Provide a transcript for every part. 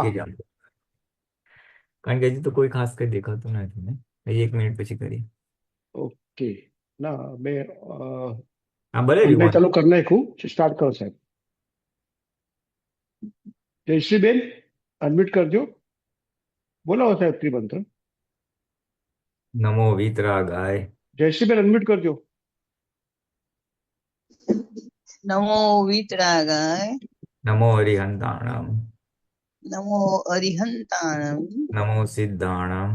કે હા. જાણ, કારણ કે હજી તો કોઈ ખાસ કઈ દેખાતું નથી ને. હજી 1 મિનિટ પછી કરીએ. ઓકે. ના મેં હા, ભલે ઓનલાઈન રિવોન. ચાલુ કરી નાખ્યું. સ્ટાર્ટ કરો સાહેબ. જયશ્રીબેન, અનમ્યુટ કરજો. બોલાવો સાહેબ ત્રિમંત્ર. નમો વિતરાગાય. જયશ્રીબેન, અનમ્યુટ કરજો. નમો વિતરાગાય. નમો હરિહંતાણમ. નમો અરિહંતાણમ. નમો સિદ્ધાણમ.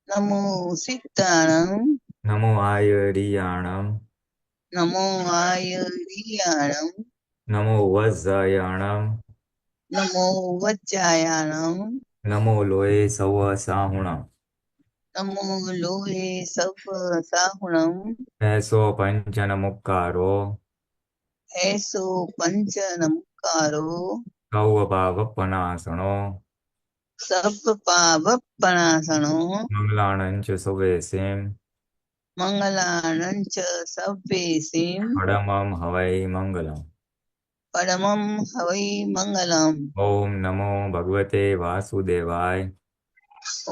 નમો સિદ્ધાણમ. નમો આયરિયાણમ. નમો આયરિયાણમ. નમો વજ્જાયાણમ. નમો વજ્જાયાણમ. નમો લોય સવ સાહુણમ. નમો લોહે સવ સાહુણમ. એસો પંચન મુક્કારો. એસો પંચ નમકારો. કૌ ભાવપનાસણો. સર્પ પાવપણાસણો. મંગલાણં ચ સુવેસીમ. મંગલાનં ચ સવ્વેસીમ. પડમમ હવૈ મંગલમ. પરમં હવૈ મંગલમ. ઓમ નમો ભગવતે વાસુદેવાય.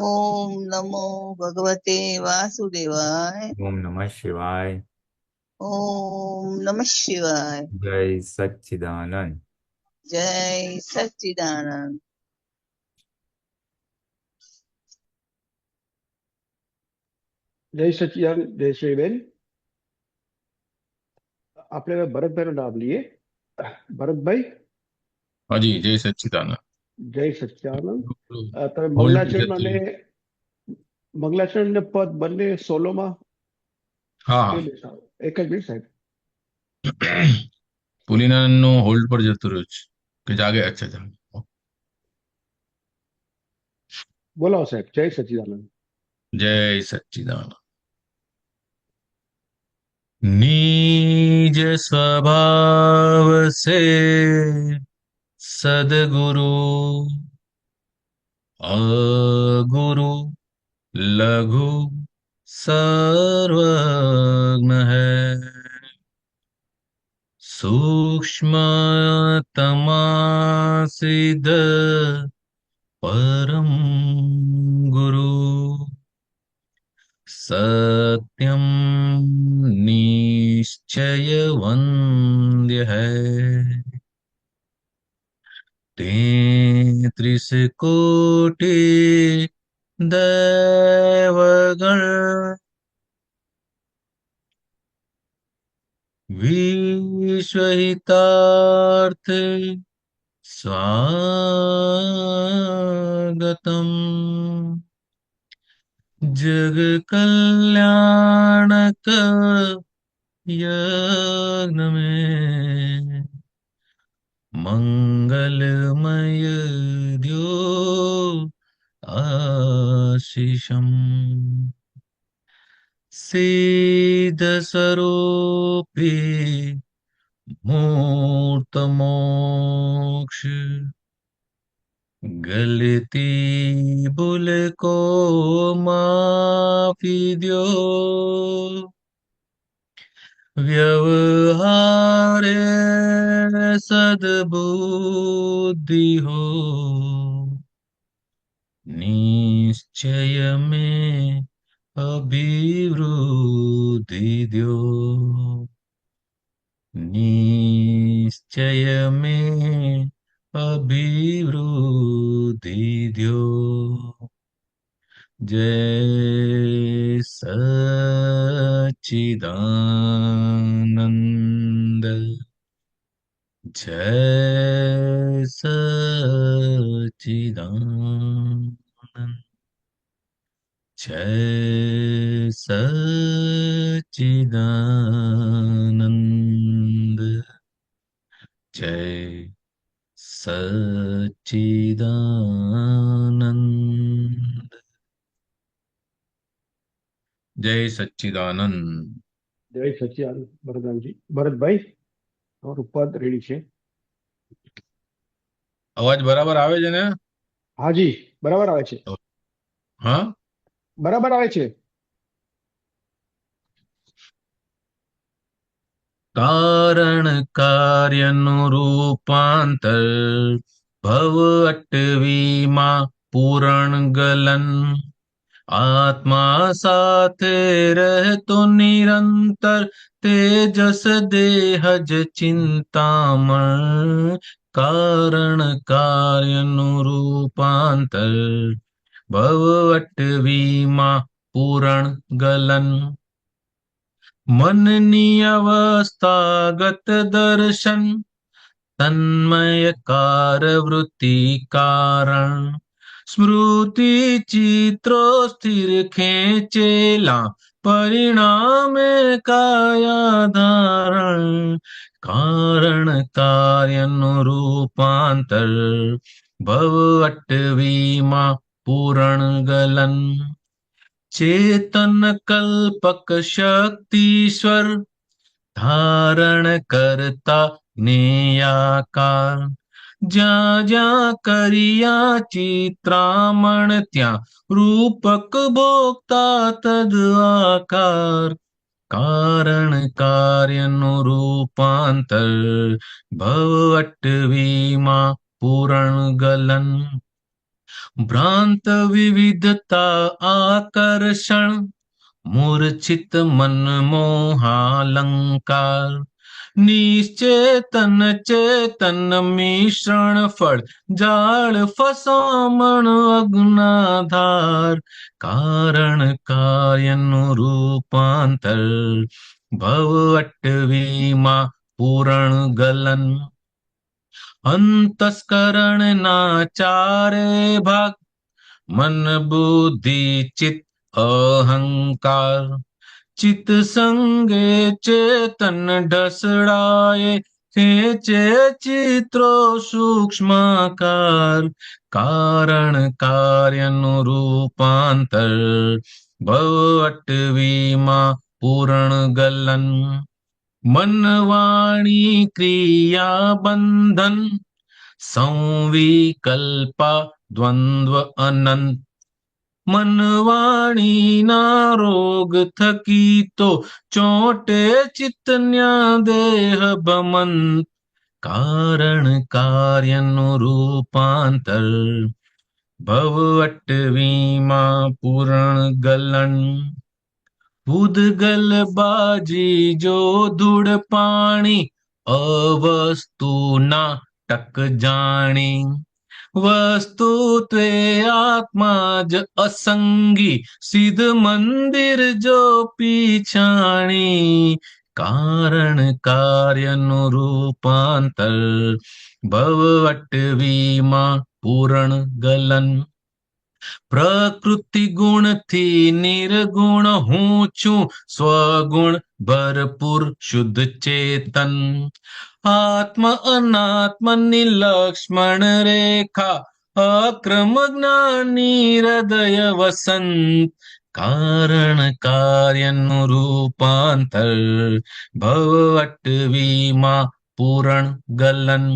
ઓમ નમો ભગવતે વાસુદેવાય. ઓમ નમઃ શિવાય. ઓમ નમઃ શિવાય. જય સચ્ચિદાનંદ. જય સચ્ચિદાનંદ. જય સચિદાન જયશ્રીબેન. આપણે હવે ભરતભાઈનું નામ લઈએ. ભરતભાઈ, હાજી, જય સચ્ચિદાનંદ. જય સચ્ચિદાનંદ. તમે હોલ્ડ પર મંગલાચરણ જતું અને રહ્યું. મંગલાચરણ ને પદ બંને સોલોમાં હા, કે બેસાડો? એક જ મિનિટ સાહેબ. હા. પુલિનાનું હોલ્ડ પર જતું રહ્યું છે કે જાગે? અચ્છા, જાગે. બોલાવો સાહેબ. જય સચ્ચિદાનંદ. જય સચ્ચિદાનંદ. निज स्वभाव से सदगुरु अगुरु लघु सर्वज्ञ है, सूक्ष्मतमा सिद्ध परम गुरु, सत्यम निश्चय वन्द्य है, 33 कोटि दैवगण विश्वहितार्थ स्वागतम्, जग कल्याणक यज्ञ में मंगलमय द्यो आशीषम्, सिद्ध स्वरूपी मूर्त मोक्ष, गलती भूल को माफी द्यो, व्यवहार सद्बुद्धि हो, निश्चय में अभिवृद्धि द्यो, निश्चय में अभिवृद्धि द्यो, जय सच्चिदानंद, जय सच्चिदानंद, जय सच्चिदानंद, जय सच्चिदानंद, जय सच्चिदानंद. જય સચ્ચિદાનંદ ભરતજી. ભરતભાઈ, તમારું પદ રેડી છે. અવાજ બરાબર આવે છે ને? હાજી, બરાબર આવે છે. હા. બરાબર આવે છે. કારણ કાર્યનું રૂપાંતર ભવ અટવીમાં પૂરણ ગલન આત્મા સાથે રહેતો નિરંતર તેજસ દેહજ ચિંતામણ કારણ કાર્યનું રૂપાંતર ભવ અટવીમાં પૂરણ ગલન મનની અવસ્થાગત દર્શન તન્મયકાર વૃત્તિ કારણ સ્મૃતિ ચિત્રો સ્થિર ખેંચેલા પરિણામે કાયા ધારણ કારણ કાર્યનું રૂપાંતર ભવ અટવીમાં પૂરણ ગલન ચેતન કલ્પક શક્તિશ્વર ધારણ કરતા જ્ઞેયાકાર જ્યાં જ્યાં કર્યા ચિત્રામણ ત્યાં રૂપક ભોગતા તદ આકાર કારણ કાર્યનું રૂપાંતર ભવ અટવીમાં પૂરણ ગલન ભ્રાંત વિવિધતા આકર્ષણ મૂર્છિત મન મોહાલંકાર નિશ્ચેતન ચેતન મિશ્રણ ફળ જાળ ફસામણ અજ્ઞાધાર કારણ કાર્યનું રૂપાંતર ભવ અટવીમાં પૂરણ ગલન અંતસ્કરણના ચારે ભાગ મન બુદ્ધિ ચિત્ત અહંકાર ચિત્ત સંગે ચેતન ઢસડાય ખેંચે ચિત્રો સૂક્ષ્માકાર કારણ કાર્યનું રૂપાંતર ભવ અટવીમાં પૂરણ ગલન મન વાણી ક્રિયા બંધન સંવિકલ્પા દ્વંદ્વ અનંત મન વાણીના રોગ થકી તો ચોટે ચિત્તન્યા દેહ ભમંત કારણ કાર્યનું રૂપાંતર ભવ અટવીમાં પૂરણ ગલન ભૂદગલ બાજી જો ધૂળ પાણી અવસ્તુના ટક જાણી વસ્તુત્વે આત્મા જ અસંગી સિદ્ધ મંદિર જો પીછાણી કારણ કાર્યનું રૂપાંતર ભવ અટવીમાં પૂરણ ગલન પ્રકૃતિ ગુણથી નિર્ગુણ હું છું સ્વગુણ ભરપૂર શુદ્ધ ચેતન આત્મ અનાત્મની લક્ષ્મણ રેખા અક્રમ જ્ઞાની હૃદય વસંત કારણ કાર્યનું રૂપાંતર ભવ અટવીમાં પૂરણ ગલન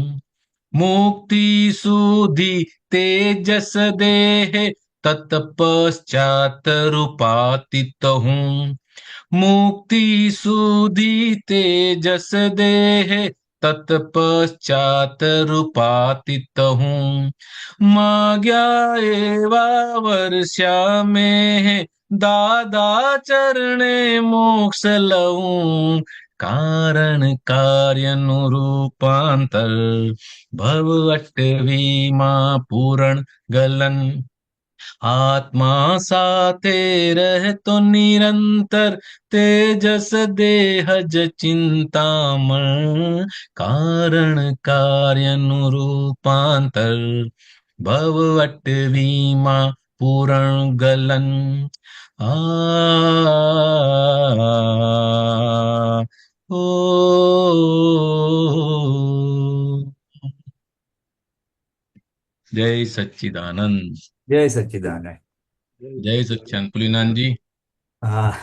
મુક્તિ સુધી તેજસ દેહે તત્પશ્ચાત રૂપાતીત હું મુક્તિ સુધી તેજસ દેહે તત્પશ્ચાત રૂપાતીત હું માગ્યા એવા વર્ષા મેં દાદા ચરણે મોક્ષ લઉં કારણ કાર્યનું રૂપાંતર ભવ અટવીમાં પૂરણ ગલન આત્મા સાથે રહેતો નિરંતર તેજસ દેહજ ચિંતામણ કારણ કાર્યનું રૂપાંતર ભવ અટવીમાં પૂરણ ગલન ઓ જય સચ્ચિદાનંદ જય સચ્ચિદાનંદ. જય સચ્ચાન પુલિનાનજી હા,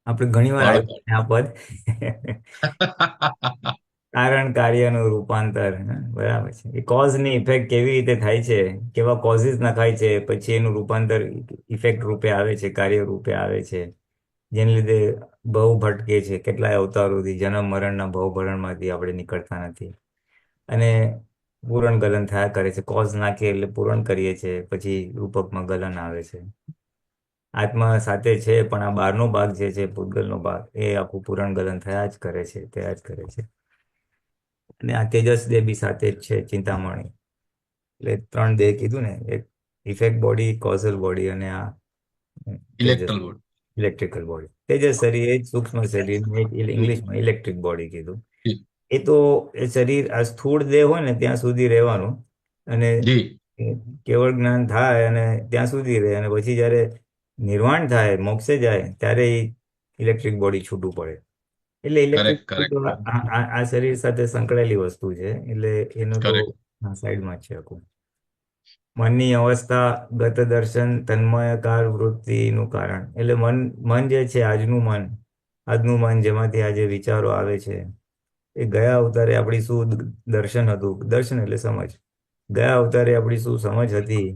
આપણે ઘણી વાર વાળ આવ્યું આ પદ. કારણ કાર્યનું રૂપાંતર. બરાબર છે. એ કોઝ ની ઇફેક્ટ કેવી રીતે થાય છે, કેવા કોઝિસ નખાય છે, પછી એનું રૂપાંતર ઇફેક્ટ રૂપે આવે છે, કાર્ય રૂપે આવે છે, જેને લીધે ભવ ભટકે છે. કેટલાય અવતારોથી જન્મ મરણના ભવ ભરણમાંથી આપણે નીકળતા નથી. અને પૂરણ ગલન થયા કરે છે. કોઝ નાખીએ એટલે પૂરણ કરીએ છીએ, પછી રૂપકમાં ગલન આવે છે. આત્મા સાથે છે, પણ આ બહારનો ભાગ જે છે પૂતગલનો ભાગ, એ આખું પૂરણ ગલન થયા જ કરે છે, થયા જ કરે છે. અને આ તેજસ દેહ બી સાથે જ છે, ચિંતામણી. એટલે 3 દેહ કીધું ને, એક ઇફેક્ટ બોડી, કોઝલ બોડી અને આ તેજસ ઇલેક્ટ્રલ બોડી. Electrical body. તેજસ શરીર એ જ સૂક્ષ્મ શરીર, ઇંગ્લિશમાં ઇલેક્ટ્રિક બોડી કીધું. એ તો એ શરીર આ સ્થૂળ દેહ હોય ને ત્યાં સુધી રહેવાનું, અને જી કેવળ જ્ઞાન થાય અને ત્યાં સુધી રહે, અને પછી જ્યારે નિર્વાણ થાય, મોક્ષે જાય, ત્યારે ઇલેક્ટ્રિક બોડી છૂટું પડે. એટલે ઇલેક્ટ્રિક કરેક્ટ કરેક્ટ આ શરીર સાથે સંકળાયેલી વસ્તુ છે, એટલે એનું તો કરેક્ટ. સાઈડમાં જ છે આખું. મનની અવસ્થા, ગત દર્શન, તન્મયકાર વૃત્તિનું કારણ. એટલે મન જે છે, આજનું મન જેમાંથી આજે વિચારો આવે છે, એ ગયા અવતારે આપણી શું દર્શન હતું, દર્શન એટલે સમજ, ગયા અવતારે આપણી શું સમજ હતી,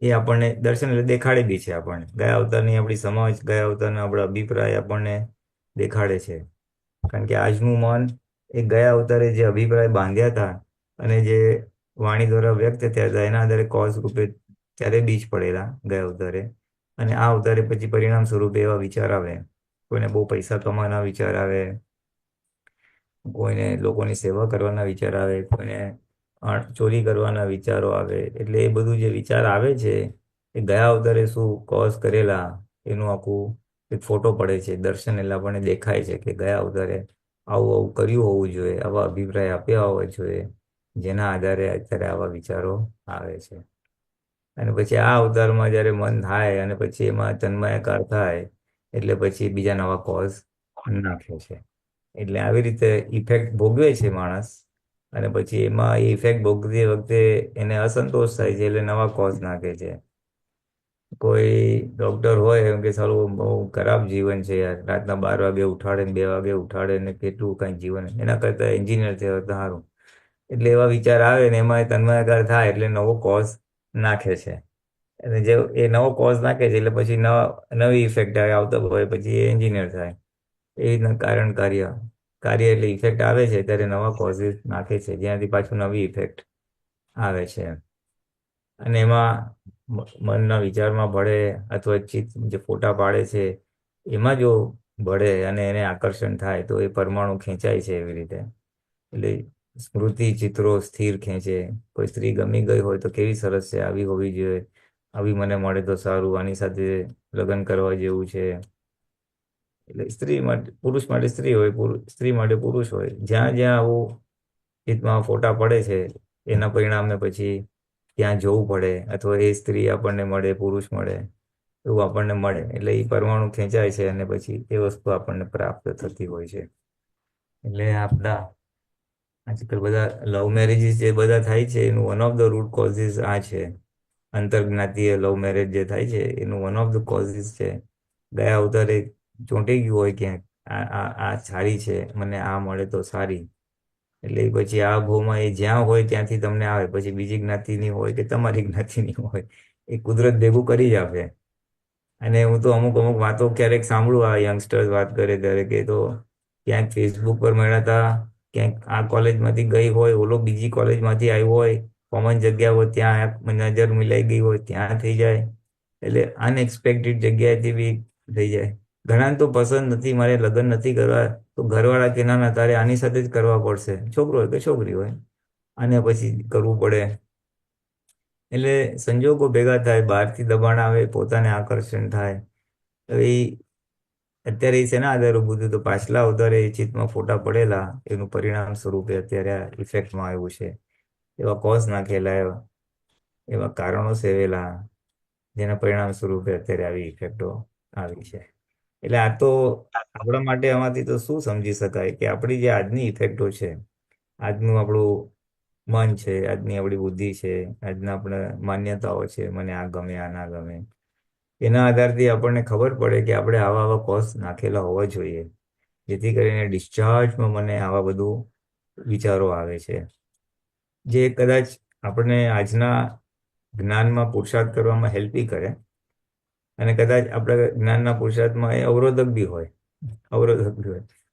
એ આપણને દર્શન એટલે દેખાડે બી છે. આપણને ગયા અવતારની આપણી સમજ, ગયા અવતારનો આપણો અભિપ્રાય આપણને દેખાડે છે. કારણ કે આજનું મન એ ગયા અવતારે જે અભિપ્રાય બાંધ્યા હતા અને જે વાણી દ્વારા વ્યક્ત થયા હતા, એના આધારે કોઝ રૂપે ત્યારે બીજ પડેલા ગયા અવતારે, અને આ અવતારે પછી પરિણામ સ્વરૂપે એવા વિચાર આવે. કોઈને બહુ પૈસા કમાવાના વિચાર આવે, કોઈને લોકોની સેવા કરવાના વિચાર આવે, કોઈને ચોરી કરવાના વિચારો આવે. એટલે એ બધું જે વિચાર આવે છે, એ ગયા અવતારે શું કોઝ કરેલા એનું આખું એક ફોટો પડે છે. દર્શન એટલે આપણને દેખાય છે કે ગયા અવતારે આવું આવું કર્યું હોવું જોઈએ, આવા અભિપ્રાય આપ્યા હોવા જોઈએ, જેના આધારે અત્યારે આવા વિચારો આવે છે. અને પછી આ અવતારમાં જ્યારે મન થાય અને પછી એમાં તન્મયાકાર થાય, એટલે પછી બીજા નવા કોઝ નાખે છે. એટલે આવી રીતે ઇફેક્ટ ભોગવે છે માણસ, અને પછી એમાં એ ઇફેક્ટ ભોગવતી વખતે એને અસંતોષ થાય છે, એટલે નવા કોઝ નાખે છે. કોઈ ડોક્ટર હોય એમ કે સારું બહુ ખરાબ જીવન છે યાર, રાતના 12 વાગે ઉઠાડે ને 2 વાગે ઉઠાડે ને કેટલું કઈ જીવન, એના કરતા એન્જિનિયર થયો તો સારું. એટલે એવા વિચાર આવે ને એમાં તન્માયાકાર થાય એટલે નવો કોઝ નાખે છે. અને જે એ નવો કોઝ નાખે છે એટલે પછી નવી ઇફેક્ટ આવતો હોય, પછી એ એન્જિનિયર થાય. એ રીતના કારણ કાર્ય, કાર્ય એટલે ઇફેક્ટ આવે છે ત્યારે નવા કોઝિસ નાખે છે, જ્યાંથી પાછું નવી ઇફેક્ટ આવે છે. અને એમાં મનના વિચારમાં ભળે અથવા ચિત્ત જે ફોટા પાડે છે એમાં જો ભળે અને એને આકર્ષણ થાય તો એ પરમાણુ ખેંચાય છે એવી રીતે. એટલે સ્મૃતિ ચિત્રો સ્થિર ખેંચે. કોઈ સ્ત્રી ગમી ગઈ હોય તો કેવી સરસ છે, આવી હોવી જોઈએ, આવી મને મળે તો સારું, આની સાથે લગ્ન કરવા જેવું છે. એટલે સ્ત્રી માટે, પુરુષ માટે સ્ત્રી હોય, સ્ત્રી માટે પુરુષ હોય. જ્યાં જ્યાં આવું ચિત્તમાં ફોટા પડે છે એના પરિણામે પછી ત્યાં જવું પડે, અથવા એ સ્ત્રી આપણને મળે, પુરુષ મળે, એવું આપણને મળે. એટલે એ પરમાણુ ખેંચાય છે અને પછી એ વસ્તુ આપણને પ્રાપ્ત થતી હોય છે. એટલે આપણા આજકાલ બધા લવ મેરેજીસ જે બધા થાય છે એનું one of the root causes આ છે. આંતરજ્ઞાતીય લવ મેરેજ જે થાય છે એનું વન ઓફ ધ કોઝિસ છે, ગયા અવતારે ચોંટી ગયું હોય ક્યાંક, આ સારી છે, મને આ મળે તો સારી. એટલે પછી આ ભાવમાં એ જ્યાં હોય ત્યાંથી તમને આવે, પછી બીજી જ્ઞાતિની હોય કે તમારી જ્ઞાતિની હોય, એ કુદરત ભેગું કરી જ આપે. અને હું તો અમુક અમુક વાતો ક્યારેક સાંભળું, આ યંગસ્ટર્સ વાત કરે ત્યારે, કે તો ક્યાંક ફેસબુક પર મળ્યા હતા, ક્યાંક આ કોલેજમાંથી ગઈ હોય, ઓલો બીજી કોલેજમાંથી આવ્યો હોય, કોમન જગ્યા હોય ત્યાં નજર મિલાઈ ગઈ હોય, ત્યાં થઈ જાય. એટલે અનએક્સપેક્ટેડ જગ્યાએથી બી થઈ જાય. ઘણાને તો પસંદ નથી, મારે લગ્ન નથી કરવા, તો ઘરવાળા કે ના ના તારે આની સાથે જ કરવા પડશે, છોકરો હોય કે છોકરી હોય, આને પછી કરવું પડે. એટલે સંજોગો ભેગા થાય, બહારથી દબાણ આવે, પોતાને આકર્ષણ થાય. હવે અત્યારે એ શેના આધારે ઊભું થયું, તો પાછલા અવતારે એ ચિત્તમાં ફોટા પડેલા એનું પરિણામ સ્વરૂપે અત્યારે આ ઇફેક્ટમાં આવ્યું છે. એવા કોઝ નાખેલા, એવા કારણો સેવેલા, જેના પરિણામ સ્વરૂપે અત્યારે આવી ઇફેક્ટો આવી છે. એટલે આ તો આપણા માટે આમાંથી તો શું સમજી શકાય કે આપણી જે આજની ઇફેક્ટો છે, આજનું આપણું મન છે, આજની આપણી બુદ્ધિ છે, આજના આપણે માન્યતાઓ છે, મને આ ગમે આ ના ગમે, એના આધારથી આપણને ખબર પડે કે આપણે આવા આવા કોર્સ નાખેલા હોવા જોઈએ, જેથી કરીને ડિસ્ચાર્જમાં મને આવા બધું વિચારો આવે છે, જે કદાચ આપણે આજના જ્ઞાનમાં પુરુષાર્થ કરવામાં હેલ્પ બી કરે, અને કદાચ આપણા જ્ઞાનના પુરુષાર્થમાં એ અવરોધક બી હોય.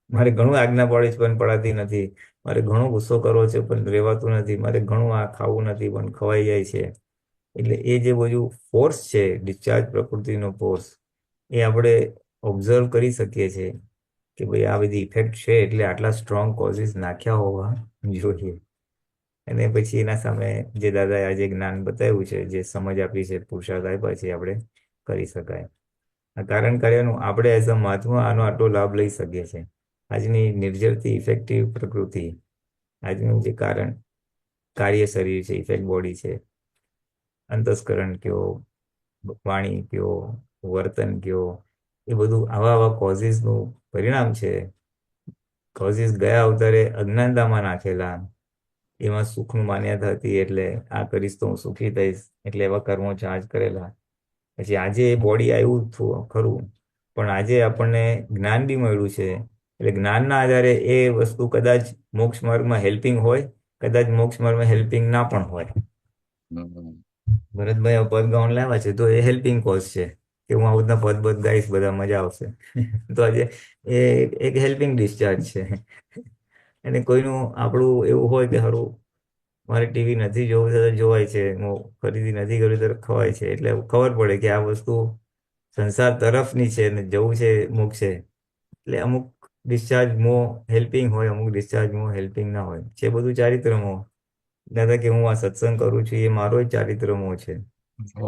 મારે ઘણું આજ્ઞા પાડી છે પણ પડાતી નથી, મારે ઘણો ગુસ્સો કરવો છે પણ રહેવાતું નથી, મારે ઘણું આ ખાવું નથી પણ ખવાઈ જાય છે. એટલે એ જે બધું ફોર્સ છે, ડિસ્ચાર્જ પ્રકૃતિનો ફોર્સ, એ આપણે ઓબ્ઝર્વ કરી શકીએ છીએ કે ભાઈ આ બધી ઇફેક્ટ છે એટલે આટલા સ્ટ્રોંગ કોઝિસ નાખ્યા હોવા જોઈએ. અને પછી એના સામે જે દાદાએ આજે જ્ઞાન બતાવ્યું છે, જે સમજ આપી છે, પુરુષાર્થ આપ્યા છે, આપણે કરી શકાય. આ કારણ કાર્યનું આપણે એઝ અ મહાત્મા આનો આટલો લાભ લઈ શકીએ છીએ. આજની નિર્જરથી ઇફેક્ટિવ પ્રકૃતિ, આજનું જે કાર્ય શરીર છે, ઇફેક્ટ બોડી છે, અંતસ્કરણ કયો, વાણી કયો, વર્તન કયો, એ બધું આવા કોઝિસનું પરિણામ છે. કોઝિસ ગયા અવતારે અજ્ઞાનતામાં નાખેલા, એમાં સુખનું માન્યતા હતી એટલે આ કરીશ તો હું સુખી થઈશ, એટલે એવા કર્મો ચાર્જ કરેલા. પછી આજે એ બોડી આવ્યું ખરું, પણ આજે આપણને જ્ઞાન બી મળ્યું છે, એટલે જ્ઞાનના આધારે એ વસ્તુ કદાચ મોક્ષ માર્ગમાં હેલ્પિંગ હોય, કદાચ મોક્ષ માર્ગમાં હેલ્પિંગ ના પણ હોય. ભરતભાઈ આ પદ ગાઉન લાવ્યા છે તો એ હેલ્પિંગ કોઝ છે કે હું આ બધા પદ ગાઈશ, બધા મજા આવશે. તો આજે એ એક હેલ્પિંગ ડિસ્ચાર્જ છે. અને કોઈનું આપણું એવું હોય કે સારું મારે ટીવી નથી જોવું તો જોવાય છે, હું ખરીદી નથી કરવી તો ખવાય છે, એટલે ખબર પડે કે આ વસ્તુ સંસાર તરફની છે ને જવું છે મોક્ષે. એટલે અમુક ડિસ્ચાર્જ મો હેલ્પિંગ હોય, અમુક ડિસ્ચાર્જ મો હેલ્પિંગ ના હોય છે. બધું ચારિત્ર મોહ. દાદા કે હું આ સત્સંગ કરું છું એ મારો જ ચારિત્ર મોહ છે.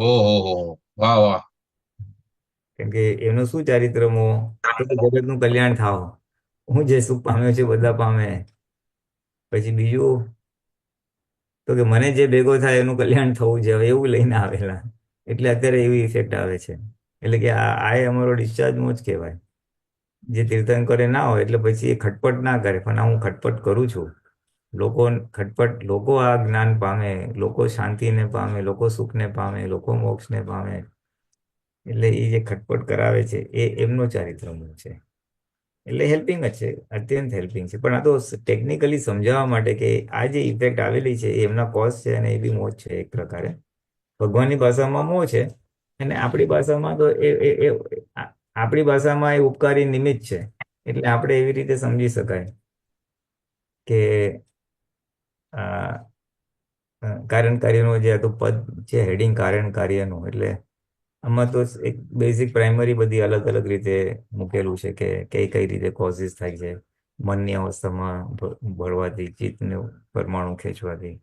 ઓહો, વાહ વાહ. કેમ કે એનું શું ચારિત્ર મોહ? તો કે જગતનું કલ્યાણ થાવ, હું જે સુખ પામ્યો છે બધા પામે. પછી બીજું તો કે મને જે ભેગો થાય એનું કલ્યાણ થવું જોઈએ, એવું લઈને આવેલા. એટલે અત્યારે એવી ઇફેક્ટ આવે છે. એટલે કે આ એ અમારો ડિસ્ચાર્જ મોહ જ કહેવાય. જે તીર્થંકરે ના હોય એટલે પછી એ ખટપટ ના કરે, પણ આ હું ખટપટ કરું છું. લોકો આ જ્ઞાન પામે, લોકો શાંતિને પામે, લોકો સુખને પામે, લોકો મોક્ષને પામે. એટલે એ જે ખટપટ કરાવે છે એ એમનો ચારિત્ર મોહ છે. એટલે હેલ્પિંગ જ છે, અત્યંત હેલ્પિંગ છે. પણ આ તો ટેકનિકલી સમજાવવા માટે કે આ જે ઇફેક્ટ આવેલી છે એ એમના કોઝ છે અને એ બી મોહ છે એક પ્રકારે. ભગવાનની ભાષામાં મોહ છે અને આપણી ભાષામાં તો આપણી ભાષામાં એ ઉપકારી નિમિત્ત છે. એટલે આપણે એવી રીતે સમજી શકાય કે કારણ કાર્યનું જે આ તો પદ છે, હેડિંગ કારણ કાર્યનું, એટલે આમાં તો એક બેઝિક પ્રાઇમરી બધી અલગ અલગ રીતે મૂકેલું છે કે કઈ કઈ રીતે કોઝિસ થાય છે. મનની અવસ્થામાં ભળવાથી, ચિત્તનું પરમાણુ ખેંચવાથી,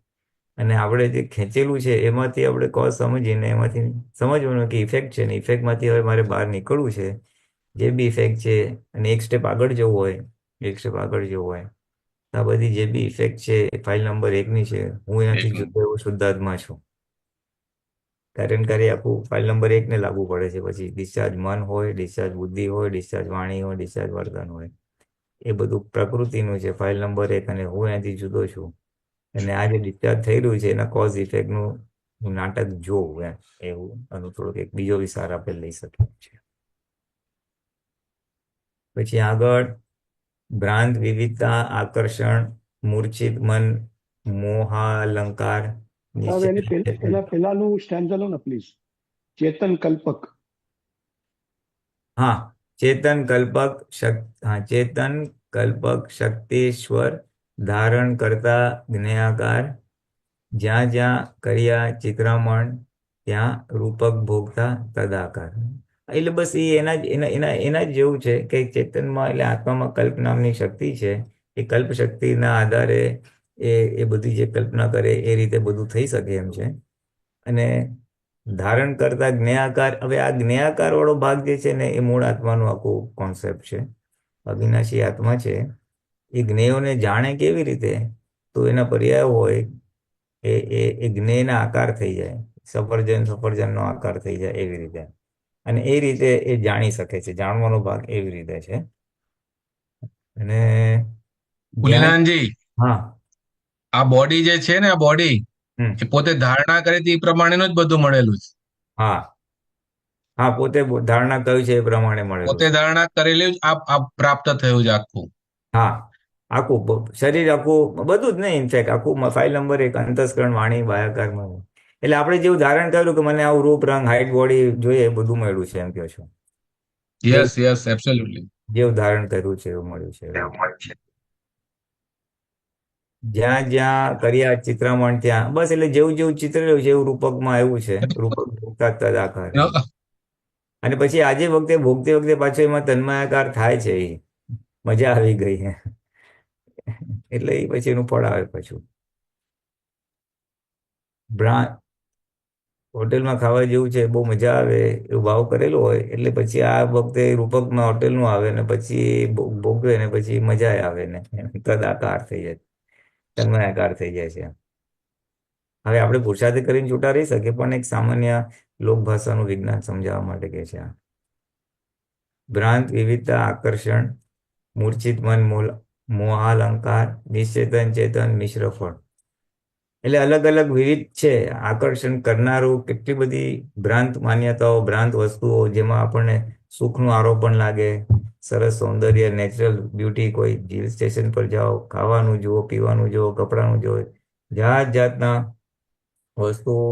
અને આપણે જે ખેંચેલું છે એમાંથી આપણે કોઝ સમજીને એમાંથી સમજવાનું કે ઇફેક્ટ છે ને ઇફેક્ટમાંથી હવે મારે બહાર નીકળવું છે. જે બી ઇફેક્ટ છે અને એક સ્ટેપ આગળ જવું હોય, તો આ બધી જે બી ઇફેક્ટ છે એ ફાઇલ નંબર 1ની છે. હું એનાથી એકદમ. જુદો એવો શુદ્ધાત્મા છું. કારણ કાર્ય આખું ફાઇલ નંબર 1ને લાગુ પડે છે. પછી ડિસ્ચાર્જ મન હોય, ડિસ્ચાર્જ બુદ્ધિ હોય, ડિસ્ચાર્જ વાણી હોય, ડિસ્ચાર્જ વર્તન હોય, એ બધું પ્રકૃતિનું છે ફાઇલ નંબર 1, અને હું એનાથી જુદો છું. અને આ જે ડિસ્ચાર્જ થઈ રહ્યું છે એના કોઝ ઇફેક્ટનું નાટક જોવું, એવું આનું થોડુંક એક બીજો વિચાર આપણે લઈ શકીએ છીએ. પછી આગળ ભ્રાંત, વિવિધતા, આકર્ષણ, મૂર્છિત મન, મોહાલંકાર, હવે નિશ્ચય. એના પહેલાનું સ્ટેન્ઝા લો ને પ્લીઝ. ચેતન કલ્પક. હા, ચેતન કલ્પક શક્તિશ્વર, ધારણ કરતા જ્ઞેયાકાર, જ્યાં જ્યાં કર્યા ચિત્રામણ, ત્યાં રૂપક ભોગતા તદાકાર. એટલે બસ એ એના જ જેવું છે કે ચેતનમાં એટલે આત્મામાં કલ્પ નામની શક્તિ છે. એ કલ્પ શક્તિના આધારે એ બધી જે કલ્પના કરે એ રીતે બધું થઈ શકે એમ છે. અને ધારણ કરતા જ્ઞેયાકાર, હવે આ જ્ઞેયાકાર વાળો ભાગ જે છે ને એ મૂળ આત્માનું આખું કોન્સેપ્ટ છે. અવિનાશી આત્મા છે. એ જ્ઞેયોને જાણે કેવી રીતે? તો એના પર્યાયો હોય, એ જ્ઞેયના આકાર થઈ જાય. સફરજનનો આકાર થઈ જાય એવી રીતે. અને એ રીતે એ જાણી શકે છે. જાણવાનો ભાગ એવી રીતે છે. અને ધ્યાન. પુલિનાનજી, હા. આ બોડી જે છે ને, આ બોડી હમ. એ પોતે ધારણા કરે તે પ્રમાણેનું જ બધું મળેલું છે. હા. હા, પોતે ધારણા કર્યું છે એ પ્રમાણે મળેલું પોતે છે. ધારણા કરેલી જ આ પ્રાપ્ત થયું છે આખું. હા, આખું શરીર આખું બધું જ નહીં, ઇનફેક્ટ આખું ફાઇલ નંબર 1 અંતસ્કરણ, વાણી, બાહ્યાકારમાં. એટલે આપણે જેવું ધારણ કર્યું કે મને આવું રૂપ, રંગ, હાઇટ, બોડી જોઈએ, એ બધું મળ્યું છે એમ કહો છો. Yes yes, absolutely. જેવું ધારણ કર્યું છે એવું મળ્યું છે, રાઈટ. જ્યાં જ્યાં કર્યા ચિત્રામણ ત્યાં બસ, એટલે જેવું જેવું ચિત્ર રહ્યું છે એવું રૂપકમાં આવ્યું છે. રૂપક ભોગતા તદાકાર. અને પછી આજે વખતે ભોગતી વખતે પાછો એમાં તન્માયાકાર થાય છે. એ મજા આવી ગઈ હે એટલે એ પછી એનું ફળ આવે પાછું. હોટેલમાં ખાવા જેવું છે, બહુ મજા આવે એવું ભાવ કરેલો હોય એટલે પછી આ વખતે રૂપકમાં હોટેલનું આવે ને પછી ભોગવે ને પછી મજા આવે ને તદાકાર થઈ જાય, તન્મયાકાર થઈ જાય છે. હવે આપણે પુરુષાર્થ કરીને છૂટા રહી શકીએ, પણ એક સામાન્ય લોકભાષાનું વિજ્ઞાન સમજાવવા માટે કે છે. ભ્રાંત, વિવિધતા, આકર્ષણ, મૂર્છિત મન, મોહાલંકાર, નિશ્ચેતન, ચેતન, મિશ્ર ફળ. એટલે અલગ અલગ વિવિધ છે. આકર્ષણ કરનારું કેટલી બધી ભ્રાંત માન્યતાઓ, ભ્રાંત વસ્તુઓ, જેમાં આપણને સુખનું આરોપણ લાગે, સરસ સૌંદર્ય, નેચરલ બ્યુટી, કોઈ હિલ સ્ટેશન પર જાઓ, ખાવાનું જુઓ, પીવાનું જુઓ, કપડાનું જુઓ, જાત જાતના વસ્તુઓ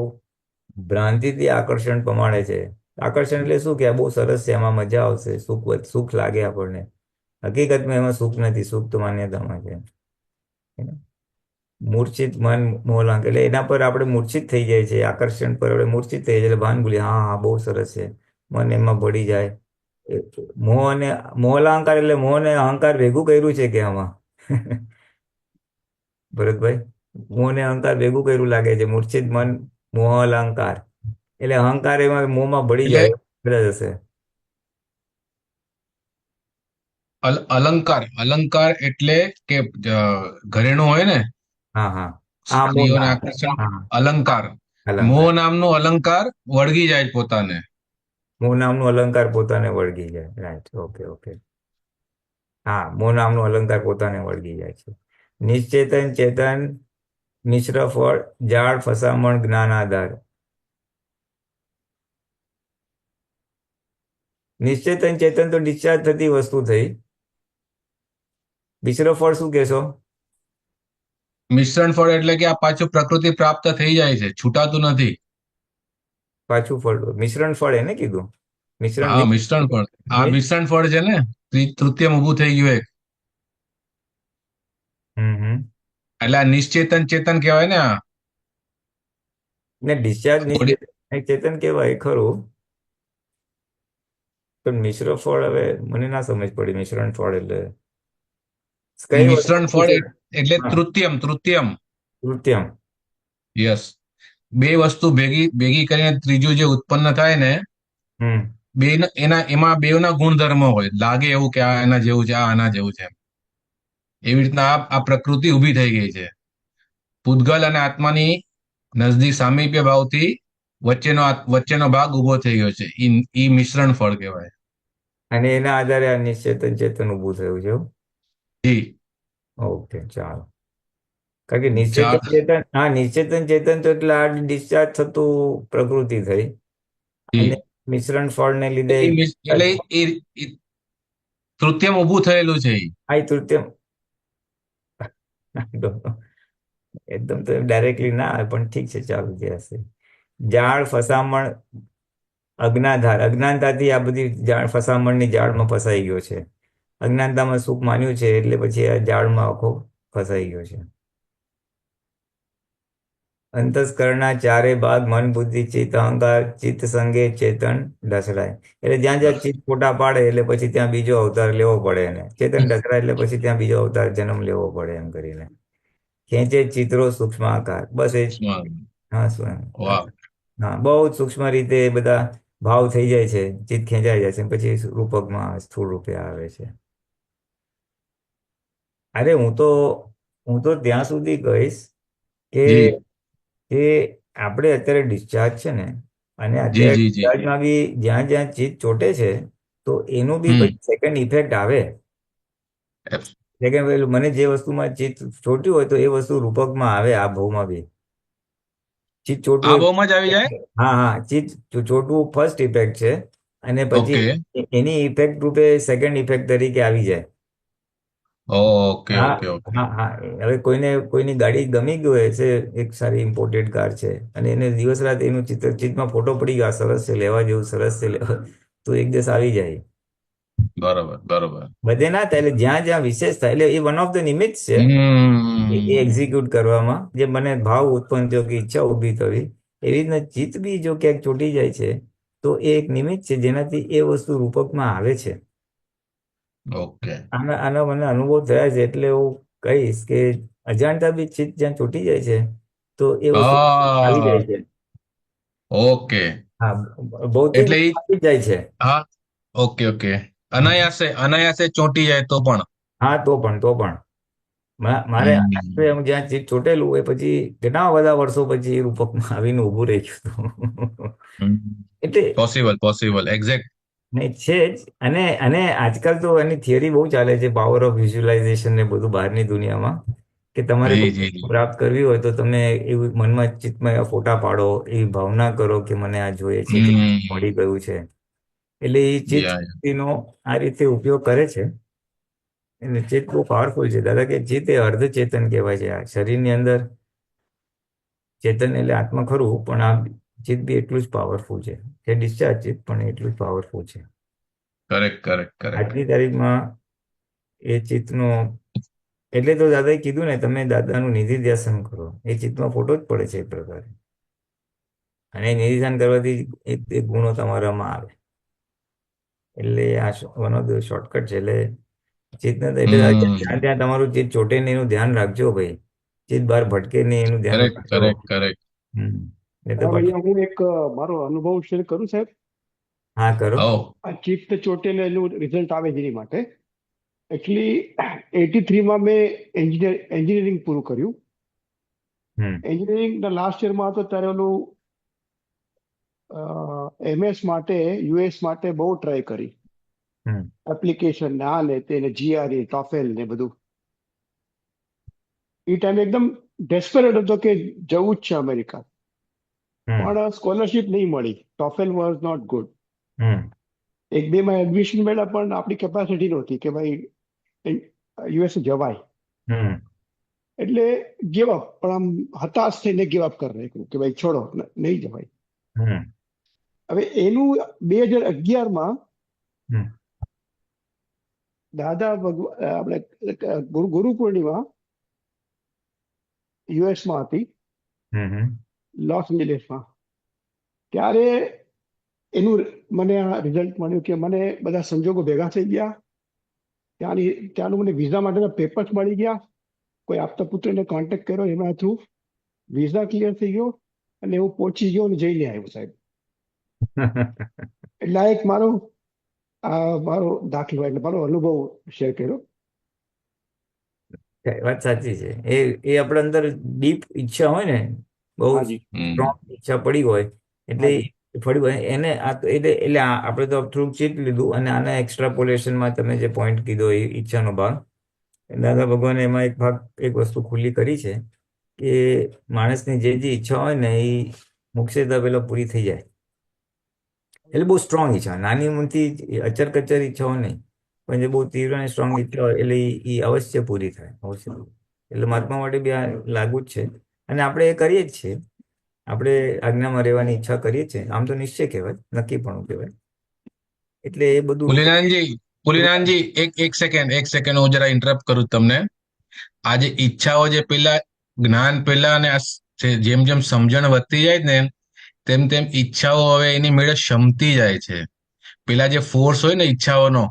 ભ્રાંતિથી આકર્ષણ પમાડે છે. આકર્ષણ એટલે શું કે આ બહુ સરસ છે, એમાં મજા આવશે, સુખ લાગે આપણને. હકીકતમાં એમાં સુખ નથી, સુખ તો માન્યતામાં છે. મૂર્છિત મન, મોહલાંક, એટલે એના પર આપણે મૂર્છિત થઈ જાય છે. આકર્ષણ પર આપણે મૂર્છિત થઈ જાય એટલે ભાન ભૂલી, હા હા બહુ સરસ છે, મન એમાં ભળી જાય. મોહ અને મોહલાંકાર એટલે મોહ ને અહંકાર ભેગું કર્યું છે કે આમાં ભરતભાઈ, મોહ ને અહંકાર ભેગું કર્યું લાગે છે. મૂર્છિત મન, મોહ, અલંકાર, એટલે અહંકાર એમાં મોહમાં ભળી એટલે જાય કદાચ હશે. અલંકાર, અલંકાર એટલે કે ઘરેણું હોય ને, હા હા હા, સ્ત્રીઓને મોહના, આકર્ષણ, હા અલંકાર. મોહ અલંકાર. નામનો અલંકાર વળગી જાય પોતાને. મોહ નામનું અલંકાર પોતાને વળગી જાય, રાઈટ. Okay okay. હા, મોહ નામનું અલંકાર પોતાને વળગી જાય છે. નિશ્ચેતન, ચેતન, મિશ્ર ફળ, જાળ, ફસામણ, જ્ઞાન આધાર. નિશ્ચેતન ચેતન તો ડિસ્ચાર્જ થતી વસ્તુ થઈ. મિશ્ર ફળ શું કહેશો? મિશ્રણ ફળ એટલે કે આ પાછું પ્રકૃતિ પ્રાપ્ત થઈ જાય છે, છૂટાતું નથી. પાછું ફળ, મિશ્રણ ફળ એને કીધું. મિશ્રણ હા, મિશ્રણ ફળ. આ મિશ્રણ ફળ છે ને, તૃતીયમ ઊભું થઈ ગયું એક. હમ. એટલે આ નિશ્ચેતન ચેતન કહેવાય ને આ. ને ડિસ્ચાર્જ થોડી નિશ્ચેતન ચેતન કહેવાય ખરું, પણ મિશ્ર ફળ હવે મને ના સમજ પડી. મિશ્રણ ફળ એટલે કઈ મિશ્રણ વસ્તુ ફળ છે? એટલે હા, તૃતીયમ, તૃતીયમ. કૃત્યમ. યસ. બે વસ્તુ ભેગી ભેગી કરીને ત્રીજું જે ઉત્પન્ન થાય ને, હમ. બે એમાં બેવના ગુણધર્મો હોય, લાગે એવું કે આ એના જેવું છે, આ આના જેવું છે. એવી રીતના આ પ્રકૃતિ ઊભી થઈ ગઈ છે. પૂતગલ અને આત્માની નજદીક સામીપ્ય ભાવથી વચ્ચેનો ભાગ ઊભો થઈ ગયો છે. ઈ મિશ્રણ ફળ કહેવાય. અને એના આધારે આ નિશ્ચેતન ચેતન ઊભું થયું છે એવું? જી. ઓકે, ચાલો. કારણ કે નિશ્ચેતન ચાર ચેતન, હા, નિશ્ચેતન ચેતન તો એટલે આ ડિસ્ચાર્જ થતું પ્રકૃતિ થઈ, અને જી. મિશ્રણ ફળને લીધે એટલે એ તૃતીયમ ઊભું થયેલું છે ઈ. આ તૃતીય એકદમ તો ડાયરેક્ટલી ના આવે, પણ ઠીક છે, ચાલુ જે હશે. જાળ, ફસામણ, અજ્ઞાધાર, અજ્ઞાનતાથી આ બધી જાળ, ફસામણની જાળમાં ફસાઈ ગયો છે. અજ્ઞાનતામાં સુખ માન્યું છે એટલે પછી આ જાળમાં આખો ફસાઈ ગયો છે. અંતસ્કરણના ચારે ભાગ, મન, બુદ્ધિ, ચિત્ત, અહંકાર, ચિત્ત સંગે ચેતન ઢસડાય. એટલે જ્યાં જ્યાં ચિત્ત ફોટા પાડે એટલે પછી ત્યાં બીજો અવતાર લેવો પડે એને. ચેતન ઢસડાય એટલે પછી ત્યાં બીજો અવતાર જન્મ લેવો પડે, એમ કરીને ખેંચે ચિત્રો સૂક્ષ્મ આકાર. બસ એ, હા શું એમ, વાહ. હા, બહુ જ સૂક્ષ્મ રીતે એ બધા ભાવ થઈ જાય છે, ચિત્ત ખેંચાઈ જાય છે, પછી રૂપકમાં સ્થૂળ રૂપે આવે છે. અરે હું તો ત્યાં સુધી કહીશ કે જી કે આપણે અત્યારે ડિસ્ચાર્જ છે ને, અને જી અત્યારે જી જી. ડિસ્ચાર્જમાં બી જ્યાં જ્યાં ચીજ ચોટે છે તો એનું બી હમ. પછી સેકન્ડ ઇફેક્ટ આવે. સેકન્ડ પેલું મને જે વસ્તુમાં ચિત્ત ચોટ્યું હોય તો એ વસ્તુ રૂપકમાં આવે આ ભાવમાં બી. ચિત્ત ચોટવું આ બહુમાં જ આવી જાય. હા હા, ચિત્ત ચોટવું ફર્સ્ટ ઇફેક્ટ છે, અને પછી ઓકે. એની ઇફેક્ટ રૂપે સેકન્ડ ઇફેક્ટ તરીકે આવી જાય. ઓકે હા ઓકે ઓકે. હા હા. હવે કોઈની ગાડી ગમી ગઈ હોય છે, એક સારી ઇમ્પોર્ટેડ કાર છે, અને એને દિવસ રાત એનું ચિત્તમાં ફોટો પડી ગયો, આ સરસ છે, લેવા જેવું, સરસ છે, લેવા, તો એક દિવસ આવી જાય. બરોબર બરોબર. બધે ના થાય, એટલે જ્યાં જ્યાં વિશેષ થાય, એટલે એ વન ઓફ ધ નિમિત્ત છે એ હમ. એક્ઝિક્યુટ કરવામાં. જે મને ભાવ ઉત્પન્ન થયો કે ઈચ્છા ઊભી થવી, એવી રીતના ચિત્ત બી જો ક્યાંક ચોંટી જાય છે તો એ એક નિમિત્ત છે જેનાથી એ વસ્તુ રૂપકમાં આવે છે. ઓકે. આના મને અનુભવ થયા છે, એટલે હું કહીશ કે અજાણતા બી ચિત્ત જ્યાં ચોંટી જાય છે તો એ વસ્તુ આવી હા. જાય છે. ઓકે. હા, ભૌતિક એટલે આવી જાય છે. હા. Okay okay. હમ. અનાયાસે અનાયાસે ચોંટી જાય તો પણ. હા, તો પણ મારે હમ. હું જ્યાં ચિત્ત ચોટેલું હોય પછી ઘણા બધા વર્ષો પછી એ રૂપકમાં આવીને ઊભું રહી ગયું હતું. એટલે પોસિબલ પોસિબલ એક્ઝેક્ટ. નહીં છે જ. અને આજકાલ તો એની થિયરી બહુ ચાલે છે, પાવર ઓફ વિઝ્યુલાઇઝેશન ને બધું બહારની દુનિયામાં, કે તમારે જી કોઈ જી વસ્તુ જી. પ્રાપ્ત કરવી હોય તો તમે એવું મનમાં ચિત્તમાં એવા ફોટા પાડો, એવી ભાવના કરો કે મને આ જોઈએ છે કે હમ. મળી ગયું છે. એટલે એ ચિત્ત યા. શક્તિનો આ રીતે ઉપયોગ કરે છે. અને ચિત્ત બહુ પાવરફુલ છે. દાદા કે ચિત્ત એ અર્ધ ચેતન કહેવાય છે. આ શરીરની અંદર ચેતન એટલે આત્મા ખરું, પણ આ ચિત્ત બી એટલું જ પાવરફુલ છે. કે ડિસ્ચાર્જ ચિત્ત પણ એટલું જ પાવરફુલ છે. Correct correct correct. આજની તારીખમાં એ ચિત્તનો, એટલે તો દાદાએ કીધું ને, તમે દાદાનું નિધિ ધ્યાસન કરો. એ ચિત્તમાં ફોટો જ પડે છે એક પ્રકારે. અને એ નિધિ ધ્યાન કરવાથી એક ગુણો તમારામાં આવે. એટલે આ વન ઓફ ધ શોર્ટકટ છે. એટલે ચિત્તને એટલે હમ. જ્યાં ત્યાં તમારું ચિત્ત ચોટે નહીં એનું ધ્યાન રાખજો ભાઈ. ચિત્ત બહાર ભટકે નહીં એનું ધ્યાન કરેક્ટ રાખજો. Correct correct. હમ. એ તો સાહેબ, પછી અહીંયા હું એક મારો અનુભવ શેર કરું સાહેબ. હા કરો. ઓ. આ ચિત્ત ચોટેલ એનું રિઝલ્ટ આવે જેની માટે એકચ્યુઅલી 83માં મેં એન્જિનિયરિંગ પૂરું કર્યું. હમ. એન્જિનિયરિંગના લાસ્ટ યરમાં હતો ત્યારે ઓલું MS માટે US માટે બહુ ટ્રાય કરી, હમ. એપ્લિકેશન ને આ ને તે ને GRE ટોફેલ ને બધું. એ ટાઈમે એકદમ ડેસ્પરેટ હતો કે જવું જ છે અમેરિકા, હમ. પણ સ્કોલરશિપ નહીં મળી. TOEFL was not good. Hmm. એક બે માં એડમિશન મળ્યા પણ આપણી કેપેસિટી નહોતી કે ભાઈ US જવાય. હમ. એટલે ગીવ અપ, પણ આમ હતાશ થઈને ગીવ અપ કરી નાખ્યું કે ભાઈ છોડો, નહીં જવાય. હમ. હવે એનું 2011માં હમ. દાદા આપણે ગુરુ પૂર્ણિમા યુએસમાં હતી, હમ. લોસ એન્જલિસમાં. ત્યારે એનું મને આ રિઝલ્ટ મળ્યું કે મને બધા સંજોગો ભેગા થઈ ગયા. ત્યાંનું મને વિઝા માટેના પેપર્સ મળી ગયા. કોઈ આપતા પુત્રને કોન્ટેક્ટ કર્યો, એના થ્રુ વિઝા ક્લિયર થઈ ગયો અને હું પહોંચી ગયો અને જઈને આવ્યો સાહેબ. એટલે આ એક મારો દાખલો, એટલે મારો અનુભવ શેર કર્યો. વાત સાચી છે. એ આપણા અંદર ડીપ ઈચ્છા હોય ને, બહુ હાજી સ્ટ્રોંગ ઈચ્છા પડી હોય, એટલે હાજી ફરી હોય એને આપણે તો થોડુંક ચીત લીધું. અને આના એક્સ્ટ્રાપોલેશનમાં તમે જે પોઈન્ટ કીધો એ ઈચ્છાનો ભાગ, દાદા ભગવાને એમાં એક વસ્તુ ખુલ્લી કરી છે કે માણસની જે ઈચ્છા હોય ને એ મુક્ષેતા પેલા પૂરી થઈ જાય. એટલે બહુ સ્ટ્રોંગ ઈચ્છા, નાની મોટી અચર કચર ઈચ્છાઓ નહીં, પણ જે બહુ તીવ્ર અને સ્ટ્રોંગ ઈચ્છા હોય એટલે એ અવશ્ય પૂરી થાય, અવશ્ય. એટલે મહાત્મા માટે બી આ લાગુ જ છે. અને આપણે એ કરીએ જ છીએ. આપણે આજ્ઞામાં રહેવાની ઈચ્છા કરીએ છીએ. આમ તો નિશ્ચય કહેવાય, નક્કી પણ કહેવાય. એટલે એ બધું પુલિનાનજી એક સેકન્ડ હું જરા ઇન્ટરપ્ટ કરું તમને. આજે ઈચ્છાઓ જે પેલા જ્ઞાન પેલા અને જેમ જેમ સમજણ વધતી જાય ને તેમ તેમ ઈચ્છાઓ હવે એની મેળે શમતી જાય છે. પેલા જે ફોર્સ હોય ને ઈચ્છાઓનો,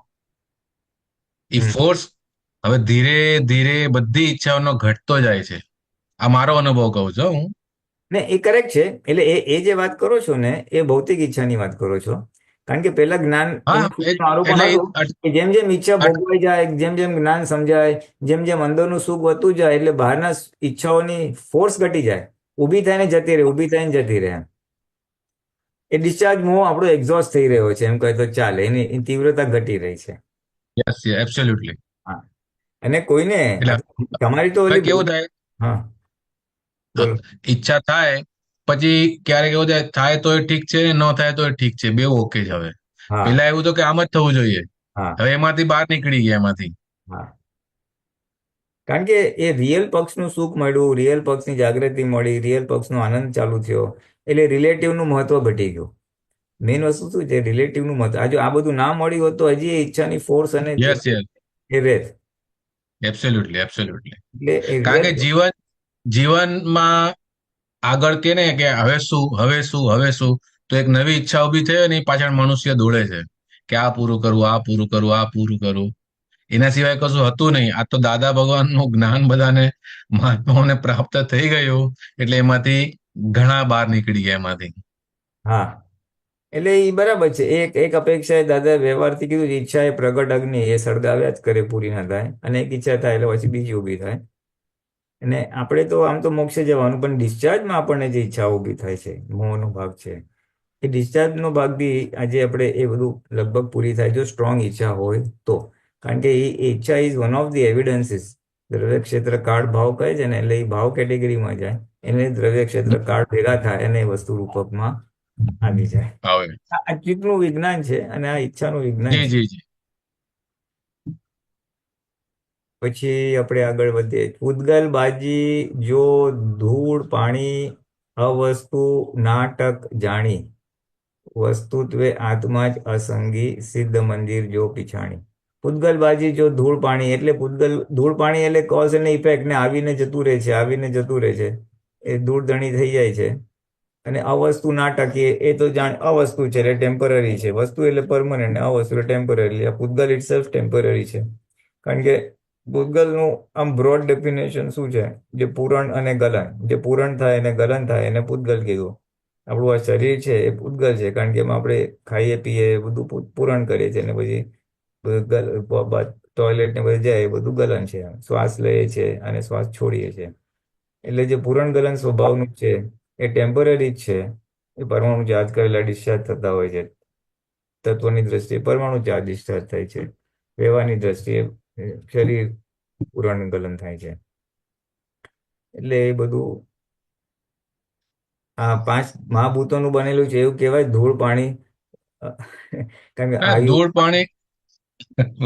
એ હમ. ફોર્સ હવે ધીરે ધીરે બધી ઈચ્છાઓનો ઘટતો જાય છે. આ મારો અનુભવ કહું છું હું. ને એ કરેક્ટ છે. એટલે એ જે વાત કરો છો ને એ ભૌતિક ઈચ્છાની વાત કરો છો. કારણ કે પેલા જ્ઞાન હા એનું સારું એટલે પણ હતું કે જેમ જેમ ઈચ્છા ભોગવાઈ જાય, જેમ જેમ જ્ઞાન સમજાય, જેમ જેમ અંદરનું સુખ વધતું જાય, એટલે બહારના ઈચ્છાઓની ફોર્સ ઘટી જાય, ઊભી થઈને જતી રહે, ઊભી થઈને જતી રહે. એ ડિસ્ચાર્જ મોહ આપણો એક્ઝોસ્ટ થઈ રહ્યો છે એમ કહે તો ચાલે. એની તીવ્રતા ઘટી રહી છે. Yes absolutely. હા. અને કોઈને એટલે તમારી તો હવે ઓલી કેવું થાય, હા હા, બોલો. ઈચ્છા થાય પછી ક્યારેક એવું થાય તો એ ઠીક છે, ન થાય તો એ ઠીક છે, બે ઓકે જ હવે. હા. પેલા એવું તો કે આમ જ થવું જોઈએ, હા. હવે એમાંથી બહાર નીકળી ગયા એમાંથી. હા. કારણ કે એ રિયલ પક્ષનું સુખ મળ્યું, રિયલ પક્ષની જાગૃતિ મળી, રિયલ પક્ષનો આનંદ ચાલુ થયો, એટલે રિલેટિવનું મહત્વ ઘટી ગયું. મેઇન વસ્તુ શું છે, રિલેટિવનું મત. આ જો આ બધું ના મળ્યું હોત તો હજી એ ઈચ્છાની ફોર્સ અને યસ યસ, એ રહેત. Absolutely absolutely. એટલે એ કારણ કે જીવનમાં આગળ કે ને કે હવે શું હવે શું હવે શું, તો એક નવી ઈચ્છા ઊભી થઈ અને એ પાછળ મનુષ્ય દોડે છે કે આ પૂરું કરવું, આ પૂરું કરવું, આ પૂરું કરવું. એના સિવાય કશું હતું નહીં. આ તો દાદા ભગવાનનું જ્ઞાન બધાને મહાત્માઓને પ્રાપ્ત થઈ ગયું એટલે એમાંથી ઘણા બહાર નીકળી ગયા એમાંથી. હા, એટલે એ બરાબર છે. એક એક અપેક્ષા એ દાદા વ્યવહારથી કીધું છે, ઈચ્છા એ પ્રગટ અગ્નિ, એ સળગાવ્યા જ કરે, પૂરી ના થાય. અને એક ઈચ્છા થાય એટલે પછી બીજી ઊભી થાય. અને આપણે તો આમ તો મોક્ષે જવાનું, પણ ડિસ્ચાર્જમાં આપણને જે ઈચ્છા ઊભી થાય છે, મોહનો ભાગ છે, એ ડિસ્ચાર્જનો ભાગ બી આજે આપણે એ બધું લગભગ પૂરી થાય જો સ્ટ્રોંગ ઈચ્છા હોય તો. કારણ કે એ ઈચ્છા is one of the evidences. દ્રવ્ય ક્ષેત્ર કાળ ભાવ કહે છે ને, એટલે એ ભાવ કેટેગરીમાં જાય. એને દ્રવ્ય ક્ષેત્ર કાળ ભેગા થાય અને એ વસ્તુ રૂપકમાં આવી જાય. હવે આ ચિત્તનું વિજ્ઞાન છે અને આ ઈચ્છાનું વિજ્ઞાન જી છે. જી જી. પછી આપણે આગળ વધીએ. પૂતગલ બાજી જો ધૂળ પાણી અવસ્તુ નાટક જાણી, વસ્તુત્વે આત્મા જ અસંગી સિદ્ધ મંદિર જો પીછાણી. પૂતગલબાજી જો ધૂળ પાણી, એટલે પૂતગલ ધૂળ પાણી એટલે કોઝ અને ઇફેક્ટ, ને આવીને જતું રહે છે, આવીને જતું રહે છે, એ ધૂળ ધણી થઈ જાય છે. અને અવસ્તુ નાટક એ તો જાણ અવસ્તુ છે એટલે ટેમ્પરરી છે, વસ્તુ એટલે પરમનન્ટ, અવસ્તુ એટલે ટેમ્પરરી. આ પૂતગલ ઇટસેલ્ફ ટેમ્પરરી છે. કારણ કે પૂતગલનું આમ બ્રોડ ડેફિનેશન શું છે, જે પૂરણ અને ગલન, જે પૂરણ થાય અને ગલન થાય એને પૂતગલ કીધું. આપણું આ શરીર છે એ પૂતગલ છે, કારણ કે એમાં આપણે ખાઈએ પીએ એ બધું પૂરણ કરીએ છીએ, અને પછી ટોયલેટ ને બધે જાય એ બધું ગલન છે. શ્વાસ લઈએ છે અને શ્વાસ છોડીએ છીએ. એટલે જે પૂરણ ગલન સ્વભાવનું છે એ ટેમ્પરરી જ છે. એ પરમાણુ ચાર્જ કરેલા ડિસ્ચાર્જ થતા હોય છે. તત્વની દ્રષ્ટિએ પરમાણુ ચાર્જ ડિસ્ચાર્જ થાય છે, વ્યવહારની દ્રષ્ટિએ શરીર પૂરણ ગલન થાય છે. એટલે એ બધું આ 5 મહાભૂતોનું બનેલું છે એવું કહેવાય. ધૂળ પાણી કારણ કે આયુ ધૂળ પાણી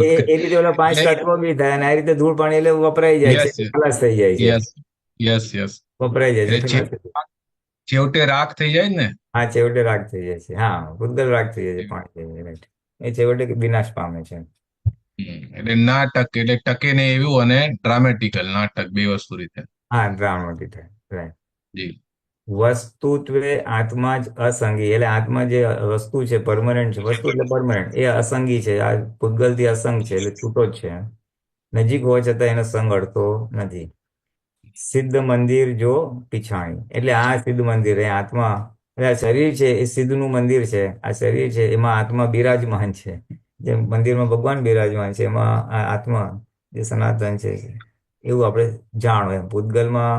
એ રીતે ઓલા 5 એટલે તત્વો બી થાય, અને આ રીતે ધૂળ પાણી એટલે વપરાઈ જાય છે, યસ ખલાસ થઈ જાય છે, યસ યસ યસ. વપરાઈ જાય છે, એટલે ખલાસ થઈ જાય છે. છેવટે રાખ થઈ જાય ને. હા, છેવટે રાગ થઈ જાય છે. હા, ભૂતગલ રાગ થઈ જાય છે, પાણી થઈ જાય, right. એ છેવટે વિનાશ પામે છે. એટલે નાટક એટલે ટકે ને એવું, અને ડ્રામેટિકલ નાટક, બે વસ્તુ રીતે. હા, ડ્રામાટી થાય, right. જી. વસ્તુત્વે આત્મા જ અસંગી, એટલે આત્મા જે વસ્તુ છે પરમનન્ટ છે, વસ્તુ એટલે પરમનન્ટ, એ અસંગી છે. આ પૂતગલથી અસંગ છે એટલે છૂટો જ છે. નજીક હોવા છતાં એનો સંગ અડતો નથી. સિદ્ધ મંદિર જો પીછાણી, એટલે આ સિદ્ધ મંદિર એ આત્મા, એટલે આ શરીર છે એ સિદ્ધનું મંદિર છે. આ શરીર છે એમાં આત્મા બિરાજમાન છે. જેમ મંદિરમાં ભગવાન બિરાજમાન છે, એમાં આ આત્મા જે સનાતન છે એવું આપણે જાણો. એમ પૂતગલમાં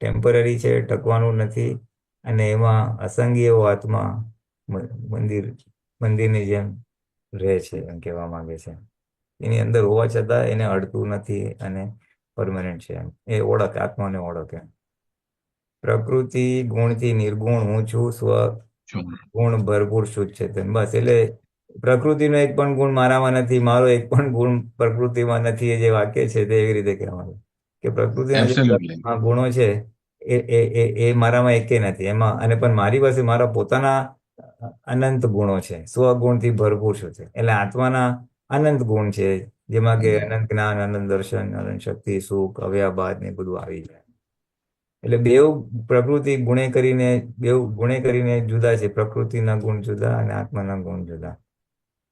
ટેમ્પરરી છે, ટકવાનું નથી, અને એમાં અસંગી એવો આત્મા મંદિરની જેમ રહે છે, એમ કહેવા માંગે છે. એની અંદર હોવા છતાં એને અડતું નથી અને પરમનન્ટ છે. એમ એ ઓળખે, આત્માને ઓળખે. પ્રકૃતિ ગુણથી નિર્ગુણ હું છું, સ્વ ગુણ ભરપૂર શુદ્ધ ચેતન. બસ, એટલે પ્રકૃતિનો એક પણ ગુણ મારામાં નથી, મારો એક પણ ગુણ પ્રકૃતિમાં નથી. એ જે વાક્ય છે તે એવી રીતે કહેવાનું કે પ્રકૃતિના જે એબ્સોલ્યુટલી. ગુણો છે એ મારામાં એકે નથી એમાં. અને પણ મારી પાસે મારા પોતાના અનંત ગુણો છે, સ્વગુણથી ભરપૂર શું છે. એટલે આત્માના અનંત ગુણ છે, જેમાં કે અનંત જ્ઞાન, અનંત દર્શન, અનંત શક્તિ, સુખ, અવ્યાબાદ ને બધું આવી જાય. એટલે બેઉ ગુણે કરીને જુદા છે. પ્રકૃતિના ગુણ જુદા અને આત્માના ગુણ જુદા.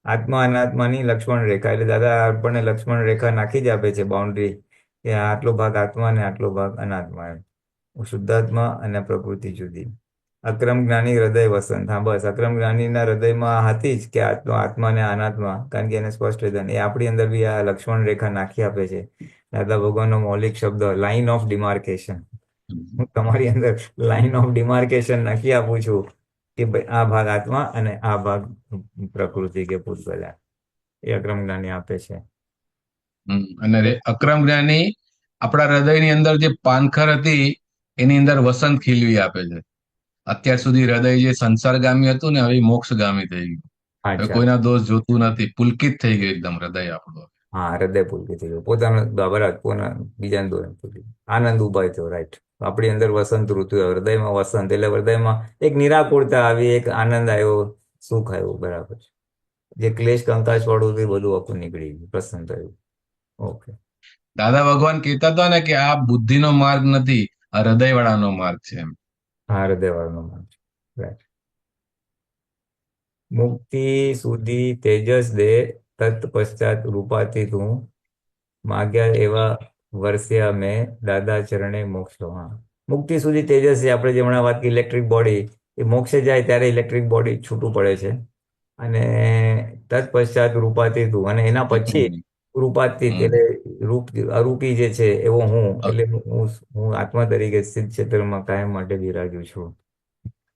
આત્મા અનાત્માની લક્ષ્મણ રેખા, એટલે દાદા આપણને લક્ષ્મણ રેખા નાખી જ આપે છે, બાઉન્ડ્રી, કે આટલો ભાગ આત્મા અને આટલો ભાગ અનાત્મા. એમ શુદ્ધાત્મા અને પ્રકૃતિ જુદી. અક્રમ જ્ઞાની હૃદય વસંત. હા, બસ, અક્રમ જ્ઞાનીના હૃદયમાં હતી જ કે આત્મા અને અનાત્મા, કારણ કે એને સ્પષ્ટ રીતે એ આપણી અંદર બી આ લક્ષ્મણ રેખા નાખી આપે છે. દાદા ભગવાનનો મૌલિક શબ્દ લાઈન ઓફ ડિમાર્કેશન. હું તમારી અંદર લાઈન ઓફ ડિમાર્કેશન નાખી આપું છું કે ભાઈ આ ભાગ આત્મા અને આ ભાગ પ્રકૃતિ કે પૂતગલ. એ અક્રમ જ્ઞાની આપે છે. અને અક્રમ જ્ઞાની આપણા હૃદયની અંદર જે પાનખર હતી એની અંદર વસંત ખીલવી આપે છે. અત્યાર સુધી હૃદય જે સંસારગામી હતું ને, હવે મોક્ષગામી થઈ ગયું. હવે અચ્છા. કોઈના દોષ જોતું નથી, પુલકિત થઈ ગયું એકદમ હૃદય આપણું. હા, હૃદય પુલકિત થઈ ગયું. પોતાનો બરાબર, બીજાને દોર આનંદ ઉભાય થયો, રાઈટ. આપણી અંદર વસંત ઋતુ, હૃદયમાં વસંત, એટલે હૃદયમાં એક નિરાકુરતા આવી, એક આનંદ આવ્યો, સુખ આવ્યું, બરાબર છે. જે ક્લેશ કંકાશ વાળું હતું એ બધું આખું નીકળી ગયું, પ્રસન્ન થયું. ઓકે. દાદા ભગવાન કહેતા હતા ને કે આ બુદ્ધિનો માર્ગ નથી, આ હૃદયવાળાનો માર્ગ છે એમ. હા, હૃદયવાળનો માર્ગ છે. Right. મુક્તિ સુધી તેજસ દે, તત્પશ્ચાત રૂપાતી તું, માગ્યા એવા વરસ્યા મેં, દાદા ચરણે મોક્ષ લો. હા, મુક્તિ સુધી તેજસ છે. આપણે જે હમણાં વાત કરી ઇલેક્ટ્રિક બોડી, એ મોક્ષે જાય ત્યારે ઇલેક્ટ્રિક બોડી છૂટું પડે છે. અને તત્પશ્ચાત રૂપાતી તું, અને એના પછી હમ, રૂપાતી હમ. એટલે રૂપ અરૂપી જે છે એવો હું, અ- એટલે હું આત્મા તરીકે સ્થિત ક્ષેત્રમાં કાયમ માટે બિરાજ્યું છું.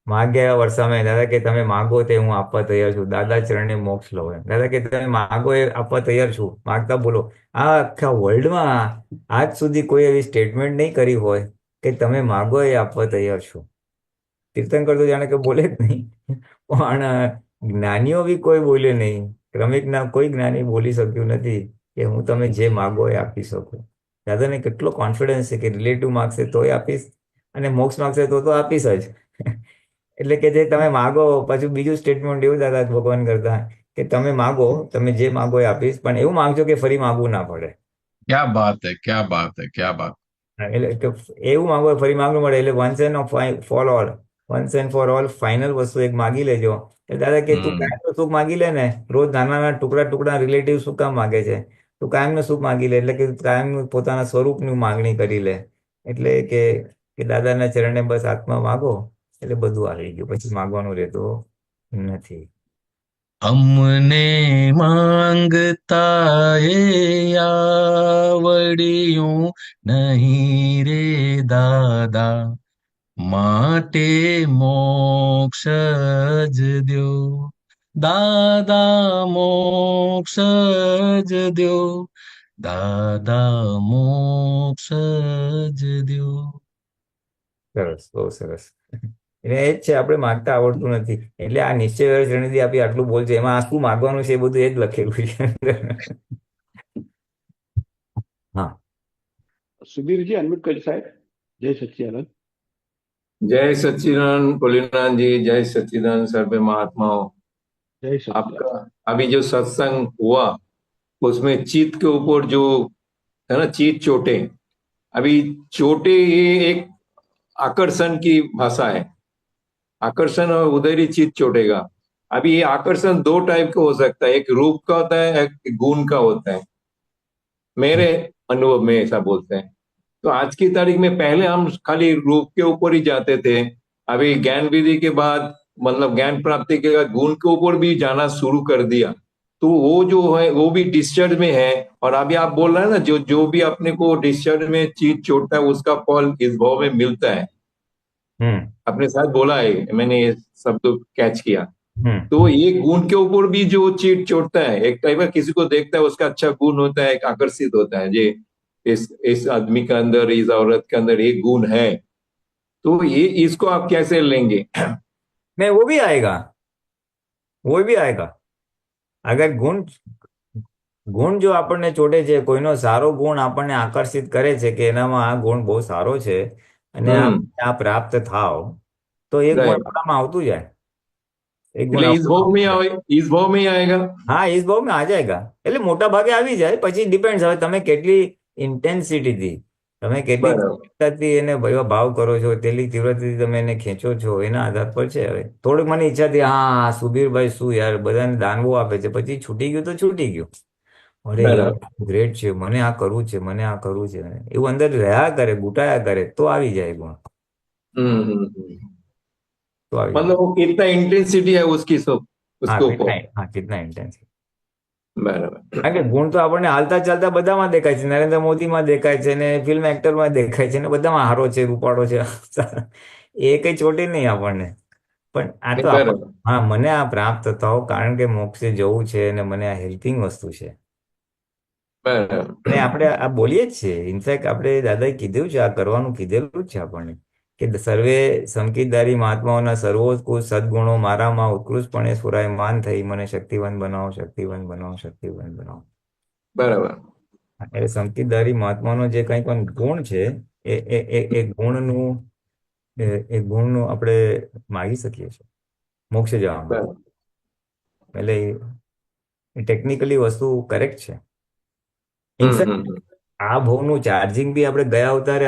માગ્યા વર્ષામાં, દાદા કે તમે માગો તે હું આપવા તૈયાર છું. દાદા ચરણે મોક્ષ લો એમ. દાદા કે તમે માગો એ આપવા તૈયાર છું. માગતા બોલો. આ આખા વર્લ્ડમાં આજ સુધી કોઈ એવી સ્ટેટમેન્ટ નહીં કરી હોય કે તમે માગો એ આપવા તૈયાર છું. તીર્થંકર તો જાણે કે બોલે જ નહીં, પણ જ્ઞાનીઓ બી કોઈ બોલે નહીં. ક્રમિકના કોઈ જ્ઞાની બોલી શક્યું નથી કે હું તમે જે માગો એ આપી શકું. દાદાને કેટલો કોન્ફિડન્સ છે કે રિલેટિવ માગશે તોય આપીશ, અને મોક્ષ માગશે તો આપીશ જ. એટલે કે જે તમે માગો, પાછું બીજું સ્ટેટમેન્ટ એવું દાદા ભગવાન કરતા કે તમે માગો, તમે જે માગો એ આપીશ, પણ એવું માંગજો કે ફરી માગવું ના પડે. क्या बात है, क्या बात है, क्या बात. એટલે કે એવું માંગો ફરી માંગવું મળે. એટલે once and for all, once and for all final વસ્તુ એક માગી લેજો. એટલે દાદા કે તું હમ. કાયમનું સુખ માગી લે ને, રોજ નાના નાના ટુકડા ટુકડા રિલેટિવ શું કામ માગે છે? તું કાયમનું સુખ માગી લે, એટલે કે કાયમનું પોતાના સ્વરૂપની માંગણી કરી લે. એટલે કે દાદાના ચરણે બસ આત્મા માગો એટલે બધું આવી ગયું, પછી માગવાનું રહેતું નથી. हमने मांगता ये आवड़ियों नहीं रे दादा, માટે મોક્ષ જ દ્યો, દાદા મોક્ષ જ દ્યો, દાદા મોક્ષ જ દ્યો. સરસ, બહુ સરસ. એટલે એ જ છે, આપણે માગતા આવડતું નથી. એટલે આ નિશ્ચય શ્રેણીથી આપી આટલું બોલશે, એમાં આ શું માગવાનું છે એ બધું એ જ લખેલું છે. હા. સુબીરજી અનમ્યુટ કરી સાહેબ. જય સચ્ચિદાનંદ. जय सच्चिदानंद भोलेनाथ जी, जय सच्चिदानंद सर्वे महात्माओं। જય સચ્ચિદાનંદ. आपका अभी जो सत्संग हुआ उसमें चित्त के ऊपर जो है ना, चित्त चोटे, अभी चोटे ये एक आकर्षण की भाषा है। आकर्षण और उधर ही चित्त चोटेगा। अभी ये आकर्षण दो टाइप का हो सकता है, एक रूप का होता है, एक गुण का होता है। मेरे अनुभव में ऐसा बोलते हैं। तो आज की तारीख में पहले हम खाली रूप के ऊपर ही जाते थे, अभी ज्ञान विधि के बाद मतलब ज्ञान प्राप्ति के बाद गुण के ऊपर भी जाना शुरू कर दिया। तो वो जो है वो भी डिस्चार्ज में है। और अभी आप बोल रहे हैं ना, जो जो भी अपने को डिस्चार्ज में चीज छोड़ता है उसका फल इस भाव में मिलता है। आपने शायद बोला है, मैंने ये शब्द कैच किया। तो ये गुण के ऊपर भी जो चीट चोटता है, एक टाइप का किसी को देखता है उसका अच्छा गुण होता है, एक आकर्षित होता है, ये इस आदमी के अंदर, इस औरत के अंदर एक गुण है, तो ये इसको आप कैसे लेंगे? नहीं, वो भी आएगा, वो भी आएगा. અગર ગુણ જો આપણને ચોટે છે, કોઈનો સારો ગુણ આપણને આકર્ષિત કરે છે કે એનામાં આ ગુણ બહુ સારો છે અને આ પ્રાપ્ત થાવ, તો એ ગુણ राइट, આપણામાં આવતું જાય. એ ગુણ એટલે इस भाव में आए, इस भाव में ही आएगा। હા, ઇસ ભાવમાં આ જાયગા. એટલે મોટા ભાગે આવી જાય. પછી ડિપેન્ડ, હવે તમે કેટલી ઇન્ટેન્સિટીથી, તમે કેટલી બરાબર. તીવ્રતાથી એને ભાવ કરો છો, તેટલી તીવ્રતાથી તમે એને ખેંચો છો, એના આધાર પર છે. હવે થોડીક મને ઈચ્છા થઈ, હા સુબીરભાઈ શું યાર બધાને દાનવું આપે છે, પછી છૂટી ગયું તો છૂટી ગયું. અરે યાર બરાબર. ગ્રેટ છે, મને આ કરવું છે, મને આ કરવું છે, એવું અંદર રહ્યા કરે, ગુટાયા કરે, તો આવી જાય ગુણ, हम्म। તો આવી જાય. मतलब वो कितना इंटेंसिटी है उसकी, सब હા, उसके ऊपर। કિતના ઇન્ટેન્સ. बराबर। કારણ કે ગુણ તો આપણને હાલતા ચાલતા બધામાં દેખાય છે. નરેન્દ્ર મોદીમાં દેખાય છે, ને ફિલ્મ એક્ટરમાં દેખાય છે, ને બધામાં હારો છે, રૂપાળો છે. એ કઈ ચોટે નહીં આપણને. પણ આ તો बराबर। હા, મને આ પ્રાપ્ત થાવ, કારણ કે મોક્ષે જવું છે અને મને આ હેલ્પિંગ વસ્તુ છે. बराबर। અને આપણે આ બોલીએ જ છીએ. ઇનફેક્ટ આપણે દાદાએ કીધું છે, આ કરવાનું કીધેલું જ છે આપણને, કે સર્વે સંકિતધારી મહાત્માઓના સર્વોત્કૃષ્ટ સદગુણો મારામાં ઉત્કૃષ્ટપણે સ્ફુરાયમાન થઈ મને શક્તિવાન બનાવો, શક્તિવાન બનાવો, શક્તિવાન બનાવો. बराबर। એટલે સંકિતધારી મહાત્માનો જે કંઈ પણ ગુણ છે, એ એ એ એ ગુણનું એ ગુણનું આપણે માગી શકીએ છીએ મોક્ષે જવા માટે. बराबर। એટલે ટેકનિકલી વસ્તુ કરેક્ટ છે. હમ ઇનફેક્ટ હમ હમ. આ ભાવનું ચાર્જિંગ બી આપણે ગયા અવતારે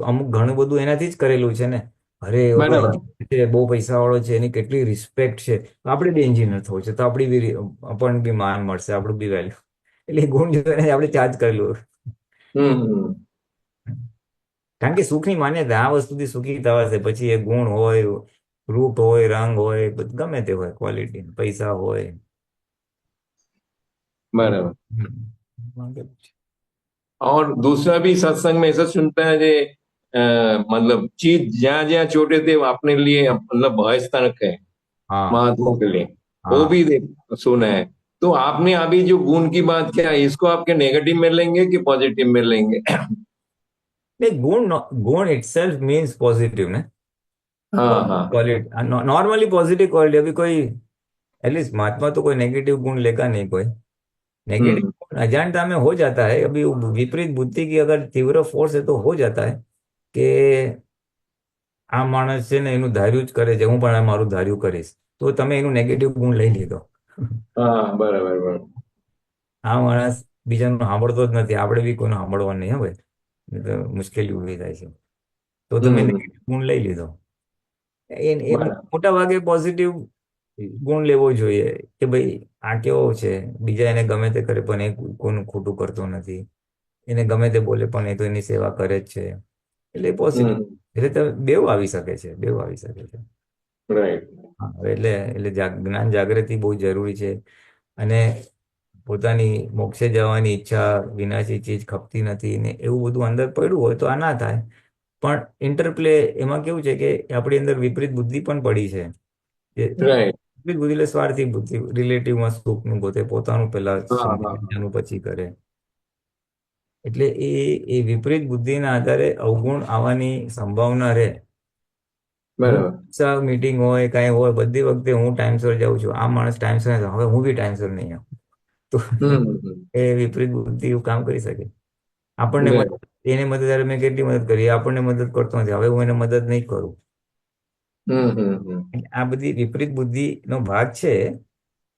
અમુક ઘણું બધું એનાથી જ કરેલું છે ને. અરે એવો બરાબર. એન્જિનિયર છે, બહુ પૈસા વાળો છે, એની કેટલી રિસ્પેક્ટ છે, તો આપણે બી એન્જિનિયર થવું છે, તો આપણી બી આપણને બી માન મળશે, આપણું બી વેલ્યુ. એટલે એ ગુણ જોઈને આપણે ચાર્જ કરેલું. હમ હમ. કારણ કે સુખની માન્યતા આ વસ્તુથી સુખી થવાશે. પછી એ ગુણ હોય, રૂપ હોય, રંગ હોય, ગમે તે હોય, ક્વોલિટી, પૈસા હોય. बराबर। માંગેલું છે. और दूसरा भी सत्संग में ऐसा सुनता है जे मतलब चीज जहाँ जहाँ छोटे थे वो अपने लिए मतलब भयस्थानक है हाँ महात्माओं के लिए, वो हाँ। भी सुना है। तो आपने अभी जो गुण की बात किया इसको आपके नेगेटिव में लेंगे कि पॉजिटिव में लेंगे? नहीं, गुण इटसेल्फ मीन्स पॉजिटिव ने हाँ हाँ। Quality, normally positive quality. अभी कोई एटलीस्ट महात्मा तो कोई नेगेटिव गुण लेगा नहीं. कोई नेगेटिव हम्म गुण अजाणता में हो जाता है. अभी वो विपरीत बुद्धि की अगर तीव्र फोर्स है तो हो जाता है कि આ માણસ છે ને એનું ધાર્યું જ કરે છે, હું પણ આ મારું ધાર્યું કરીશ, તો તમે એનું નેગેટિવ ગુણ લઈ લીધો. हाँ बराबर बराबर। આ માણસ બીજાનું સાંભળતો જ નથી, આપણે બી કોઈનું સાંભળવાનું નહીં. હવે નહીં તો મુશ્કેલી ઊભી થાય છે, તો તમે हम्म નેગેટિવ ગુણ લઈ લીધો. એ बराबर। મોટા ભાગે પોઝિટિવ ગુણ લેવો જોઈએ કે ભાઈ આ કેવો છે, બીજા એને ગમે તે કરે પણ એ કોઈનું ખોટું કરતો નથી, એને ગમે તે બોલે પણ એ તો એની સેવા કરે જ છે. એટલે પોઝિટિવ, हम्म। એટલે બેવ આવી શકે છે, બેવ આવી શકે છે. राइट। હા, એટલે એટલે જ્ઞાન જાગૃતિ બહુ જરૂરી છે. અને પોતાની મોક્ષે જવાની ઈચ્છા, વિનાશી ચીજ ખપતી નથી ને એવું બધું અંદર પડ્યું હોય તો આ ના થાય. પણ ઇન્ટરપ્લે એમાં કેવું છે કે આપણી અંદર વિપરીત બુદ્ધિ પણ પડી છે. राइट। વિપરીત બુદ્ધિ એટલે સ્વાર્થી બુદ્ધિ, રિલેટિવમાં સુખનું ગોતે, પોતાનું પેલા हाँ સમજે, हाँ બીજાનું પછી કરે. એટલે એ વિપરીત બુદ્ધિના આધારે અવગુણ આવવાની સંભાવના રહે. હું बराबर। મીટિંગ હોય કાંઈ હોય, બધી વખતે હું ટાઈમસર જાઉં છું, આ માણસ ટાઈમસર નથી, હવે હું બી ટાઈમસર નહીં આવું, તો એ વિપરીત બુદ્ધિ એવું કામ કરી શકે. આપણને राइट। મદદ, એને મદદ, અરે મેં કેટલી મદદ કરી, એ આપણને મદદ કરતો નથી, હવે હું એને મદદ નહીં કરું. हम्म। એટલે આ બધી વિપરીત બુદ્ધિનો ભાગ છે.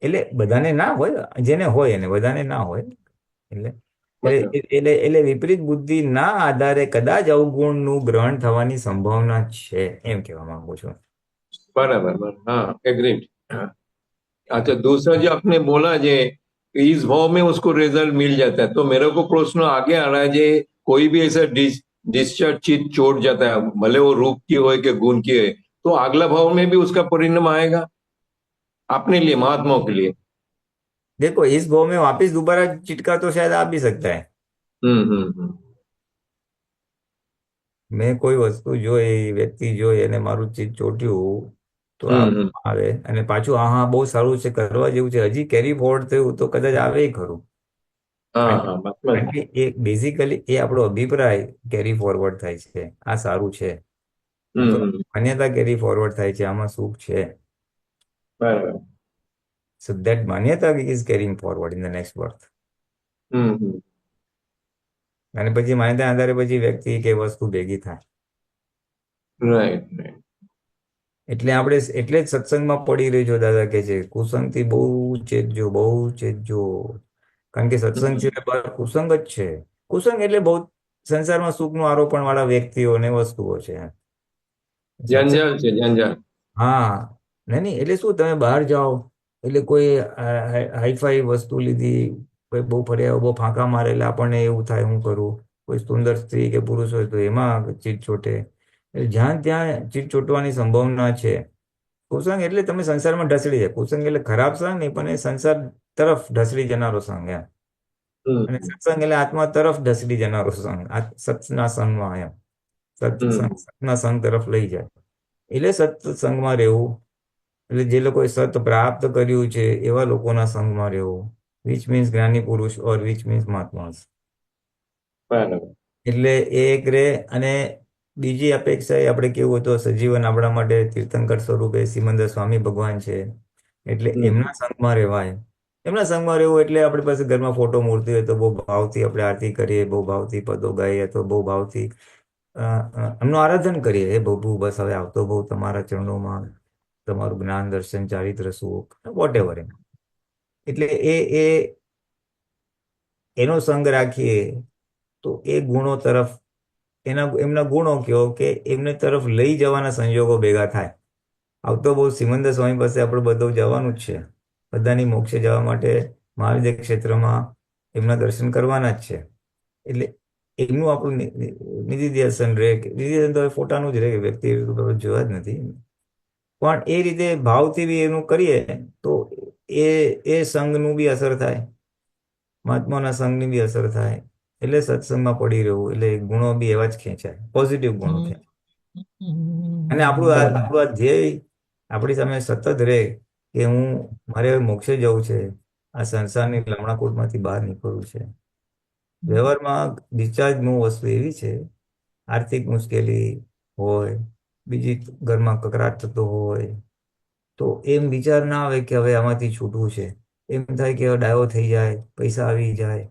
એટલે બધાને ના હોય, જેને હોય એને, બધાને ના હોય. એટલે बराबर એટલે વિપરીત બુદ્ધિના આધારે કદાચ અવગુણનું ગ્રહણ થવાની સંભાવના છે, એમ કહેવા માંગુ છું. बराबर बराबर, हाँ एग्रीड। अच्छा, दूसरा जो आपने बोला जे इस भाव में उसको रिजल्ट मिल जाता है, तो मेरे को प्रश्न आगे आ रहा है जे कोई भी ऐसा डिस्चार्ज चीज छोड़ जाता है, भले वो रूप की हो कि गुण की है, तो अगला भाव में भी उसका परिणाम आएगा अपने लिए, महात्माओं के लिए। देखो, इस भाव में वापस दोबारा चिटका तो शायद आ भी सकता है. हम्म। મેં કોઈ વસ્તુ જોઈ, વ્યક્તિ જોઈ અને મારું ચિત્ત ચોટ્યું, તો આ हम्म। આવે અને પાછું હા હા બહુ સારું છે, કરવા જેવું છે, હજી કેરી ફોરવર્ડ થયું તો કદાચ આવે ખરું. हाँ કારણ हाँ मतलब। કારણ કે એ બેઝિકલી એ આપણો અભિપ્રાય કેરી ફોરવર્ડ થાય છે, આ સારું છે, અથવા हम्म। માન્યતા કેરી ફોરવર્ડ થાય છે, આમાં સુખ છે. बराबर। સો દેટ માન્યતા is carrying forward in the next birth. Hmm. અને પછી માન્યતા આધારે પછી વ્યક્તિ કે વસ્તુ ભેગી થાય. Right right. એટલે આપણે એટલે જ સત્સંગમાં પડી રહેજો, દાદા કે છે કુસંગથી બહુ ચેતજો, બહુ ચેતજો. કારણ કે સત્સંગ સિવાય બહાર કુસંગ જ છે. કુસંગ એટલે બહુ સંસારમાં સુખનું આરોપણ વાળા વ્યક્તિઓ ને વસ્તુઓ છે. સત્સંગ, जंजाल से जंजाल। હા, નહીં નહીં, એટલે શું, તમે બહાર જાઓ એટલે કોઈ હાઈફાઈ વસ્તુ લીધી, કોઈ બહુ ફર્યા, બહુ ફાંકા મારે એટલે આપણને એવું થાય હું કરું. કોઈ સુંદર સ્ત્રી કે પુરુષ હોય તો એમાં ચીટ ચોટે. એટલે જ્યાં ત્યાં ચીટ ચોટવાની સંભાવના છે. કુસંગ એટલે તમે સંસારમાં ઢસડી જાય. કુસંગ એટલે ખરાબ સંગ નહીં, પણ એ સંસાર તરફ ઢસડી જનારો સંગ એમ. અને સત્સંગ એટલે આત્મા તરફ ઢસડી જનારો સંગ, સત્સંગના સંગમાં એમ. સત્સંગના સંગ તરફ લઈ જાય. એટલે સત્સંગમાં રહેવું, એટલે જે લોકોએ સત પ્રાપ્ત કર્યું છે એવા લોકોના સંગમાં રહેવું, વિચ મીન્સ જ્ઞાની પુરુષ ઓર વિચ મીન્સ મહાત્મા. बराबर। એટલે એ એક રે. અને બીજી અપેક્ષા એ આપણે કેવું હતું, સજીવન આપણા માટે તીર્થંકર સ્વરૂપે સિમંદર સ્વામી ભગવાન છે, એટલે એમના સંગમાં રહેવાય. એમના સંગમાં રહેવું એટલે આપણી પાસે ઘરમાં ફોટો મૂર્તિ હોય તો બહુ ભાવથી આપણે આરતી કરીએ, બહુ ભાવથી પદો ગાઈએ, તો બહુ ભાવથી એમનું આરાધન કરીએ. હે પ્રભુ, બસ હવે આવતો બહુ તમારા ચરણોમાં, તમારું જ્ઞાન દર્શન ચારિત્ર સુખ વોટ એવર એમ. એટલે એ એનો સંગ રાખીએ તો એ ગુણો તરફ એમના ગુણો કયો કે એમને તરફ લઈ જવાના સંજોગો ભેગા થાય. આવતો બહુ સિમંદર સ્વામી પાસે આપણે બધું જવાનું જ છે. બધાની મોક્ષે જવા માટે મહાવિદ્ય ક્ષેત્રમાં એમના દર્શન કરવાના જ છે. એટલે એમનું આપણું નિધિધ્યાસન રહે. નિધિધ્યાસન તો હવે ફોટાનું જ રહે, વ્યક્તિ જોવા જ નથી. પણ એ રીતે ભાવથી બી એનું કરીએ તો એ સંઘનું બી અસર થાય, મહાત્માના સંઘની બી અસર થાય. એટલે સત્સંગમાં પડી રહેવું, એટલે ગુણો બી એવા જ ખેંચાય, પોઝિટિવ ગુણો ખેંચાય. અને આપણું આ ધ્યેય આપણી સામે સતત રહે કે મારે હવે મોક્ષે જવું છે, આ સંસારની લમણાકૂટમાંથી બહાર નીકળવું છે. વ્યવહારમાં ડિસ્ચાર્જનું વસ્તુ એવી છે, આર્થિક મુશ્કેલી હોય, બીજી ઘરમાં કકરાટ થતો હોય, તો એમ વિચાર ના આવે કે હવે આમાંથી છૂટવું છે. એમ થાય કે હવે ડાયો થઈ જાય, પૈસા આવી જાય.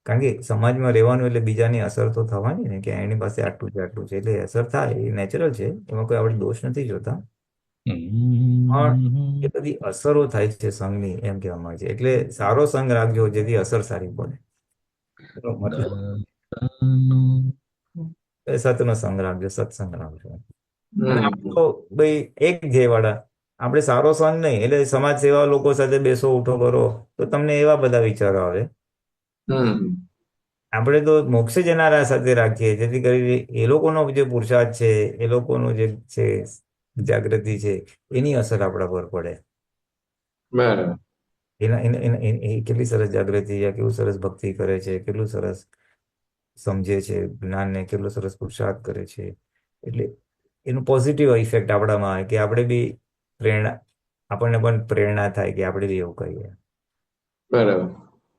કારણ કે સમાજમાં રહેવાનું એટલે બીજાની અસર તો થવાની ને, કે એની પાસે આટલું છે આટલું છે, એટલે અસર થાય, એ નેચરલ છે, એમાં કોઈ આપણે દોષ નથી જોતા. પણ એ બધી અસરો થાય છે સંઘની, એમ કહેવામાં આવે છે. એટલે સારો સંઘ રાખજો જેથી અસર સારી પડે. એનો મતલબ સતનો સંગ રાખજો, સત્સંગ રાખજો. અને આપણો ભાઈ એક ધ્યેય વાળા, આપણે સારો સંગ નહીં, એટલે સમાજ સેવા લોકો સાથે બેસો ઉઠો કરો તો તમને એવા બધા વિચારો આવે. આપણે તો મોક્ષે જનારા સાથે રાખીએ, જેથી કરી એ લોકોનો જે પુરુષાર્થ છે, એ લોકોનો જે છે જાગૃતિ છે, એની અસર આપણા પર પડે. બરાબર. એ કેટલી સરસ જાગૃતિ છે, કેવું સરસ ભક્તિ કરે છે, કેટલું સરસ સમજે છે જ્ઞાનને, કેટલો સરસ પુરુષાર્થ કરે છે. એટલે એનું પોઝિટિવ ઇફેક્ટ આપણામાં આવે કે આપણે બી આપણને પણ પ્રેરણા થાય કે આપણે બી એવું કરીએ. બરાબર.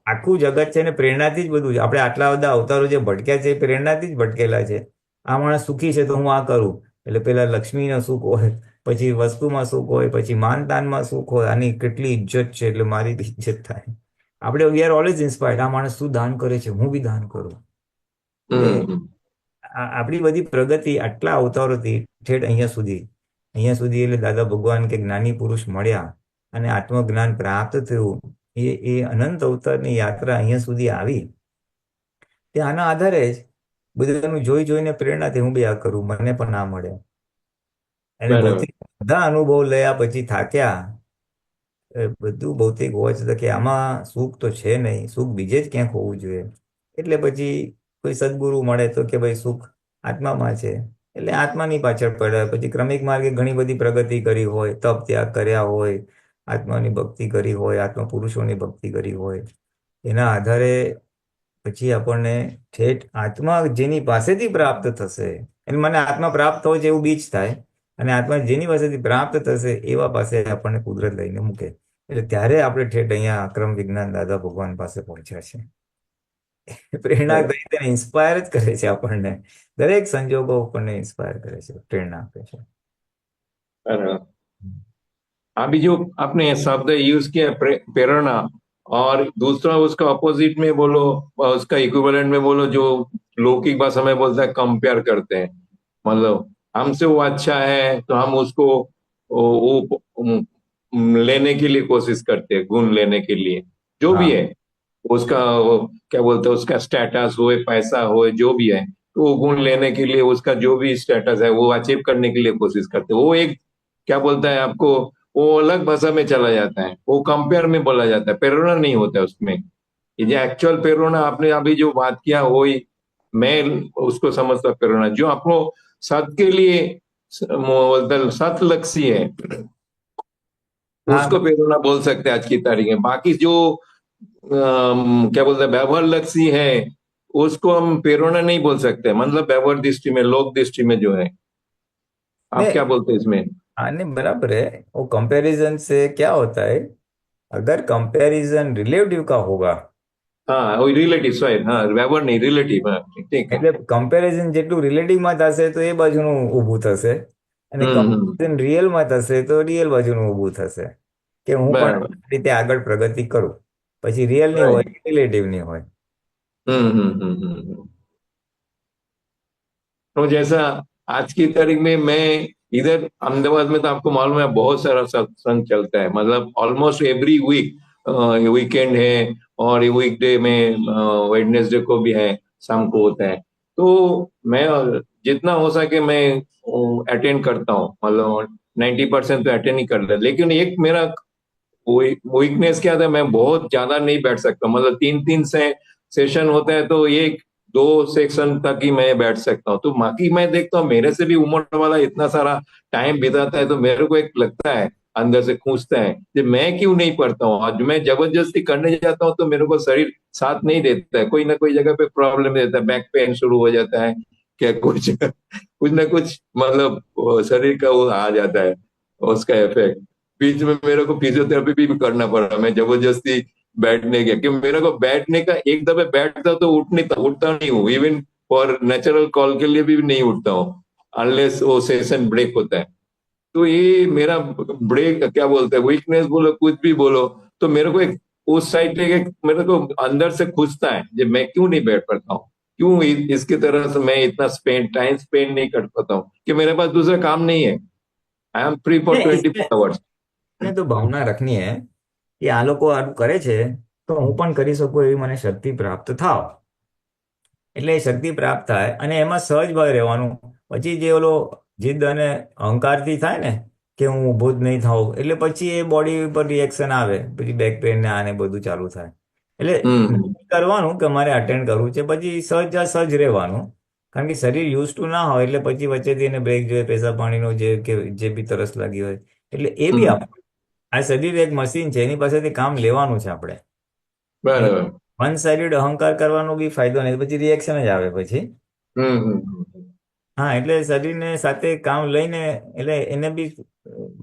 આખું જગત છે ને પ્રેરણાથી જ બધું છે. આપણે આટલા બધા અવતારો જે ભટક્યા છે એ પ્રેરણાથી જ ભટકેલા છે. આ માણસ સુખી છે તો હું આ કરું, એટલે પેલા લક્ષ્મીનો સુખ હોય, પછી વસ્તુમાં સુખ હોય, પછી માનતાનમાં સુખ હોય, આની કેટલી ઇજ્જત છે એટલે મારી બી ઇજ્જત થાય. આપણે વી આર ઓલવેઝ ઇન્સ્પાયર્ડ, આ માણસ શું દાન કરે છે, હું બી દાન કરું. એટલે આપણી બધી પ્રગતિ આટલા અવતારોથી ઠેઠ અહીંયા સુધી એટલે દાદા ભગવાન કે જ્ઞાની પુરુષ મળ્યા અને આત્મજ્ઞાન પ્રાપ્ત થયું, એ અનંત અવતારની યાત્રા અહીંયા સુધી આવી. તે આના આધારે જ બધાનું જોઈને પ્રેરણાથી હું બી આ કરું, મને પણ ના મળે. અને ભૌતિક બધા અનુભવ લયા પછી થાક્યા, બધું ભૌતિક હોવા છતાં કે આમાં સુખ તો છે નહીં, સુખ બીજે જ ક્યાંક હોવું જોઈએ. એટલે પછી કોઈ સદગુરુ મળે તો કે ભાઈ સુખ આત્મામાં છે, એટલે આત્માની પાછળ પડ્યા. પછી ક્રમિક માર્ગે ઘણી બધી પ્રગતિ કરી હોય, તપ ત્યાગ કર્યા હોય, આત્માની ભક્તિ કરી હોય, આત્મા પુરુષોની ભક્તિ કરી હોય, એના આધારે પછી આપણને ઠેઠ આત્મા જેની પાસેથી પ્રાપ્ત થશે, એટલે મને આત્મા પ્રાપ્ત થવો છે એવું બીજ થાય, અને આત્મા જેની પાસેથી પ્રાપ્ત થશે એવા પાસે આપણને કુદરત લઈને મૂકે. એટલે ત્યારે આપણે ઠેઠ અહીંયા અક્રમ વિજ્ઞાન દાદા ભગવાન પાસે પહોંચ્યા છે. પ્રેરણા તેને ઇન્સ્પાયર જ કરે છે આપણને, દરેક સંજોગો આપણને ઇન્સ્પાયર કરે છે, પ્રેરણા આપે છે. अभी जो आपने शब्द यूज किया प्रेरणा, और दूसरा उसका अपोजिट में बोलो, उसका इक्विवेलेंट में बोलो, जो लौकिक भाषा में बोलता है कंपेयर करते हैं, मतलब हमसे वो अच्छा है तो हम उसको वो लेने के लिए कोशिश करते हैं, गुण लेने के लिए, जो भी है उसका क्या बोलते हैं, उसका स्टेटस हो, पैसा हो, जो भी है, तो वो गुण लेने के लिए उसका जो भी स्टेटस है वो अचीव करने के लिए कोशिश करते हैं. वो एक क्या बोलता है आपको, वो अलग भाषा में चला जाता है, वो कंपेयर में बोला जाता है, प्रेरणा नहीं होता है उसमें. ये जो एक्चुअल प्रेरणा आपने अभी जो बात किया वो मैं उसको समझता प्रेरणा जो आपको सत के लिए सत लक्ष्य है, उसको प्रेरणा बोल सकते हैं आज की तारीख में. बाकी जो क्या बोलते हैं व्यवहार लक्ष्य है उसको हम प्रेरणा नहीं बोल सकते, मतलब व्यवहार दृष्टि में, लोक दृष्टि में जो है. आप क्या बोलते हैं इसमें? हाँ नहीं बराबर है. वो कंपैरिजन से क्या होता है, अगर कंपैरिजन रिलेटिव का होगा, हाँ रिलेटिव सॉरी, हाँ વ્યવહાર નહીં રિલેટિવ, ઠીક. એટલે કમ્પેરિઝન જેટલું રિલેટિવમાં થશે તો એ બાજુનું ઊભું થશે, અને કમ્પેરિઝન રિયલમાં થશે તો રિયલ બાજુનું ઊભું થશે કે હું પણ રીતે આગળ પ્રગતિ કરું. પછી રિયલની હોય રિલેટિવની હોય. तो जैसा आज की तारीख में मैं इधर अहमदाबाद में तो आपको मालूम है बहुत सारा सत्संग चलता है, मतलब ऑलमोस्ट एवरी वीक वीकेंड है और वीकडे में वेडनेसडे को भी है, शाम को होता है। तो मैं जितना हो सके मैं अटेंड करता हूँ, मतलब 90% तो अटेंड ही कर लेता, लेकिन एक मेरा वीकनेस क्या था, मैं बहुत ज्यादा नहीं बैठ सकता, मतलब तीन तीन से सेशन होता है तो एक दो सेक्शन तक ही मैं बैठ सकता हूँ। तो बाकी मैं देखता हूँ मेरे से भी उम्र वाला इतना सारा टाइम बिताता है, तो मेरे को एक लगता है, अंदर से खूंचता है कि मैं क्यों नहीं पढ़ता हूँ। आज मैं जबरदस्ती करने जाता हूँ तो मेरे को शरीर साथ नहीं देता है, कोई ना कोई जगह पे प्रॉब्लम देता है, बैक पेन शुरू हो जाता है, क्या कुछ कुछ ना कुछ, मतलब वो शरीर का वो आ जाता है, उसका इफेक्ट। बीच में मेरे को फिजियोथेरेपी भी करना पड़ा, मैं जबरदस्ती बैठने गया, क्योंकि मेरे को बैठने का, एक दफे बैठता तो उठता नहीं हूँ, इवन फॉर नेचुरल कॉल के लिए भी नहीं उठता हूँ, अनलेस वो सेशन ब्रेक होता है। तो ये मेरा ब्रेक, क्या बोलते हैं, वीकनेस बोलो कुछ भी बोलो, तो मेरे को एक उस साइड एक मेरे को अंदर से खुजता है कि मैं क्यों नहीं बैठ पाता हूँ, क्यों इसकी तरह से मैं इतना टाइम स्पेंड नहीं कर पाता हूँ, कि मेरे पास दूसरा काम नहीं है। आई एम फ्री फॉर ને 24 hours। ને તો ભાવના રાખની હે કે આ લોકો આનું કરે છે તો હું પણ કરી શકું એવી મને શક્તિ પ્રાપ્ત થાવ. એટલે એ શક્તિ પ્રાપ્ત થાય અને એમાં સહજ ભાવ રહેવાનું. પછી જે ઓલો જીદ અને અહંકારથી થાય ને કે હું ઊભો જ નહીં થાઉં, એટલે પછી એ બોડી પર રિએક્શન આવે, પછી બેક પેન ને આને બધું ચાલુ થાય. એટલે हम्म નક્કી કરવાનું કે મારે અટેન્ડ કરવું છે, પછી સહજ રહેવાનું. કારણ કે શરીર યુઝ ટુ ના હોય એટલે પછી વચ્ચેથી એને બ્રેક જોઈએ, પેશાબ પાણીનો જે બી તરસ લાગી હોય, એટલે એ બી हम्म, આપણે, આ શરીર એક મશીન છે, એની પાસેથી કામ લેવાનું છે આપણે. बराबर। વન સાઇડેડ અહંકાર કરવાનો બી ફાયદો નહીં, પછી રિએક્શન જ આવે પછી. हम्म। હા, એટલે શરીરને સાથે કામ લઈને, એટલે એને બી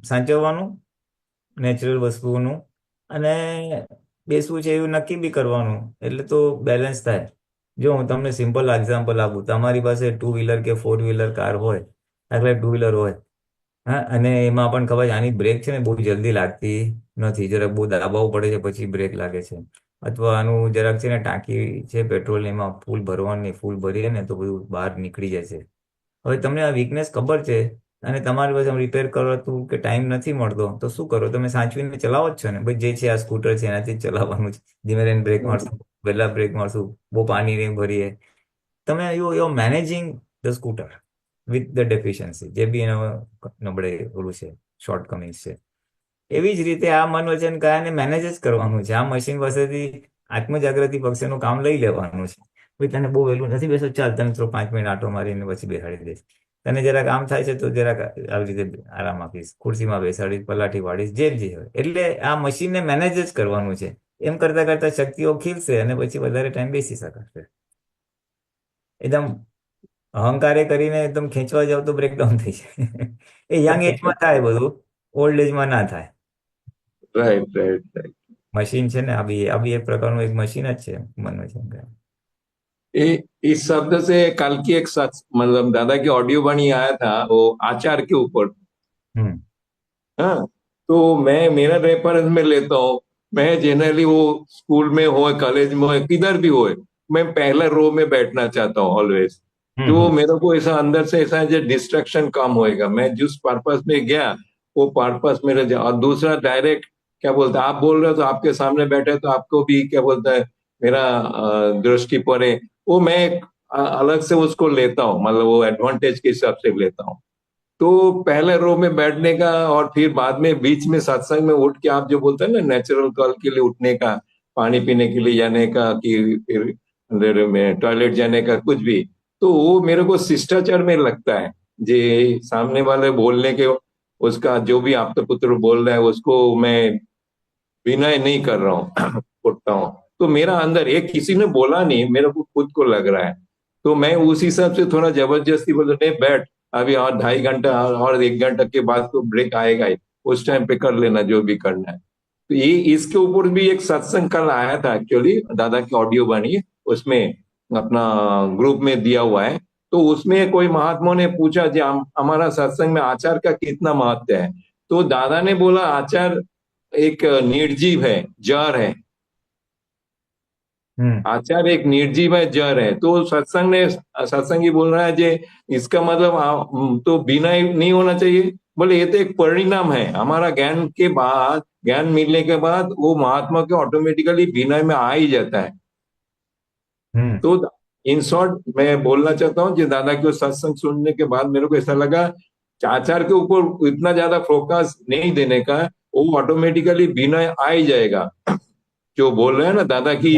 સાચવવાનું નેચરલ વસ્તુઓનું, અને બેસવું છે એવું નક્કી બી કરવાનું, એટલે તો બેલેન્સ થાય. જો હું તમને સિમ્પલ એક્ઝામ્પલ આપું, તમારી પાસે ટુ વ્હીલર કે ફોર વ્હીલર કાર હોય, દાખલા ટુ વ્હીલર હોય, હા, અને એમાં પણ ખબર છે આની બ્રેક છે ને બહુ જલ્દી લાગતી નથી, જરાક બહુ દાબાવવું પડે છે પછી બ્રેક લાગે છે. અથવા આનું જરાક છે ને ટાંકી છે પેટ્રોલ, એમાં ફૂલ ભરવાની, ફૂલ ભરીએ ને તો બધું બહાર નીકળી જાય છે. હવે તમને આ વીકનેસ ખબર છે અને તમારી પાસે રિપેર કરતું કે ટાઈમ નથી મળતો, તો શું કરો? તમે સાચવીને ચલાવો જ છો ને ભાઈ, જે છે આ સ્કૂટર છે એનાથી જ ચલાવવાનું છે, ધીમે રહીને બ્રેક મારશું, વહેલા બ્રેક મારશું, બહુ પાણી નહીં ભરીએ. તમે you managing the scooter with the deficiency, જે બી એનો નબળે ઓલું છે, શોર્ટકમિંગ્સ છે. એવી જ રીતે આ મન વચન કાયાને મેનેજ જ કરવાનું છે. આ મશીન પાસેથી આત્મજાગૃતિ પક્ષીનું કામ લઈ લેવાનું છે. ભાઈ તને બહુ વહેલું નથી બેસો, ચાલ તને તો 5 મિનિટ આટો મારીને પછી બેસાડી દઈશ. તને જરાક આમ થાય છે તો જરાક આવી રીતે આરામ આપીશ, ખુરશીમાં બેસાડીશ, પલાઠી વાળીશ, જે હોય. એટલે આ મશીનને મેનેજ જ કરવાનું છે. એમ કરતા કરતા શક્તિઓ ખીલશે અને પછી વધારે ટાઈમ બેસી શકાશે. એકદમ અહંકારે કરીને એકદમ ખેંચવા જાવ તો બ્રેકડાઉન થઈ જાય. એ યંગ એજમાં થાય બધું, ઓલ્ડ એજમાં ના થાય. Right right right. મશીન છે ને, આ બી એક પ્રકારનું એક મશીન જ છે મનનું છે. ये इस शब्द से कल की एक मतलब दादा की ऑडियो बनी आया था, वो आचार के ऊपर। હમ हाँ, तो मैं मेरा रेफरेंस में लेता हूँ। मैं जनरली वो स्कूल में हो, कॉलेज में हो, किधर भी हो, मैं पहला रो में बैठना चाहता हूँ ऑलवेज। હમ जो હમ मेरे को ऐसा अंदर से ऐसा जो डिस्ट्रक्शन कम होएगा, मैं जिस पर्पस में गया वो पर्पस मेरे और दूसरा डायरेक्ट, क्या बोलते हैं, आप बोल रहे हो तो आपके सामने बैठे तो आपको भी, क्या बोलता है, मेरा दृष्टि पड़े, वो मैं अलग से उसको लेता हूँ, मतलब वो एडवांटेज के हिसाब से लेता हूँ। तो पहले रो में बैठने का और फिर बाद में बीच में सत्संग में उठ के, आप जो बोलते हैं ना, नेचुरल कॉल के लिए उठने का, पानी पीने के लिए जाने का, कि फिर अंदर में टॉयलेट जाने का, कुछ भी, तो वो मेरे को शिष्टाचार में लगता है। जे सामने वाले बोलने के, उसका जो भी आप तो पुत्र बोल रहा है उसको मैं विनय नहीं कर रहा हूँ उठता हूँ, तो मेरा अंदर, एक किसी ने बोला नहीं, मेरे को खुद को लग रहा है, तो मैं उस हिसाब से थोड़ा जबरदस्ती बोलते नहीं बैठ, अभी और 2.5 घंटा और 1 घंटा के बाद तो ब्रेक आएगा ही, उस टाइम पे कर लेना जो भी करना है। तो ये इसके ऊपर भी एक सत्संग कल आया था, एक्चुअली दादा की ऑडियो बनी, उसमें अपना ग्रुप में दिया हुआ है। तो उसमें कोई महात्मा ने पूछा जी, हमारा सत्संग में आचार का कितना महत्व है? तो दादा ने बोला आचार एक निर्जीव है, जड़ है। હમ आचार एक निर्जीव है, जड़ है। तो सत्संगी बोल रहा है जे, इसका मतलब तो बिना नहीं होना चाहिए, बोले ये तो एक परिणाम है, हमारा ज्ञान के बाद, ज्ञान मिलने के बाद वो महात्मा के ऑटोमेटिकली विनय में आ ही जाता है। हम्म। तो इन शॉर्ट मैं बोलना चाहता हूँ कि दादा के सत्संग सुनने के बाद मेरे को ऐसा लगा, आचार के ऊपर इतना ज्यादा फोकस नहीं देने का, वो ऑटोमेटिकली विनय आ ही जाएगा। जो बोल रहे हैं ना दादा की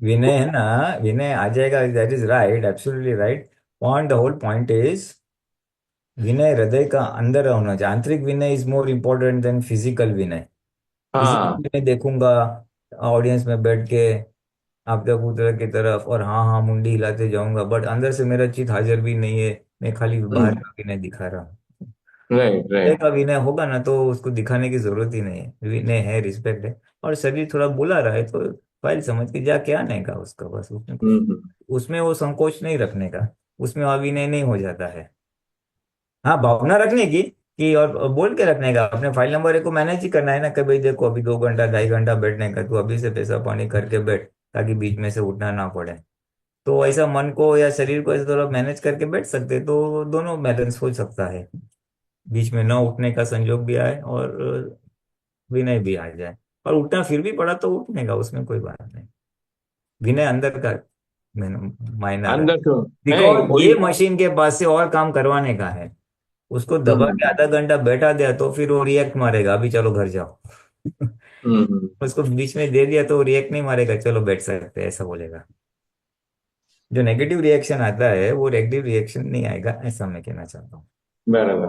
विनय है ना, विनय आ जाएगा, that is right, absolutely right. Point, the whole point is विनय हृदय का अंदर होना चाहिए। आंतरिक विनय is more important than physical विनय। फिजिकल हाँ विनय देखूंगा ऑडियंस में बैठ के आपदा कबूतर की तरफ, और हाँ हाँ मुंडी हिलाते जाऊंगा, बट अंदर से मेरा चित हाजिर भी नहीं है, मैं खाली बाहर का विनय दिखा रहा हूँ। राइट हृदय राइट। का विनय होगा ना तो उसको दिखाने की जरूरत ही नहीं है, विनय है, रिस्पेक्ट है, और शरीर थोड़ा बुला रहा है तो फाइल समझ के जा के आने का उसका, बस उसमें कुछ, हम्म उसमें वो संकोच नहीं रखने का, उसमें अविनय नहीं हो जाता है। हाँ, भावना रखने की, कि और बोल के रखने का, अपने फाइल नंबर 1 को मैनेज ही करना है ना, कि भाई देखो अभी 2 घंटा 2.5 घंटा बैठने का, तू अभी से पैसा पानी करके बैठ, ताकि बीच में से उठना ना पड़े। तो ऐसा मन को या शरीर को ऐसे थोड़ा मैनेज करके बैठ सकते हैं, तो दोनों बैलेंस हो सकता है, बीच में न उठने का संजोग भी आए और विनय भी आ जाए। और उठना फिर भी पड़ा तो उठने का, उसमें कोई बात नहीं, विनय अंदर का मायना रख। अंदर तो नहीं बिकॉज ये कोई। मशीन के पास से और काम करवाने का है, उसको दबा के हम्म आधा घंटा बैठा दिया तो फिर वो रिएक्ट मारेगा, अभी चलो घर जाओ। हम्म। उसको बीच में दे दिया तो रिएक्ट नहीं मारेगा, चलो बैठ सकते हैं, ऐसा बोलेगा। जो नेगेटिव रिएक्शन आता है वो नेगेटिव रिएक्शन नहीं आएगा, ऐसा मैं कहना चाहता हूँ। बराबर।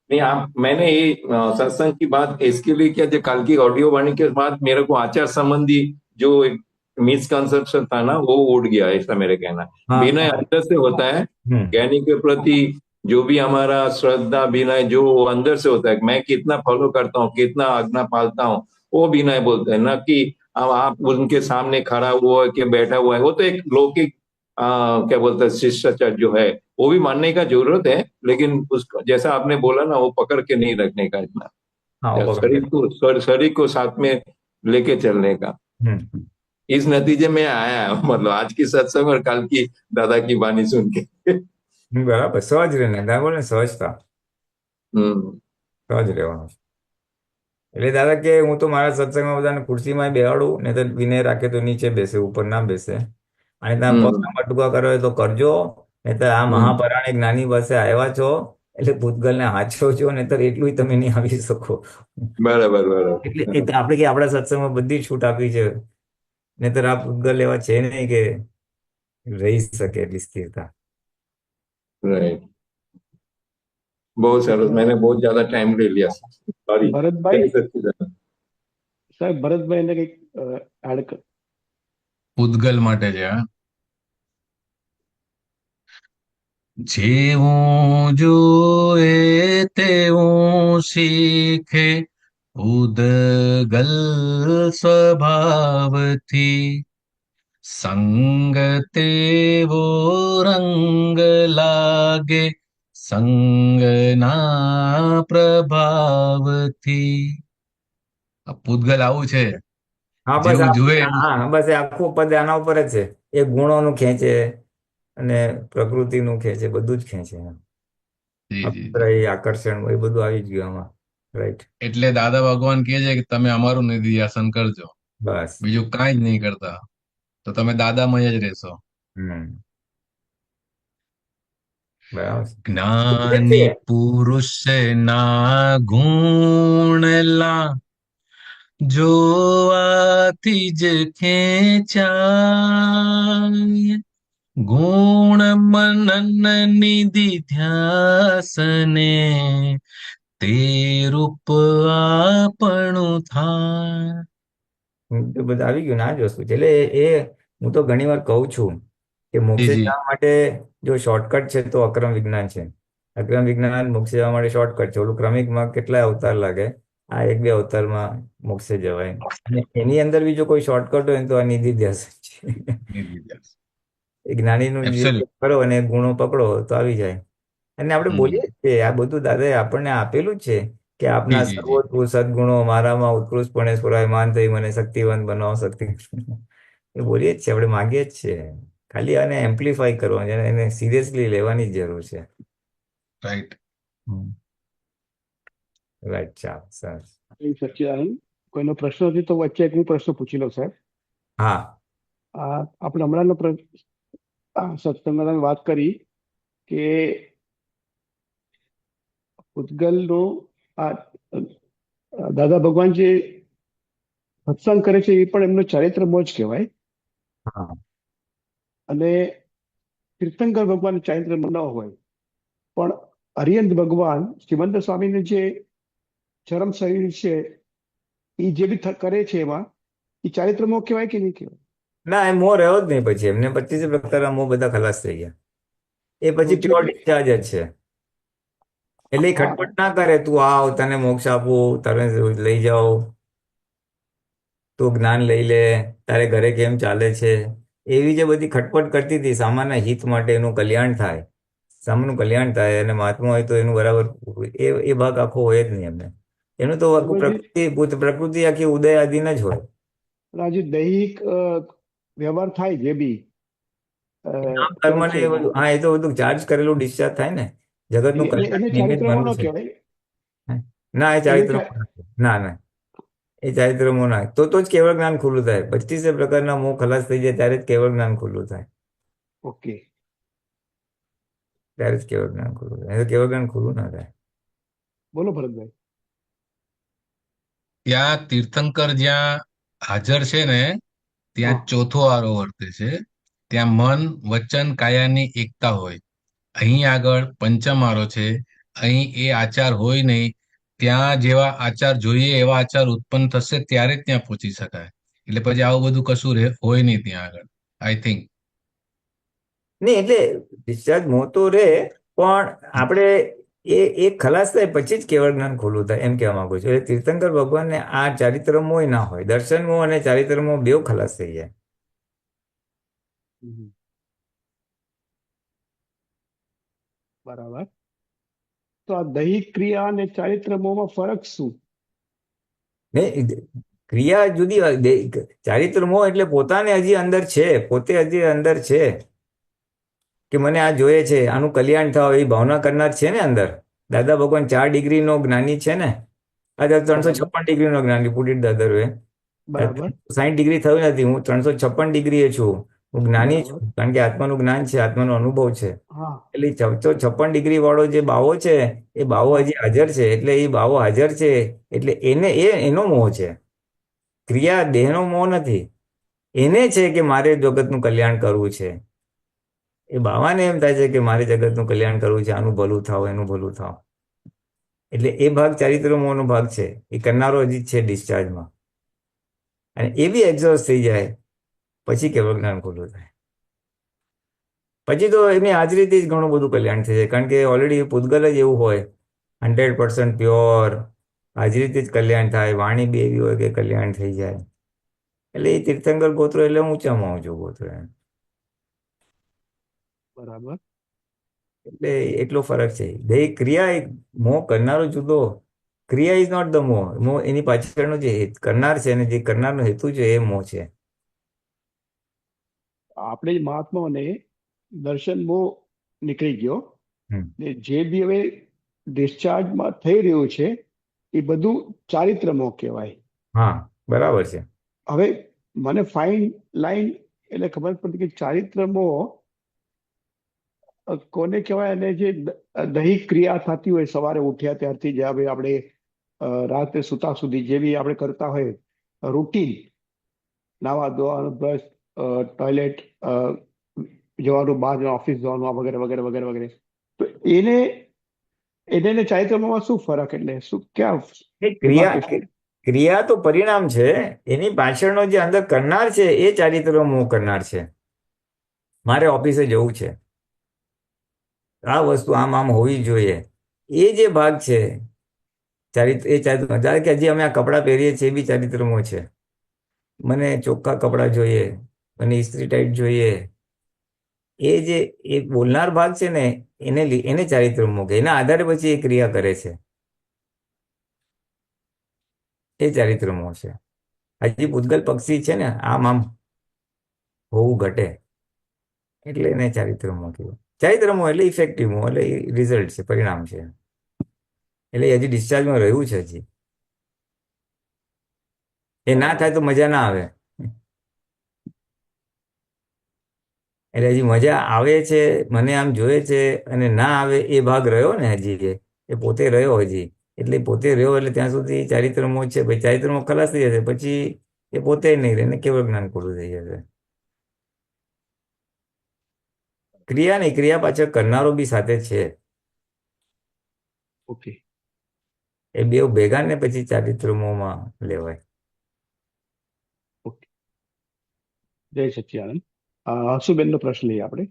नहीं आप, मैंने ये सत्संग की बात इसके लिए किया, जो कल की ऑडियो वाणी के बाद मेरे को आचार संबंधी जो एक मिसकंसेप्शन था ना वो उड़ गया, ऐसा मेरे कहना। हाँ। विनय अंदर से होता है, हम्म। ज्ञानी के प्रति जो भी हमारा श्रद्धा विनय जो अंदर से होता है, मैं कितना फॉलो करता हूँ, कितना आज्ञा पालता हूँ, वो विनय बोलते हैं ना, कि अब आप उनके सामने खड़ा हुआ है कि बैठा हुआ है, वो तो एक लौकिक क्या बोलते हैं शिष्टाचार जो है, वो भी मानने का जरूरत है, लेकिन उसको जैसा आपने बोला ना, वो पकड़ के नहीं रखने का इतना, हाँ, या वो पकड़ के। शरीर को साथ में लेके चलने का। हम्म। इस नतीजे में आया मतलब आज की सत्संग और कल की दादा की वाणी सुन के। બરાબર, સહજ રહીને દાદા બોલે ને, સહજતા, हम्म સહજ રહેવાનું. એટલે દાદા કે હું તો મારા સત્સંગમાં બધાને ખુરશીમાં બેહાડું, ને તો વિનય રાખે તો નીચે બેસે, ઉપર ના બેસે. અને તમે हम्म પગના ટૂંકા કરો હોય તો કરજો, નહીં તો આ हम्म। મહાપરાણે જ્ઞાની પાસે આવ્યા છો એટલે ભૂતગલને હાચવો છો, નહીં તો એટલું તમે નહીં આવી શકો. बराबर એટલે बराबर। એ તો આપણે કે આપણા સત્સંગમાં બધી છૂટ આપી છે, નહીંતર આ ભૂતગલ એવા છે નહીં કે રહી શકે એટલી સ્થિરતા. राइट। बहुत सरस, मैंने बहुत ज्यादा टाइम ले लिया, सॉरी। ભરતભાઈ, जय सच्चिदानंद। સાહેબ ભરતભાઈને કંઈક એડ પૂતગલ માટે છે હા. જેવું જોએ તેવું શીખે ઉદગલ સ્વભાવથી, સંગ તેવો રંગ લાગે સંગના પ્રભાવથી. આ પૂતગલ આવું છે, હા બસ જેવું જુએ એવું. હા બસ એ આખું પદ આના ઉપર જ છે, એ ગુણોનું ખેંચે અને પ્રકૃતિનું ખેંચે, બધું જ ખેંચે. જી જી જી. અભિપ્રાય, આકર્ષણ, એ બધું આવી જ ગયું આમાં. રાઈટ. એટલે દાદા ભગવાન કહે છે કે તમે અમારું નિધિધ્યાસન કરજો, બસ. બીજું કાંઈ જ નહીં કરતા, તો તમે દાદામય જ રહેશો. હમ. બરાબર છે. જ્ઞાની પુરુષ ના ગુણલા જોવાથી જ ખેંચાય, ગુણ મનન નિધિ ધ્યાસને તે રૂપ આપણું થાય. તો બધું આવી ગયું ને, આ જ વસ્તુ છે. એટલે એ હું તો ઘણી વાર કહું છું કે જી મોક્ષે જી જવા માટે જો શોર્ટકટ છે તો અક્રમ વિજ્ઞાન છે. અક્રમ વિજ્ઞાન મોક્ષે જવા માટે શોર્ટકટ છે. ઓલું ક્રમિકમાં કેટલા અવતાર લાગે, આ 1-2 અવતારમાં મોક્ષે જવાય. અને એની અંદર બી જો કોઈ શોર્ટકટ હોય ને તો આ નિધિ ધ્યાસ છે. નિધિધ્યાસ. એ જ્ઞાનીનું નિરીક્ષણ એબ્સોલ્યુટ. કરો અને ગુણો પકડો તો આવી જાય. અને આપણે બોલીએ જ છીએ, આ બધું દાદાએ આપણને આપેલું જ છે કે જી આપના જી જી. સર્વોત્કૃષ્ટ સદગુણો મારામાં ઉત્કૃષ્ટપણે સ્ફુરાયમાન થઈ મને શક્તિવંત બનાવો, શક્તિ. એ બોલીએ જ છે, આપણે માંગીએ જ છીએ. ખાલી આને એમ્પ્લિફાય કરવાનું છે અને એને સિરિયસલી લેવાની જ જરૂર છે. રાઈટ. રાઈટ, ચાલો, સરસ. એ સચ્ચિદાનંદ, કોઈનો પ્રશ્ન નથી તો વચ્ચે એક હું પ્રશ્ન પૂછી લઉં સાહેબ. હા. આપણે હમણાંનો સત્સંગમાં વાત કરી કે પૂતગલનો આ દાદા ભગવાન જે સત્સંગ કરે છે એ પણ એમનો ચારિત્ર મોજ કહેવાય, હા. અને તીર્થંકર ભગવાન ચારિત્ર ન હોય, પણ અરિયંત ભગવાન શ્રીમંત સ્વામીનું જે ચરમ શરીર છે એ જે બી કરે છે એમાં એ ચારિત્ર મોહ કહેવાય કે નહીં કહેવાય? ના, એ મોહ રહ્યો જ નહીં. પછી એમને 25 પ્રકારના મોહ બધા ખલાસ થઈ ગયા. એ તો પછી જે પ્યોર ડિસ્ચાર્જ જ છે. એટલે એ હા ખટપટ ના કરે, તું આવ, તને મોક્ષ આપું, તને લઈ જાઓ, તું જ્ઞાન લઈ લે, તારે ઘરે કેમ ચાલે છે, એવી જે બધી ખટપટ કરતી હતી સામાન્ય હિત માટે, એનું કલ્યાણ થાય, સામાનું કલ્યાણ થાય અને મહાત્મા હોય તો એનું બરાબર, એ ભાગ આખો હોય જ નહીં એમને. એનું તો આખું ભગવાનજી, પ્રકૃતિ આખી ઉદય આદિન જ હોય. આ જે દૈહિક વ્યવહાર થાય જે બી નામ કર્મ કરે ને છે એ બધું, હા, એ તો બધું ચાર્જ કરેલું ડિસ્ચાર્જ થાય ને. જગતનું એને કલ્યાણ એને નિમિત્ત ચારિત્ર મોહ બનવું ન છે. કહેવાય. હે? ના, એ એને ચારિત્ર ના, ના, એ ચારિત્ર મોહ ના, તો જ કેવળ જ્ઞાન ખુલ્લું થાય. 25 પ્રકારના મોહ ખલાસ થઈ જાય ત્યારે જ કેવળ જ્ઞાન ખુલ્લું થાય. ઓકે, ત્યારે જ કેવળ જ્ઞાન ખુલ્લું થાય. એ કેવળ જ્ઞાન ખુલ્લું ના થાય. બોલો ભરતભાઈ. ત્યાં તીર્થંકર જ્યાં હાજર છે ને, હા, ત્યાં ચોથો આરો વર્તે છે. ત્યાં મન, વચન, કાયાની એકતા હોય. અહીં આગળ પંચમ આરો છે. અહીં એ આચાર હોય નહીં. ત્યાં જેવા આચાર જોઈએ એવા આચાર ઉત્પન્ન થશે ત્યારે જ ત્યાં પહોંચી શકાય. એટલે પછી આવું બધું કશું હોય નહીં ત્યાં આગળ, આઈ થિંક. નહીં, એટલે ડિસ્ચાર્જ મોહ તો રહે, પણ આપણે એ ખલાસ થાય પછી જ કેવળ જ્ઞાન ખુલ્લું થાય, એમ કહેવા માંગુ છું. એટલે તીર્થંકર ભગવાનને આ ચારિત્ર મોહ ના હોય, દર્શન મોહ અને ચારિત્ર મોહ બેવ ખલાસ થઈ જાય. બરાબર. તો આ દૈહિક ક્રિયા અને ચારિત્ર મોહમાં ફરક શું? નહીં, ક્રિયા જુદી હોય. ચારિત્ર મોહ એટલે પોતાને હજી અંદર છે, પોતે હજી અંદર છે કે મને આ જોઈએ છે, આનું કલ્યાણ થાવ, એ ભાવના કરનાર છે ને અંદર. દાદા ભગવાન 4 ડિગ્રીનો જ્ઞાની છે ને. આ બરાબર, 356 ડિગ્રીનો જ્ઞાની, put it the other way. બરાબર, 60 ડિગ્રી થયું નથી, હું 356 ડિગ્રીએ છું. હું જ્ઞાની બરાબર. છું, કારણ કે આત્માનું જ્ઞાન છે, આત્માનો અનુભવ છે. હા, એટલે 56 ડિગ્રી વાળો જે બાવો છે, એ બાવો હા. હજી હાજર છે. એટલે એ બાવો હાજર છે, એટલે એનો મોહ છે. ક્રિયા દેહનો મોહ નથી. એને છે કે મારે જગતનું કલ્યાણ કરવું છે. એ બાવાને એમ થાય છે કે મારે જગતનું કલ્યાણ કરવું છે, આનું ભલું થાવ, એનું ભલું થાવ. એટલે એ ભાગ ચારિત્ર મોહનો ભાગ છે. એ કરનારો હજી છે ડિસ્ચાર્જમાં. અને એ બી એક્ઝોસ્ટ થઈ જાય પછી કેવળ જ્ઞાન ખુલ્લું થાય. પછી તો એની હાજરીથી જ ઘણું બધું કલ્યાણ થઈ જાય, કારણ કે ઓલરેડી પૂતગલ જ એવું હોય, 100% પ્યોર. હાજરીથી જ કલ્યાણ થાય. વાણી બી એવી હોય કે કલ્યાણ થઈ જાય. એટલે એ તીર્થંકર ગોત્રો એટલે ઊંચામાં ઊંચો ગોત્ર એમ. બરાબર. એટલે એટલો ફરક છે. દૈહિક ક્રિયા એક મોહ કરનારો જુદો, ક્રિયા ઇઝ નોટ ધ મોહ. મોહ એની પાછળનો જે કરનાર છે અને જે કરનારનો હેતુ છે એ મોહ છે. આપણે મહાત્માઓને દર્શન મોહ નીકળી ગયો, હમ. ને જે બી હવે ડિસ્ચાર્જમાં થઈ રહ્યું છે એ બધું ચારિત્ર મોહ કહેવાય. હા, બરાબર છે. હવે મને ફાઇન લાઈન એટલે ખબર પડતી કે ચારિત્ર મોહ કોને કહેવાય, અને જે દૈહિક ક્રિયા થતી હોય સવારે ઉઠ્યા ત્યારથી જે હવે આપણે રાત્રે સુતા સુધી જે બી આપણે કરતા હોય રૂટીન, નાવા ધોવાનું, બ્રશ, ટોયલેટ જવાનું, બહાર ઓફિસ જવાનું, આ વગેરે વગેરે વગેરે વગેરે, તો એને એને ને ચારિત્રમાં શું ફરક, એટલે શું ક્યાં એ demarcation? ક્રિયા તો પરિણામ છે. એની પાછળનો જે અંદર કરનાર છે એ ચારિત્ર મોહ કરનાર છે. મારે ઓફિસે જવું છે, આ વસ્તુ આમ આમ હોવી જોઈએ, એ જે ભાગ છે ચારિત્ર, ધારો કે હજી અમે આ કપડાં પહેરીએ છીએ, એ બી ચારિત્ર મોહ છે. મને ચોખ્ખા કપડાં જોઈએ, મને ઇસ્ત્રી ટાઈટ જોઈએ, એ જે એ બોલનાર ભાગ છે ને, એને ચારિત્ર મોહ કહે. એના આધારે પછી એ ક્રિયા કરે છે, એ ચારિત્ર મોહ છે. હજી પૂતગલ પક્ષી છે ને, આમ આમ હોવું ઘટે, એટલે એને ચારિત્ર મોહ કહેવાય. ચારિત્ર મોહ એટલે ઇફેક્ટિવ મોહ, એટલે રિઝલ્ટ છે, પરિણામ છે. એટલે એ હજી ડિસ્ચાર્જમાં રહ્યું છે હજી. એ ના બરાબર. થાય તો મજા ના આવે. એટલે હજી મજા આવે છે, મને આમ જોઈએ છે, અને ના આવે એ ભાગ રહ્યો ને હજી એ પોતે રહ્યો હજી. એટલે પોતે રહ્યો એટલે ત્યાં સુધી ચારિત્રમોહ છે, ભાઈ ચારિત્રમોહ ખલાસ થઈ જશે પછી એ પોતે નહીં રહે ને કેવળ જ્ઞાન પૂરું થઈ જશે. ક્રિયા નહીં, ક્રિયા પાછળ કરનારો બી સાથે છે. ઓકે. એ બે ભેગા ને પછી ચારિત્રમોહમાં લેવાય. ઓકે. જય સચ્ચિદાનંદ. હસુબેનનો પ્રશ્ન લઈએ આપણે.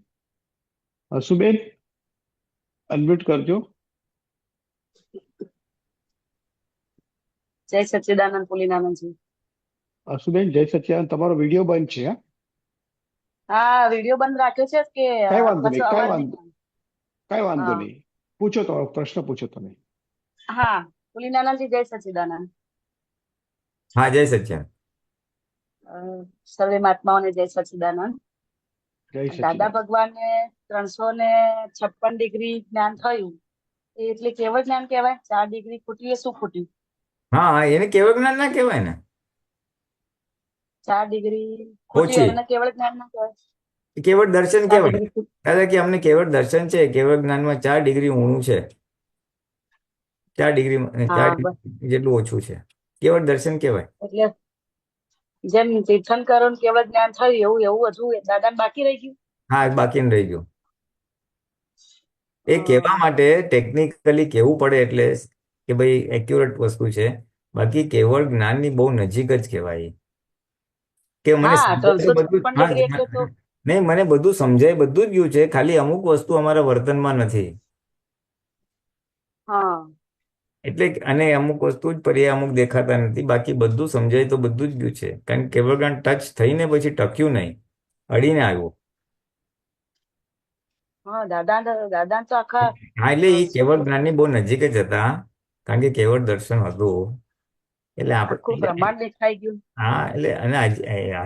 હસુબેન, અનમ્યુટ કરજો. જય સચ્ચિદાનંદ પુલિનાનંદજી. હસુબેન, જય સચ્ચિદાનંદ. તમારો વિડીયો બંધ છે, હા? હા, વિડીયો બંધ રાખ્યો છે કે કઈ વાંધો પાછો નહીં, અવાજ નહીં આવે? કઈ વાંધો હા નહીં. પૂછો, તમારો પ્રશ્ન પૂછો તમે. હા, પુલિનાનંદજી જય સચ્ચિદાનંદ. હા, જય સચ્ચિદાનંદ. અ, સર્વે મહાત્માઓને જય સચ્ચિદાનંદ. જય દાદા સચ્ચિદાનંદ. ભગવાનને 356 ડિગ્રી જ્ઞાન થયું એ એટલે કેવળ જ્ઞાન કહેવાય? 4 ડિગ્રી ખૂટી એ શું ખૂટ્યું? હા હા, એને કેવળ જ્ઞાન ના કહેવાય ને. 4 ડિગ્રી ખૂટી ઓછી એને કેવળ જ્ઞાન ના કહેવાય? કેવળ દર્શન 4 કહેવાય. ડિગ્રી દાદા કે અમને કેવળ દર્શન છે, કેવળ જ્ઞાનમાં 4 ડિગ્રી ઊણું છે, 4 ડિગ્રી, 4 હા ડિગ્રી જેટલું ઓછું છે. કેવળ દર્શન કહેવાય. એટલે જેમ તીર્થંકરો કેવળ જ્ઞાન થયું એવું એવું હજુ દાદાને બાકી રહી ગયું? હા, બાકી ન રહી ગયું. એ કહેવા અ, માટે ટેકનિકલી કહેવું પડે એટલે કે ભાઈ એક્યુરેટ વસ્તુ છે. બાકી કેવળ જ્ઞાનની બહુ નજીક જ કહેવાય. કે મને હા, સમજાય તો બધું 356 ડિગ્રી એટલે તો નહીં, મને બધું સમજાય, બધું જ ગયું છે, ખાલી અમુક વસ્તુ અમારા વર્તનમાં નથી. હા એટલે અને અમુક વસ્તુ જ પર્યાય અમુક દેખાતા નથી, બાકી બધું સમજાય તો બધું જ ગયું છે. કારણ કે કેવળ જ્ઞાન ટચ થઈને પછી ટક્યું નહીં, અડીને આવ્યું. હા, દાદા તો આખા હા, એટલે એ કેવળ સૂત્રો જ્ઞાનની બહુ નજીક જ હતા, કારણ કે કેવળ દર્શન હતું. એટલે આખું આપણે બ્રહ્માંડ દેખાઈ ગયું. હા, એટલે અને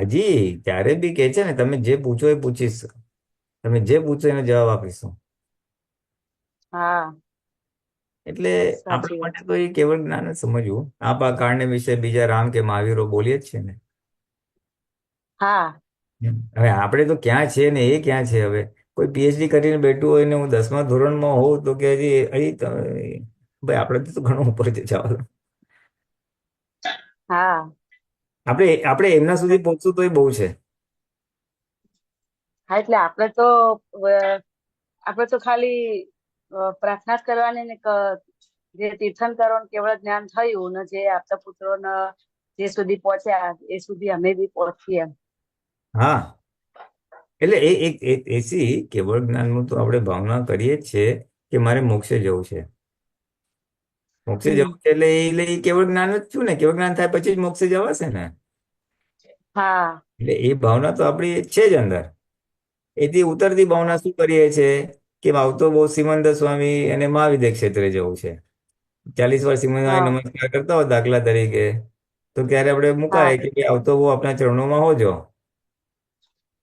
હજી ત્યારે બી કે છે ને, તમે જે પૂછો એ પૂછીશ, તમે જે પૂછો એનો જવાબ આપીશું. હા, એટલે સાચી આપણા વાત માટે છે. તો એ કેવળ જ્ઞાન જ સમજવું. આપ આ કાળને વિશે બીજા રામ કે મહાવીરો બોલીએ જ છે ને. હા હવે આપણે તો ક્યાં છે ને એ ક્યાં છે. હવે કોઈ પીએચડી કરીને બેઠું હોય ને હું 10મા ધોરણમાં હોઉં તો કે હજી હજી ભાઈ આપણે તો ઘણું ઉપર છે ચાલો. હા આપણે એમના સુધી પહોંચવું તો એ બહુ છે. હા, એટલે આપણે તો ખાલી પ્રાર્થના જ કરવાની ને જે તીર્થંકરો કેવળ જ્ઞાન થયું ને જે આપતા પુત્રોને જે સુધી પહોંચ્યા એ સુધી અમે બી પહોંચીએ. હા, એટલે એ એક એસી કેવળ જ્ઞાનનું તો આપણે ભાવના કરીએ જ છે કે મારે મોક્ષે જવું છે. મોક્ષે જવું હમ છે એટલે એ કેવળ જ્ઞાન જ છું ને. કેવળ જ્ઞાન થાય પછી જ મોક્ષે જવાશે ને. હા એટલે એ ભાવના તો આપણી છે જ અંદર. એથી ઉતરતી ભાવના હા શું કરીએ છે કે આવતો બહુ સિમંદર સ્વામી અને મહાવિદ્ય ક્ષેત્રે જવું છે. 40 વાર સિમંદર સ્વામી હા નમસ્કાર કરતા હોય દાખલા તરીકે, તો ત્યારે આપણે હા મુકાય કે ભાઈ આવતો બહુ આપણા ચરણોમાં હોજો.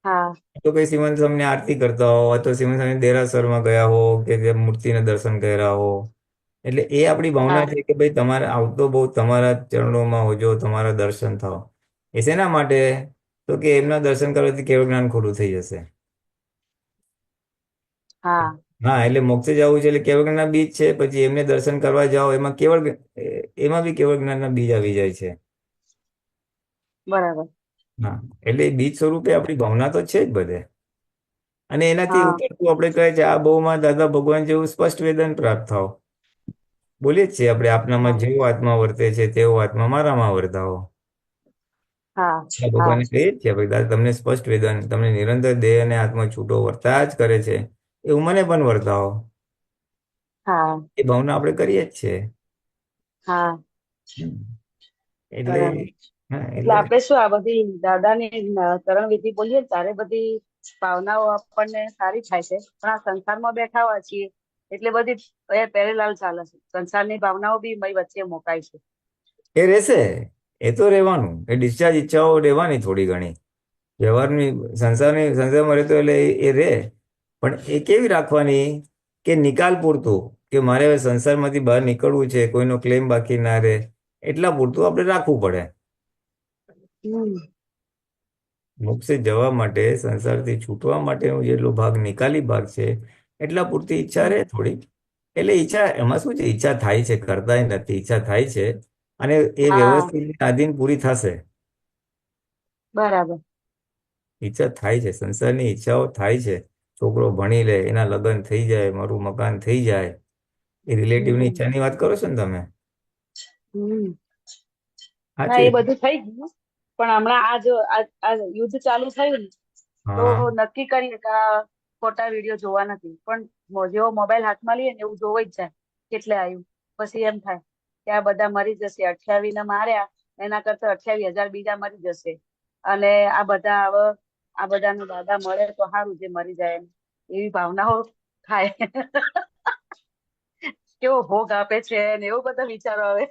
હા તો કઈ સિમંદર સ્વામીની આરતી કરતા હો, અથવા સિમંદર સ્વામી દેરાસરમાં ગયા હો કે જે મૂર્તિના દર્શન કર્યા હો. એટલે એ આપણી ભાવના હા છે કે ભાઈ તમારે આવતો બહુ તમારા ચરણોમાં હોજો, તમારા દર્શન થાવ. એ શેના માટે? તો કે એમના દર્શન કરવાથી કેવળ જ્ઞાન ખોટું થઈ જશે. હા હા, એટલે મોક્ષે જવું છે એટલે કેવળ જ્ઞાનના બીજ છે. પછી એમને દર્શન કરવા જાઓ એમાં બી કેવળ જ્ઞાનના બીજ આવી જાય છે. બરાબર. હા, એટલે એ બીજ સ્વરૂપે આપણી ભાવના તો છે જ બધે. અને એનાથી હા ઉતરતું આપણે કહે છે આ બહુમાં દાદા ભગવાન જેવું સ્પષ્ટ વેદન પ્રાપ્ત થાવ. બોલીએ જ છીએ આપણે, આપનામાં હા જેવો આત્મા વર્તે છે તેવો આત્મા મારામાં વર્તાવો. હા આ હા ભગવાનને કહીએ જ છે ભાઈ દાદા તમને સ્પષ્ટ વેદન, તમને નિરંતર દેહ અને આત્મા છૂટો વર્તા જ કરે છે, એવું મને પણ વર્તાવો. હા એ ભાવના આપણે કરીએ જ છે. હા હમ. એટલે બરાબર. હા, એટલે એટલે આપણે શું આ બધી દાદાની કરણ વિધિ બોલીએ ને ત્યારે બધી ભાવનાઓ આપણને સારી થાય છે, પણ આ સંસારમાં બેઠા હોય છીએ એટલે બધી પહેરેલાલ ચાલે છે. સંસારની ભાવનાઓ બી મય વચ્ચે મુકાય છે. એ રહેશે. એ તો રહેવાનું. એ ડિસ્ચાર્જ ઈચ્છાઓ રહેવાની થોડી ઘણી. વ્યવહારની સંસારમાં રહેતો એટલે એ રહે. પણ એ કેવી રાખવાની કે નિકાલ પૂરતું. કે મારે હવે સંસારમાંથી બહાર નીકળવું છે, કોઈનો ક્લેમ બાકી ના રહે, એટલા પૂરતું આપણે રાખવું પડે. હમ મોક્ષે જવા માટે, સંસારથી છૂટવા માટેનો જેટલો ભાગ નિકાલી ભાગ છે, એટલા પૂરતી ઈચ્છા રહે થોડી. એટલે ઈચ્છા એમાં શું છે, ઈચ્છા થાય છે, કરતાય નથી, ઈચ્છા થાય છે, અને એ હા વ્યવસ્થિત આધીન પૂરી થશે. બરાબર. ઈચ્છા થાય છે, સંસારની ઈચ્છાઓ થાય છે. છોકરો ભણી લે, એના લગ્ન થઈ જાય, મારું મકાન થઈ જાય, એ રિલેટિવની હમ ઈચ્છાની વાત કરો છો ને તમે? હમ ના, સાચી એ રીતે. બધું થઈ ગયું, પણ હમણાં આ યુદ્ધ ચાલુ થયું ને, તો હા. નક્કી કરીએ કે આ ખોટા વિડીયો જોવા નથી, પણ જેવો મોબાઈલ હાથમાં લઈએ ને એવું જોવાઈ જ જાય કેટલે આવ્યું. પછી એમ થાય કે આ બધા મરી જશે, 28 ને માર્યા એના કરતા 28,000 બીજા મરી જશે, અને આ બધા હવે આ બધાનું દાદા મળે તો સારું જે મરી જાય એમ. એવી ભાવનાઓ થાય. કેવો ભોગ આપે છે ને એવું બધા વિચારો આવે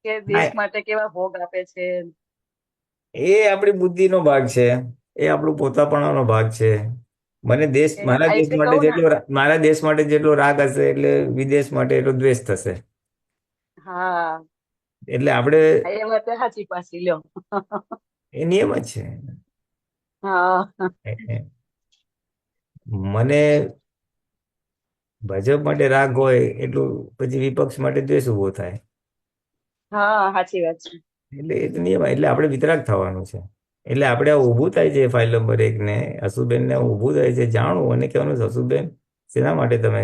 કે દેશ હા, માટે કેવા ભોગ આપે છે. એ આપણી બુદ્ધિનો ભાગ છે, એ આપણું પોતાપણાનો ભાગ છે. એટલે કહું ને. મારા દેશ માટે જેટલો રાગ હશે, એટલે વિદેશ માટે એટલો દ્વેષ થશે. હા, એટલે આપણે, એ વાત સાચી પાછી લ્યો. એ નિયમ જ છે. હા મને ભાજપ માટે રાગ હોય એટલું પછી વિપક્ષ માટે દ્વેષ ઉભો થાય. હા, સાચી વાત છે. એટલે એ તો નિયમ, એટલે આપણે વિતરાગ થવાનું છે. એટલે આપણે આ ઊભું થાય છે ફાઇલ નંબર 1 ને, હસુબેનને ઊભું થાય છે, જાણવું અને કહેવાનું છે, હસુબેન શેના માટે તમે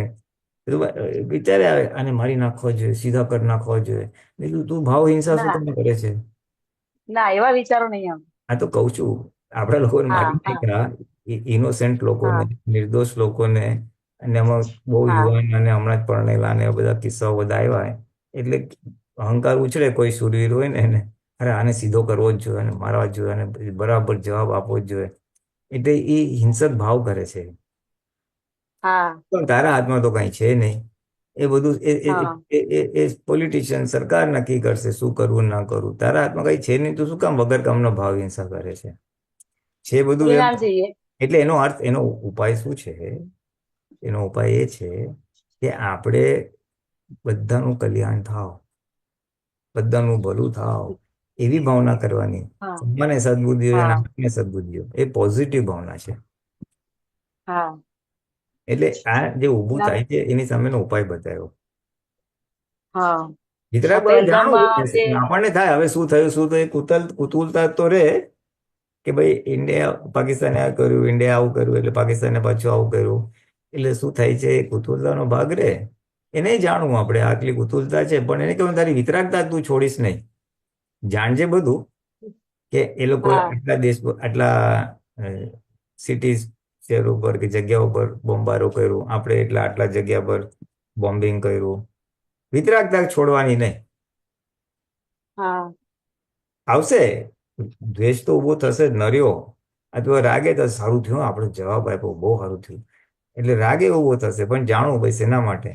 વિચારે આવે, આને મારી નાખવો જોઈએ, સીધા કરી નાખવા જોઈએ. બીજું તું ભાવ હિંસા શું ના તમે કરે છે? ના, એવા વિચારો નહીં આવે. આ તો કહું છું, આપણા લોકોને હા મારી હા નાખ્યા, ઇનોસેન્ટ લોકોને, હા નિર્દોષ લોકોને, અને એમાં બહુ હા યુવાન અને હમણાં જ પરણેલા ને બધા કિસ્સાઓ બધા આવ્યા. એટલે અહંકાર ઉછળે કોઈ શૂરવીર હોય ને એને, અરે આને સીધો કરવો જ જોઈએ, અને મારવા જ જોઈએ, અને બરાબર જવાબ આપવો જ જોઈએ. એટલે એ હિંસક ભાવ કરે છે. હા પણ તારા હાથમાં તો કઈ છે નહીં. એ બધું હા પોલિટિશિયન, સરકાર નક્કી કરશે શું કરવું ના કરવું. તારા હાથમાં કઈ છે નહીં, તો શું કામ વગર કામનો ભાવ હિંસા કરે છે? છે બધું ભૂલી એમ. ના જઈએ. એટલે એનો અર્થ, એનો ઉપાય શું છે? એનો ઉપાય એ છે કે આપણે બધાનું કલ્યાણ થાવ, બધાનું ભલું થાવ, એવી ભાવના કરવાની. હા મને સદબુદ્ધિ હોય અને હા આપણને સદબુદ્ધિ હોય, એ પોઝિટિવ ભાવના છે. હા એટલે આ જે ઊભું ના થાય છે, એની સામેનો ઉપાય બતાવ્યો. હા વિતરાગ આ ભાવે પહેલગામમાં જે જાણવું આપણને થાય, હવે શું થયું, શું થયું, કુતૂહલતા તો રહે કે ભાઈ ઇન્ડિયા પાકિસ્તાને આ કર્યું, ઇન્ડિયા આવું કર્યું, એટલે પાકિસ્તાને પાછું આવું કર્યું, એટલે શું થાય છે, એ કુતૂહલતાનો ભાગ રહે. એને જાણવું, આપણે આટલી કુતૂહલતા છે, પણ એને કહેવું તારી વિતરાગતા તું છોડીશ નહીં. જાણજે બધું, કે એ લોકો હા આટલા દેશ, આટલા સિટીઝ, શહેરો પર કે જગ્યાઓ પર બોમ્બારો કર્યું, આપણે એટલા આટલા જગ્યા પર બોમ્બિંગ કર્યું. વિતરાગતા છોડવાની નહીં. હા આવશે દ્વેષ, તો ઊભો થશે જ, નર્યો અથવા રાગે તો સારું થયું, આપણે જવાબ આપ્યો બહુ સારું થયું, એટલે રાગે ઊભો થશે. પણ જાણવું ભાઈ શેના માટે?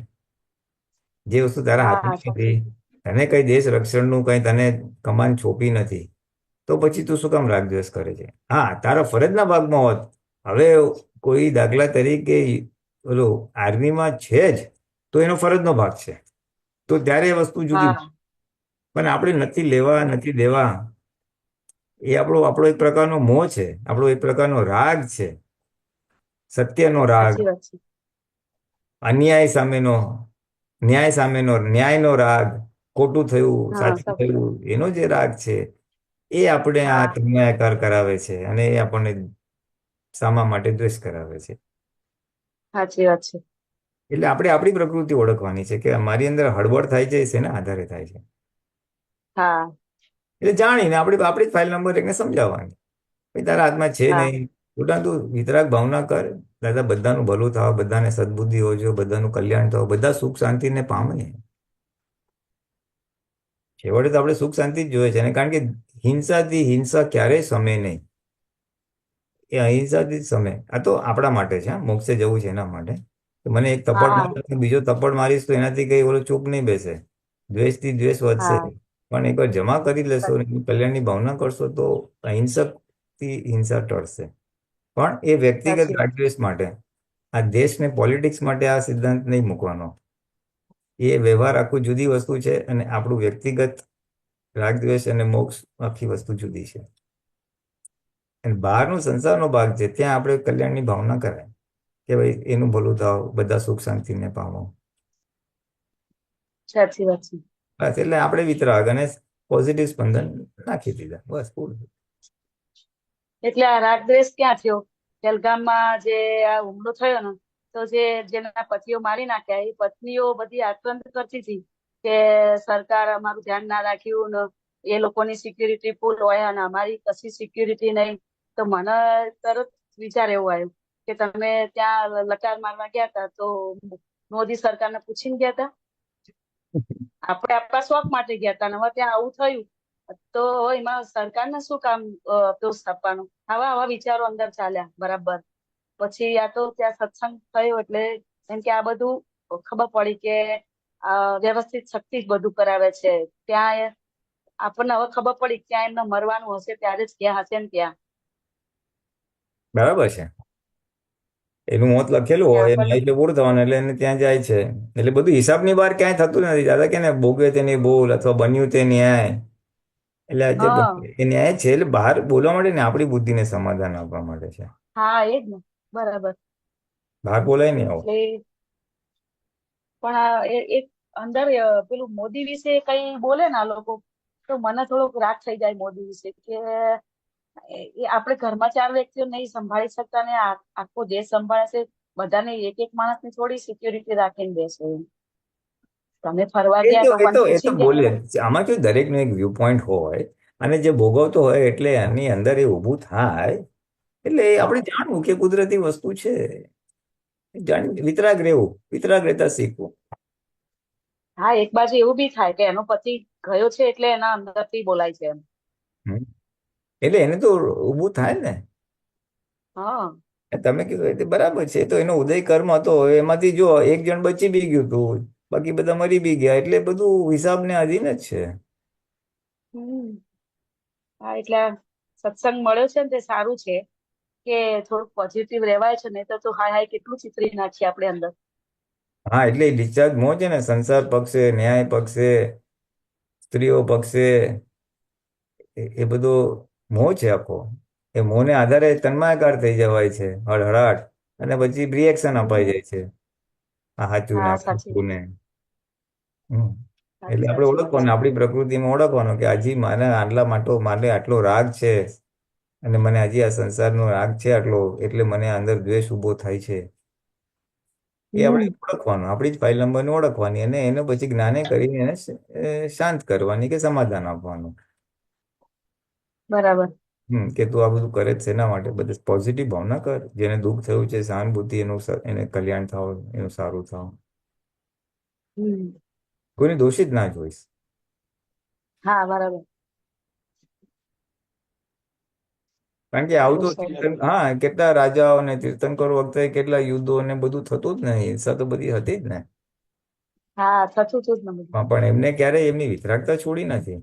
જે વસ્તુ તારા હા હાથમાં સાચી નથી, તને કઈ દેશ રક્ષણનું કઈ તને કમાન છોપી નથી, તો પછી તું શું કામ રાગદ્વેષ કરે છે? હા, તારા ફરજના ભાગમાં હોત. હવે કોઈ દાખલા તરીકે ઓલો આર્મીમાં છે જ, તો એનો ફરજનો ભાગ છે, તો ત્યારે એ વસ્તુ જુદી. હા પણ આપણે નથી લેવા, નથી દેવા, એ આપણો એક પ્રકારનો મોહ છે, આપણો એક પ્રકારનો રાગ છે. સત્યનો રાગ, સાચી વાત છે. અન્યાય સામેનો, ન્યાય સામેનો ન્યાયનો રાગ, ખોટું થયું, હા સાચું થયું, એનો જે રાગ છે, એ આપણે આ હા ત્રણ્યાકાર કરાવે છે, અને એ આપણને સામા માટે દ્વેષ કરાવે છે. સાચી વાત છે. એટલે આપણે આપણી પ્રકૃતિ ઓળખવાની છે, કે મારી અંદર હળબળ થાય છે, એ શેના આધારે થાય છે. હા એટલે જાણીને આપણી જ ફાઇલ નંબર 1 ને સમજાવવાની, ભાઈ તારા હાથમાં છે હા નહીં, ઉલટા તું વિતરાગ ભાવના કર. દાદા બધાનું ભલું થાવ, બધાને સદબુદ્ધિ હોજો, બધાનું કલ્યાણ થાવ, બધા સુખ શાંતિને પામે. છેવટે તો આપણે સુખ શાંતિ જ જોઈએ છે, અને કારણ કે હિંસાથી હિંસા ક્યારેય સમે નહીં. એ અહિંસાથી જ સમે. આ તો આપણા માટે છે, હા, મોક્ષે જવું છે એના માટે. કે મને એક થપ્પડ હા મારે, બીજો થપ્પડ મારીશ તો એનાથી કઈ ઓલો ચૂપ નહીં બેસે, દ્વેષથી દ્વેષ વધશે. હા પણ એકવાર જમા કરી લેશો ને કલ્યાણની ભાવના કરશો, તો અહિંસકથી હિંસા ટળશે. પણ એ વ્યક્તિગત સાચી વાત. રાગદ્વેષ માટે, આ દેશને પોલિટિક્સ માટે આ સિદ્ધાંત નહીં મૂકવાનો. એ વ્યવહાર આખું જુદી વસ્તુ છે, અને આપણું વ્યક્તિગત રાગ દ્વેષ અને મોક્ષ આખી વસ્તુ જુદી છે. અને બહારનો સંસારનો ભાગ છે, ત્યાં આપણે કલ્યાણની ભાવના કરાય કે ભાઈ એનું ભલું થાવ, બધા સુખ શાંતિને પામો. સાચી વાત છે. બસ એટલે આપણે વિતરાગ અને પોઝિટિવ સ્પંદન નાખી દીધા, બસ પૂરું. એટલે આ રાગ દ્વેષ ક્યાં થયો? પહેલગામમાં જે આ હુમલો થયો ને, તો જેના પતિઓ મારી નાખ્યા, એ પત્નીઓ બધી આક્રંદ કરતી હતી કે સરકાર અમારું ધ્યાન ના રાખ્યું ને એ લોકોની સિક્યુરિટી ફૂલ હોય અને અમારી કશી સિક્યુરિટી નહીં. તો મને તરત વિચાર એવો આવ્યો કે તમે ત્યાં લટાર મારવા ગયા હતા તો મોદી સરકારને પૂછીને ગયા હતા? આપણે આપણા શોખ માટે ગયા હતા, અને હવે ત્યાં આવું થયું તો એમાં સરકારને શું કામ દોષ આપવાનો? આવા વિચારો અંદર ચાલ્યા બરાબર. પછી આ તો ત્યાં સત્સંગ થયો એટલે એમ કે આ બધું ખબર પડી કે વ્યવસ્થિત શક્તિ જ બધું કરાવે છે. ત્યાં આપણને હવે ખબર પડી કે ત્યાં એમને મરવાનું હશે ત્યારે જ ગયા હશે ને ત્યાં બરાબર છે. એનું મોત લખેલું હોય, આપણને. એટલે પૂરું થવાનું, એટલે એને ત્યાં જાય છે. એટલે બધું હિસાબની બહાર ક્યાંય થતું નથી. દાદા કે ને ભોગવે તેની ભૂલ અથવા બન્યું તે ન્યાય. એટલે આ જે હા એ ન્યાય છે, એટલે બહાર બોલવા માટે ને આપણી બુદ્ધિને સમાધાન આપવા માટે છે. હા એ જ ને, બરાબર. બહાર બોલાય નહીં આવું. એટલે પણ એક અંદર પેલું મોદી વિશે કઈ બોલે ને આ લોકો, તો મને થોડોક રાગ થઈ જાય મોદી વિશે કે આપણે ઘરમાં 4 વ્યક્તિઓ નહીં સંભાળી શકતા ને આખો દેશ સંભાળે છે. બધાને એક એક માણસની થોડી સિક્યુરિટી રાખીને દેશે. તમે ફરવા ગયા તો મને એ તો પૂછીને ગયા બોલે. હતા? આમાં કેવું, દરેકનું એક વ્યૂ પોઈન્ટ હોય, અને જે ભોગવતો હોય એટલે એની અંદર એ ઊભું થાય. એટલે એ આપણે જાણવું કે કુદરતી વસ્તુ છે. વિતરાગ રહેવું, વિતરાગ રહેતા શીખવું. હા, એક બાજુ એવું બી થાય કે એનો પતિ ગયો છે એટલે એના અંદરથી બોલાય છે એમ. હમ. એટલે એને તો ઊભું થાય ને. હા તમે કીધું એ તો બરાબર છે. તો એનો ઉદય કર્મ હતો, એમાંથી જો એક જણ બચી બી ગયું હતું, બાકી બધા મરી બી ગયા, એટલે બધું હિસાબને આધીન જ છે. હમ હા, એટલે આ સત્સંગ મળ્યો છે ને તે સારું છે કે થોડુંક પોઝિટિવ રહેવાય છે, નહીં તો હાય હાય કેટલું ચિતરી નાખીએ આપણે અંદર. હા, એટલે ડિસ્ચાર્જ મોહ છે ને, સંસાર પક્ષે, ન્યાય પક્ષે, સ્ત્રીઓ પક્ષે, એ બધો મોહ છે આખો. એ મોહને આધારે તન્માયાકાર થઈ જવાય છે, હળહળાટ, અને પછી રિએક્શન અપાઈ હમ જાય છે, આ સાચું ને હા આ સાચી ખોટું ને. હમ. એટલે આપણે સાચી વાત ઓળખવાનું, છે. આપણી પ્રકૃતિમાં ઓળખવાનું કે હજી મારે મારે આટલો રાગ છે, અને મને હજી આ સંસારનો રાગ છે આટલો, એટલે મને અંદર દ્વેષ ઉભો થાય છે. એ આપણે હમ ઓળખવાનું, આપણી જ ફાઇલ નંબરને ઓળખવાની, અને એને પછી જ્ઞાને કરીને એને શાંત કરવાની કે સમાધાન આપવાનું. બરાબર. કે તું આ બધું કરે જ છે એના માટે, બધું પોઝિટિવ ભાવના કર. જેને દુઃખ થયું છે, સહાનુભૂતિ, એને કલ્યાણ થાવ, એનું સારું થાવ. હમ કોઈને દોષિત ના જોઈશ. હા બરાબર. કારણ કે આવું બહુ તો સરસ. હા, કેટલા રાજાઓ ને તીર્થંકરો વખતે કેટલા યુદ્ધો ને બધું થતું જ ને, હિંસા તો બધી હતી જ ને. હા થતું હતું જ ને બધું. પણ એમને ક્યારેય એમની વિતરાગતા છોડી નથી.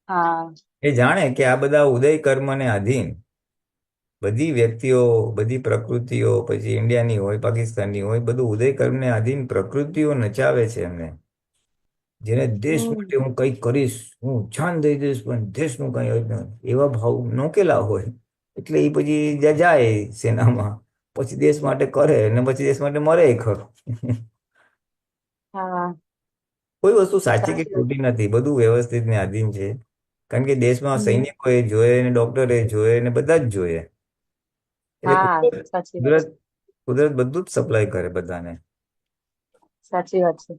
હા એ જાણે કે આ બધા ઉદય કર્મને આધીન બધી વ્યક્તિઓ, બધી પ્રકૃતિઓ, પછી ઇન્ડિયાની હોય, પાકિસ્તાનની હોય, બધું ઉદય કર્મને આધીન પ્રકૃતિઓ નચાવે છે એમને. જેને દેશ હમ માટે હું કંઈક કરીશ, હું જાન દઈ દઈશ, પણ દેશનું કંઈ હોય નહીં, એવા ભાવ નોકેલા હોય. એટલે એ પછી જાય સેનામાં, પછી દેશ માટે કરે, અને પછી દેશ માટે મરે ખરો. હા કોઈ વસ્તુ સાચી કે સાચી વાત. ખોટી નથી, બધું વ્યવસ્થિત ને આધીન છે. કારણ કે દેશમાં હમ સૈનિકો એ જોઈએ, ને ડોક્ટર એ જોઈએ, ને બધા જ જોઈએ. એટલે હા કુદરત સાચી વાત કુદરત છે. કુદરત બધું જ સપ્લાય કરે બધાને. સાચી વાત છે.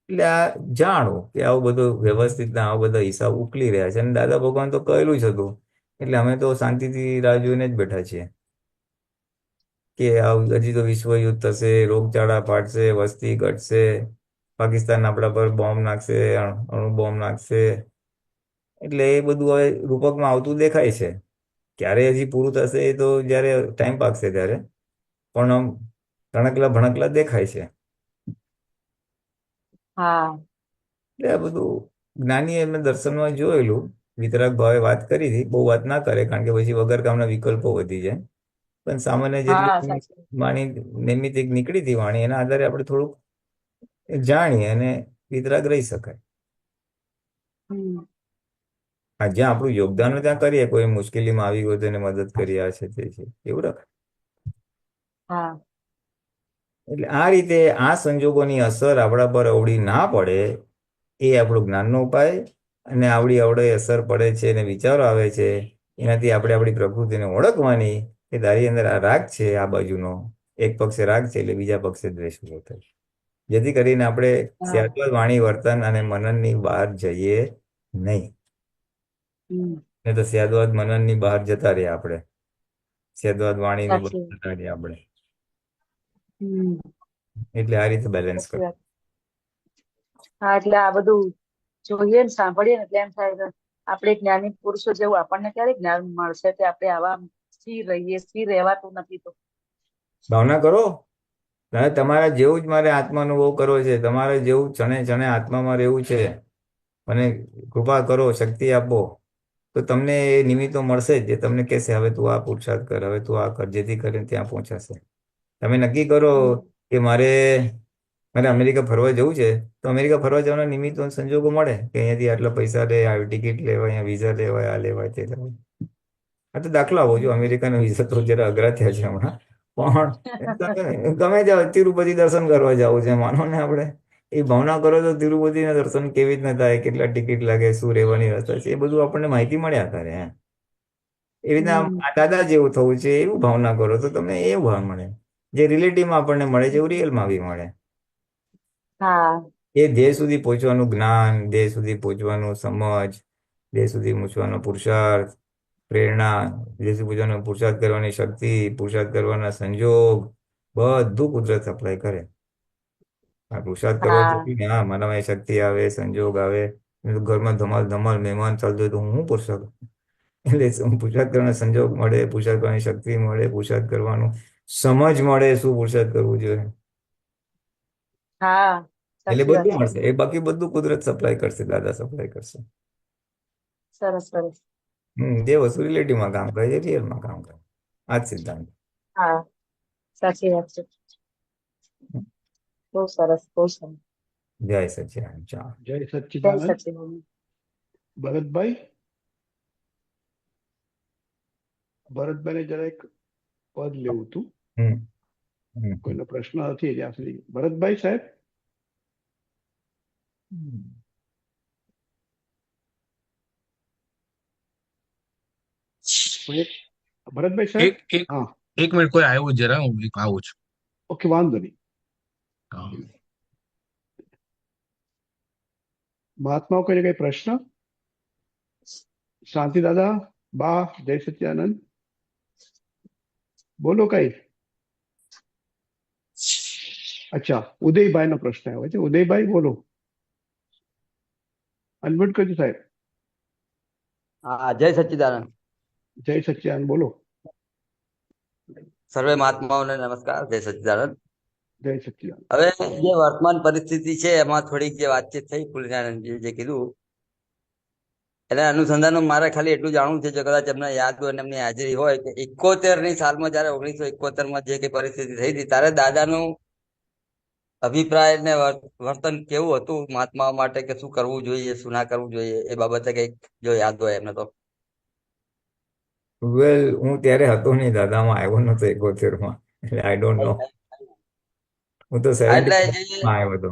એટલે આ જાણો કે આવું બધું વ્યવસ્થિત ના આવા બધા હિસાબ ઉકલી રહ્યા છે, અને દાદા ભગવાન તો કહેલું જ હતું. એટલે અમે તો શાંતિથી રાહ જોઈને જ બેઠા છીએ કે હજી તો વિશ્વ યુદ્ધ થશે, રોગચાળા ફાટશે, વસ્તી ઘટશે, પાકિસ્તાન આપણા પર બોમ્બ નાખશે, અણુ બોમ્બ નાખશે. એટલે એ બધું હવે રૂપકમાં આવતું દેખાય છે. ક્યારે હજી પૂરું થશે એ તો જ્યારે ટાઈમ પાકશે ત્યારે, પણ આમ તણકલા ભણકલા દેખાય છે. હા એટલે આ બધું જ્ઞાની એમને દર્શનમાં જોયેલું. વિતરાગ ભાવે વાત કરી હતી, બહુ વાત ના કરે કારણ કે પછી વગર કામના વિકલ્પો વધી જાય. પણ સામાન્ય હા જેટલી સાચી વાત. વાણી નિમિત્ત એક નીકળી હતી વાણી, એના આધારે આપણે થોડુંક જાણી અને વિતરાગ રહી શકાય. હમ હા, જ્યાં આપણું યોગદાન હોય ત્યાં કરીએ, કોઈ મુશ્કેલીમાં આવી ગયો તો એને મદદ કરી, આ છે તે છે, એવું રખાય. હા એટલે આ રીતે આ સંજોગોની અસર આપણા પર અવળી ના પડે એ આપણું જ્ઞાનનો ઉપાય. અને આવડી અવળે અસર પડે છે અને વિચારો આવે છે, એનાથી આપણે આપણી પ્રકૃતિને ઓળખવાની કે તારી અંદર આ રાગ છે, આ બાજુનો એક પક્ષે રાગ છે એટલે બીજા પક્ષે દ્વેષ ઉભો થાય, જેથી કરીને આપણે હા સ્યાદ્વત વાણી, વર્તન અને મનનની બહાર જઈએ નહીં. હમ ને તો સ્યાદ્વાદ મનનની બહાર જતા રહીએ આપણે, સ્યાદ્વાદ વાણીની બહાર સાચી જતા રહીએ આપણે. હમ એટલે આ રીતે બેલેન્સ સાચી કરો. વાત. હા એટલે આ બધું જોઈએ ને સાંભળીએ ને એટલે એમ થાય કે આપણે જ્ઞાની પુરુષો જેવું આપણને ક્યારે જ્ઞાન મળશે કે આપણે આવા સ્થિર રહીએ? સ્થિર રહેવાતું નથી તો. ભાવના કરો. હવે તમારા જેવું જ મારે આત્માનુભવ કરવો છે, તમારે જેવું ક્ષણે ક્ષણે આત્મામાં રહેવું છે, મને કૃપા કરો, શક્તિ આપો, તો તમને એ નિમિત્તો મળશે જ, જે તમને કહેશે હવે તું આ પુરુષાર્થ કર, હવે તું આ કર, જેથી કરીને ત્યાં પહોંચાશે. તમે નક્કી કરો હમ કે મારે મારે અમેરિકા ફરવા જવું છે, તો અમેરિકા ફરવા જવાના નિમિત્તો અને સંજોગો મળે કે અહીંયાથી આટલા પૈસા લે, આવી ટિકિટ લેવાય, અહીંયા વિઝા લેવાય, આ લેવાય, તે લેવાય. આ તો દાખલો આવો જો, અમેરિકાનો વિઝા તો જરા અઘરા થયા છે હમણાં, પણ ગમે ત્યાં તિરુપતિ દર્શન કરવા જવું છે, માનો ને આપણે એ ભાવના કરો તો તિરુપતિના દર્શન કેવી રીતના થાય, કેટલા ટિકિટ લાગે, શું રહેવાની વ્યવસ્થા છે, એ બધું આપણને માહિતી મળ્યા કરે. એવી રીતના હમ આ દાદા જેવું થવું છે એવું ભાવના કરો તો તમને એવું ભાવ મળે, જે રિલેટિવમાં આપણને મળે છે એવું રિયલમાં બી મળે. હા એ ધ્યેય સુધી પહોંચવાનું જ્ઞાન, ધ્યેય સુધી પહોંચવાનું સમજ, ધ્યેય સુધી પહોંચવાનો પુરુષાર્થ, પ્રેરણા, ધ્યેય સુધી પહોંચવાનો પુરુષાર્થ કરવાની શક્તિ, પુરુષાર્થ કરવાના સંજોગ, બધું કુદરત સપ્લાય કરે. આ પુરુષાર્થ કરો તો હા બી ને, હા મારામાં એ શક્તિ આવે, સંજોગ આવે, નહીં તો ઘરમાં ધમાલ ધમાલ મહેમાન ચાલતું હોય તો હું પુરુષાર્થ, એટલે પુરુષાર્થ કરવાના સંજોગ મળે, પુરુષાર્થ કરવાની શક્તિ મળે, પુરુષાર્થ કરવાનું સમજ મળે, શું પુરુષાર્થ કરવું જોઈએ, હા એટલે સાચી વાત બધું છે. મળશે. એ બાકી બધું કુદરત સપ્લાય કરશે, દાદા સપ્લાય કરશે. સરસ સરસ. જે વસ્તુ રિલેટિવમાં કામ કરે છે રિયલમાં કામ કરે, આ જ સિદ્ધાંત. હા સાચી વાત છે. બહુ સરસ બહુ સરસ. જય સચ્ચિદાનંદ. ચાલો. જય જય સચ્ચિદાનંદ. સચિદાનંદ. ભરતભાઈ, ભરતભાઈને જરા એક પદ લેવું હતું. હમ હમ કોઈનો પ્રશ્ન નથી ત્યાં સુધી. ભરતભાઈ સાહેબ, હમ. ભરતભાઈ સાહેબ. એક એક હા, એક મિનિટ, કોઈ આવ્યું છે જરા, હું આવું છું. ઓકે, વાંધો નહીં. હા. મહાત્માઓ કોઈને કઈ પ્રશ્ન? શાંતિ દાદા, બા, જય સચ્ચિદાનંદ, બોલો કઈ. અચ્છા, ઉદયભાઈ નો પ્રશ્ન આવ્યો છે. ઉદયભાઈ બોલો, અનમ્યુટ કરજો સાહેબ. હા, જય સચ્ચિદાનંદ. જય સચ્ચિદાનંદ બોલો. સર્વે મહાત્માઓને નમસ્કાર, જય સચ્ચિદાનંદ. જય સચ્ચિદાનંદ. હવે જે વર્તમાન પરિસ્થિતિ છે એમાં થોડીક જે વાતચીત થઈ ફૂલનારાયણજી જે કીધું એના અનુસંધાનમાં મારે ખાલી એટલું જાણવું છે, જો કદાચ એમને યાદ હોય અને એમની હાજરી હોય કે 71ની સાલમાં જયારે 1971માં જે કઈ પરિસ્થિતિ થઈ હતી ત્યારે દાદાનું અભિપ્રાય ને વર્તન કેવું હતું મહાત્માઓ માટે, કે શું કરવું જોઈએ, શું ના કરવું જોઈએ, એ બાબતે કઈક જો યાદ હોય એમને તો. વેલ, હું ત્યારે હતો નહીં, દાદામાં આવ્યો નતો 71માં, એટલે આઈ ડોન્ટ નો. હું તો એટલે 70માં જે આવ્યો હતો.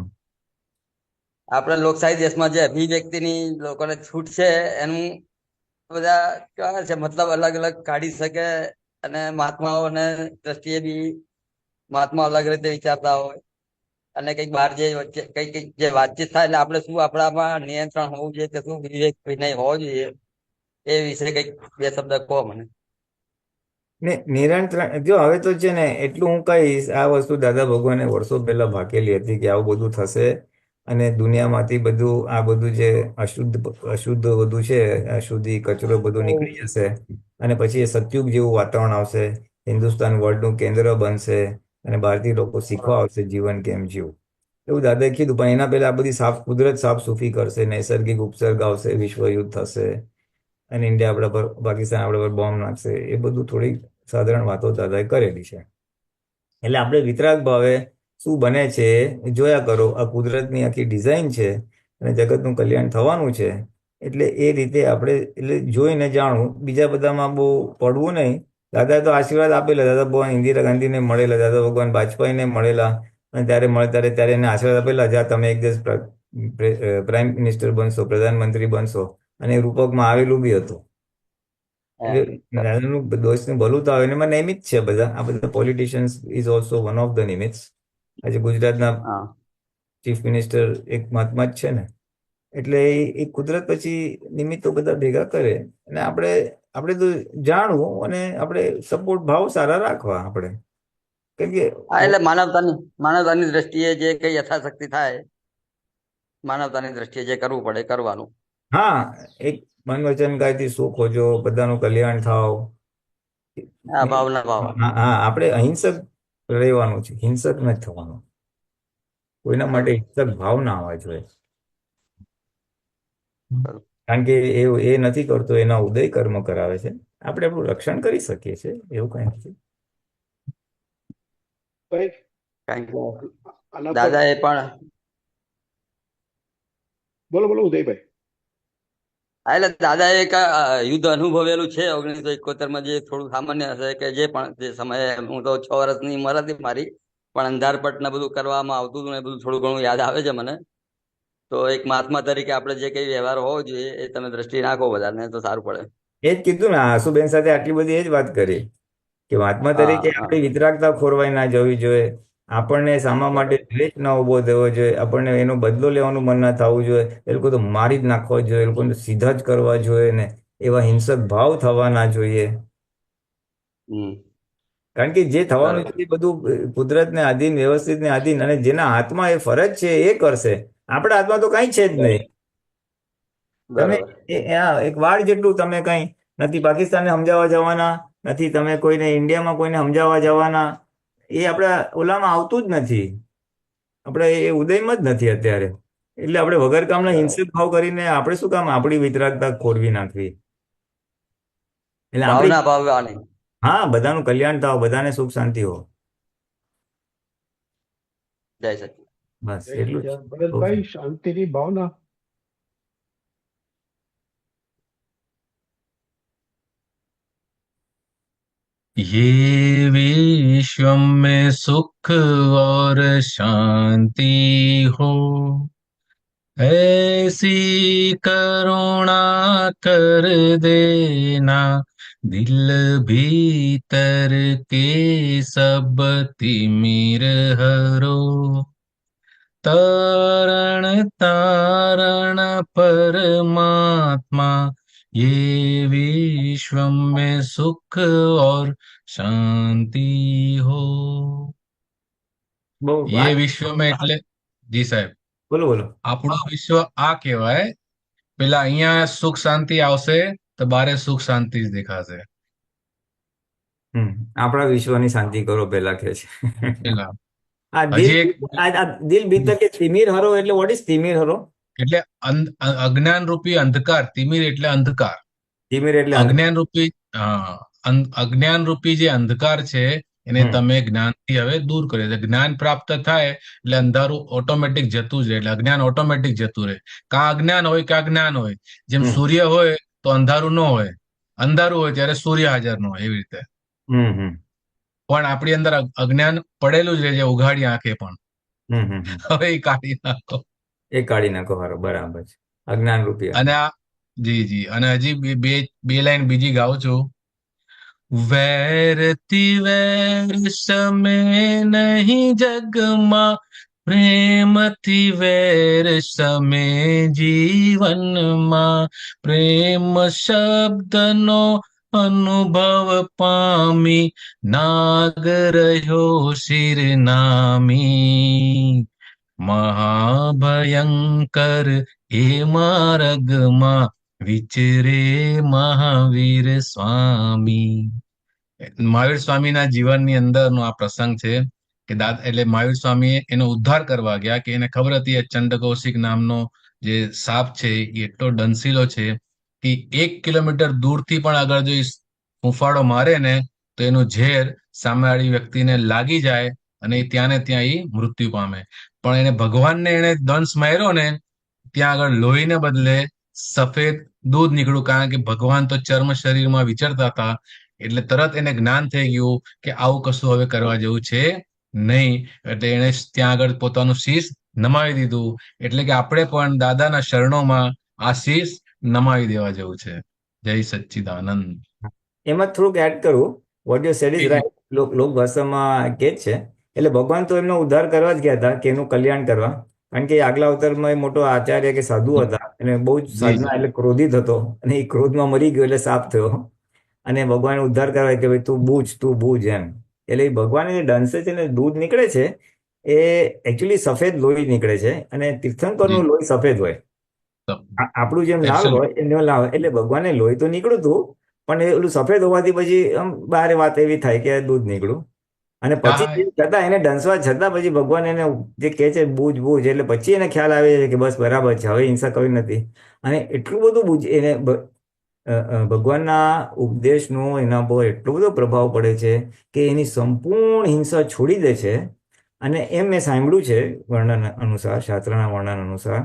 આપણા લોકશાહી દેશમાં જે અભિવ્યક્તિની લોકોને છૂટ છે એનું બધા કહેવાય છે, મતલબ અલગ અલગ કાઢી શકે, અને મહાત્માઓને દ્રષ્ટિએ બી મહાત્મા અલગ રીતે વિચારતા હોય, અને કઈક બહાર જે વચ્ચે કઈક જે વાતચીત થાય એટલે આપણે શું આપણામાં નિયંત્રણ હોવું જોઈએ, કે શું વિવેક વિનય હોવો જોઈએ, એ વિશે કઈક બે શબ્દ કહો મને. ને નિરંતર જો હવે તો છે ને, એટલું હું કહીશ, આ વસ્તુ દાદા ભગવાને વર્ષો પહેલા ભાકેલી હતી કે આવું બધું થશે, અને દુનિયામાંથી બધું આ બધું જે અશુદ્ધ બધું છે, અશુદ્ધિ કચરો બધું નીકળી જશે, અને પછી એ સતયુગ જેવું વાતાવરણ આવશે, હિન્દુસ્તાન વર્લ્ડનું કેન્દ્ર બનશે, અને બહારથી લોકો શીખવા આવશે જીવન કેમ જીવવું, એવું દાદાએ કીધું. પણ એના પહેલા આ બધી કુદરત સાફ સૂફી કરશે, નૈસર્ગિક ઉપસર્ગ આવશે, વિશ્વયુદ્ધ થશે, અને ઇન્ડિયા આપણા પર, પાકિસ્તાન આપણા પર બોમ્બ નાખશે, એ બધું થોડીક સાધારણ વાતો દાદાએ કરેલી છે. એટલે આપણે વિતરાગ ભાવે શું બને છે એ જોયા કરો. આ કુદરતની આખી ડિઝાઇન છે અને જગતનું કલ્યાણ થવાનું છે. એટલે એ રીતે આપણે એટલે જોઈને જાણવું, બીજા બધામાં બહુ પડવું નહીં. દાદાએ તો આશીર્વાદ આપેલા, દાદા ભગવાન ઇન્દિરા ગાંધીને મળેલા, દાદા ભગવાન વાજપેયીને મળેલા, અને ત્યારે મળે ત્યારે એને આશીર્વાદ આપેલા, જ્યાં તમે એક દિવસ પ્રાઇમ મિનિસ્ટર બનશો, પ્રધાનમંત્રી બનશો, અને એ રૂપકમાં આવેલું બી હતું. એટલે દાદાનું દોસ્તનું ભલું તો આવે, એમાં નિમિત્ત છે બધા. આ બધા politicians is also one of the નિમિત્સ. આજે ગુજરાતના હા ચીફ મિનિસ્ટર એક મહાત્મા જ છે ને. એટલે એ કુદરત પછી નિમિત્તો બધા ભેગા કરે, અને આપણે તો જાણવું, અને આપણે સપોર્ટ ભાવ સારા રાખવા આપણે. કેમ કે હા, એટલે માનવતાની દ્રષ્ટિએ જે કઈ યથાશક્તિ થાય, માનવતાની દ્રષ્ટિએ જે કરવું પડે કરવાનું. હા, એક મન વચન કાયથી સુખ હોજો, બધાનું કલ્યાણ થાવ. હા, ભાવના ભાવ. હા હા, આપણે અહિંસક રહેવાનું છે, હિંસક નથી થવાનું. કોઈના માટે હિંસક ભાવ ના આવવા જોઈએ. બરોબર. કારણ કે એ નથી કરતો, એના ઉદય કર્મ કરાવે છે. આપણે આપણું રક્ષણ કરી શકીએ છીએ, એવું કઈ નથી. ભાઈ કારણ કે આના પર દાદાએ પણ બોલો બોલો ઉદયભાઈ. હા, એટલે દાદાએ એક યુદ્ધ અનુભવેલું છે 1971માં, જે થોડું સામાન્ય હશે કે જે પણ તે સમયે હું તો 6 વર્ષની ઉંમર હતી મારી, પણ અંધારપટ ને બધું કરવામાં આવતું હતું ને, બધું થોડું ઘણું યાદ આવે છે મને. તો એક મહાત્મા તરીકે આપણે જે કઈ વ્યવહાર હોવો જોઈએ એ તમે દ્રષ્ટિ નાખો બધાને તો સારું પડે. એ જ કીધું ને, આસુબેન સાથે આટલી બધી એ જ વાત કરી કે મહાત્મા હા તરીકે હા આપણી વિતરાગતા ખોરવાઈ ના જવી જોઈએ. આપણને સામા માટે દ્વેષ ના ઉભો થવો જોઈએ. આપણને એનો બદલો લેવાનું મન ના થવું જોઈએ. એ લોકો તો મારી જ નાખવા જોઈએ, એ લોકોને સીધા જ કરવા જોઈએ ને, એવા હિંસક ભાવ થવા ના જોઈએ. હમ કારણ કે જે થવાનું બરોબર છે એ બધું કુદરતને આધીન, વ્યવસ્થિતને આધીન, અને જેના હાથમાં એ ફરજ છે એ કરશે. આપણા હાથમાં તો કઈ છે જ નહીં. તમે બરોબર એક વાળ જેટલું તમે કઈ નથી પાકિસ્તાનને સમજાવવા જવાના, નથી તમે કોઈને ઇન્ડિયામાં કોઈને સમજાવવા જવાના. એ આપણા ઓલામાં આવતું જ નથી. આપણે એ ઉદયમાં જ નથી અત્યારે. એટલે આપણે વગર કામના બરોબર. હિંસક ભાવ કરીને આપણે શું કામ આપણી વિતરાગતા ખોરવી નાખવી. એટલે આપણી, ભાવના ભાવવાની. હા, બધાનું કલ્યાણ થાવ, બધાને સુખ શાંતિ હો, જય સચિદાનંદ. બસ જય એટલું જ. સચ્ચિદાનંદ. ભરતભાઈ, શાંતિની ભાવના. ये विश्व में सुख और शांति हो, ऐसी करुणा कर देना, दिल भीतर के सब तिमिर हरो, तारण तारण परमात्मा, ये विश्व में सुख और शांति हो. બહુ ये વિશ્વમાં એટલે જી સાહેબ, બોલો બોલો. આપણું વિશ્વ આ કહેવાય. પેલા અહીંયા સુખ શાંતિ આવશે તો બારે સુખ શાંતિ જ દેખાશે. આપણા વિશ્વની શાંતિ કરો પેલા કે છે. પેલા આ દિલ, હજી એક આ દિલ ભીતર કે તિમિર હરો, એટલે વોટ ઇઝ તિમિર હરો? એટલે અજ્ઞાન રૂપી અંધકાર, તિમિર એટલે અંધકાર. તિમિર એટલે અજ્ઞાન રૂપી અજ્ઞાન રૂપી જે અંધકાર છે એને હમ તમે જ્ઞાનથી હવે દૂર કરી દે. જ્ઞાન પ્રાપ્ત થાય એટલે અંધારું ઓટોમેટિક જતું જ રહે, એટલે અજ્ઞાન ઓટોમેટિક જતું રહે. કાં અજ્ઞાન હોય કાં જ્ઞાન હોય. જેમ હમ સૂર્ય હોય તો અંધારું ન હોય, અંધારું હોય ત્યારે સૂર્ય હાજર ન હોય, એવી રીતે હમ હમ પણ આપણી અંદર અજ્ઞાન પડેલું જ રહે છે, ઉઘાડી આંખે પણ. હમ. હવે એ કાઢી નાખો. એ કાઢી નાખો, હારો, બરાબર છે. અજ્ઞાન રૂપી અને અંધ. આ જી જી, અને હજી બે બે લાઈન બીજી ગાઉં છું. વૈરતી વૈર સમે નહીં જગમાં, પ્રેમથી વૈર સમે જીવનમાં, પ્રેમ શબ્દનો અનુભવ પામી, નાગ રહ્યો શિર નામી, મહાભયંકર એ માર્ગમાં વિચરે મહાવીર સ્વામી. મહાવીર સ્વામીના જીવનની અંદરનો આ પ્રસંગ છે કે એટલે મહાવીર સ્વામીએ એનો ઉદ્ધાર કરવા ગયા, કે એને ખબર હતી એ ચંડકૌશિક નામનો જે સાપ છે એ એટલો ડંસીલો છે કે 1 કિલોમીટર દૂરથી પણ અગર જો એ હૂંફાળો મારે ને તો એનું ઝેર સામેવાળી વ્યક્તિને લાગી જાય અને એ ત્યાં ને ત્યાં એ મૃત્યુ પામે. પણ એને ભગવાનને એને દંશ માર્યો ને ત્યાં આગળ લોહીને બદલે સફેદ દૂધ નીકળ્યું, કારણ કે ભગવાન તો ચર્મ શરીરમાં વિચરતા હતા, એટલે તરત એને જ્ઞાન થઈ ગયું કે આવું કશું હવે કરવા જેવું છે નહીં. એટલે એને ત્યાં આગળ પોતાનું શીશ નમાવી દીધું. એટલે કે આપણે પણ દાદાના શરણોમાં આ શીશ નમાવી દેવા જેવું છે. જય સચ્ચિદાનંદ. એમાં થોડુંક એડ કરું, વોટ યુ સેડ ઇઝ જી. રાઈટ. લોક ભાષામાં કે જ છે. એટલે ભગવાન તો એમનો ઉદ્ધાર કરવા જ ગયા હતા, કે એનું કલ્યાણ કરવા. કારણ કે આગલા અવતારમાં એ મોટો આચાર્ય કે સાધુ હતા, અને બહુ જ જી સાધના જી એટલે ક્રોધિત હતો, અને એ ક્રોધમાં મરી ગયો એટલે સાપ થયો. અને ભગવાને ઉદ્ધાર કરવા કે ભાઈ તું બૂझ એમ. એટલે એ ભગવાન જે દંશે છે ને દૂધ નીકળે છે, એ એકચ્યુઅલી સફેદ લોહી નીકળે છે, અને તીર્થંકરનું જી. લોહી સફેદ હોય. આપણું જેમ લાલ એબ્સોલ્યુટ. હોય એમ લાલ હોય. એટલે ભગવાને લોહી તો નીકળ્યું હતું, પણ એ ઓલું સફેદ હોવાથી પછી આમ બારે વાત એવી થાય કે દૂધ નીકળ્યું. અને પછી હા, તેમ છતાં એને ડંસવા છતાં પછી ભગવાન એને જે કહે છે બૂझ, એટલે પછી એને ખ્યાલ આવે છે કે બસ બરાબર છે, હવે હિંસા કરવી નથી. અને એટલું બધું બૂझ એને ભગવાનના ઉપદેશનો એના પર એટલો બધો પ્રભાવ પડે છે કે એની સંપૂર્ણ હિંસા છોડી દે છે. અને એમ મેં સાંભળ્યું છે વર્ણન અનુસાર, શાસ્ત્રના વર્ણન અનુસાર,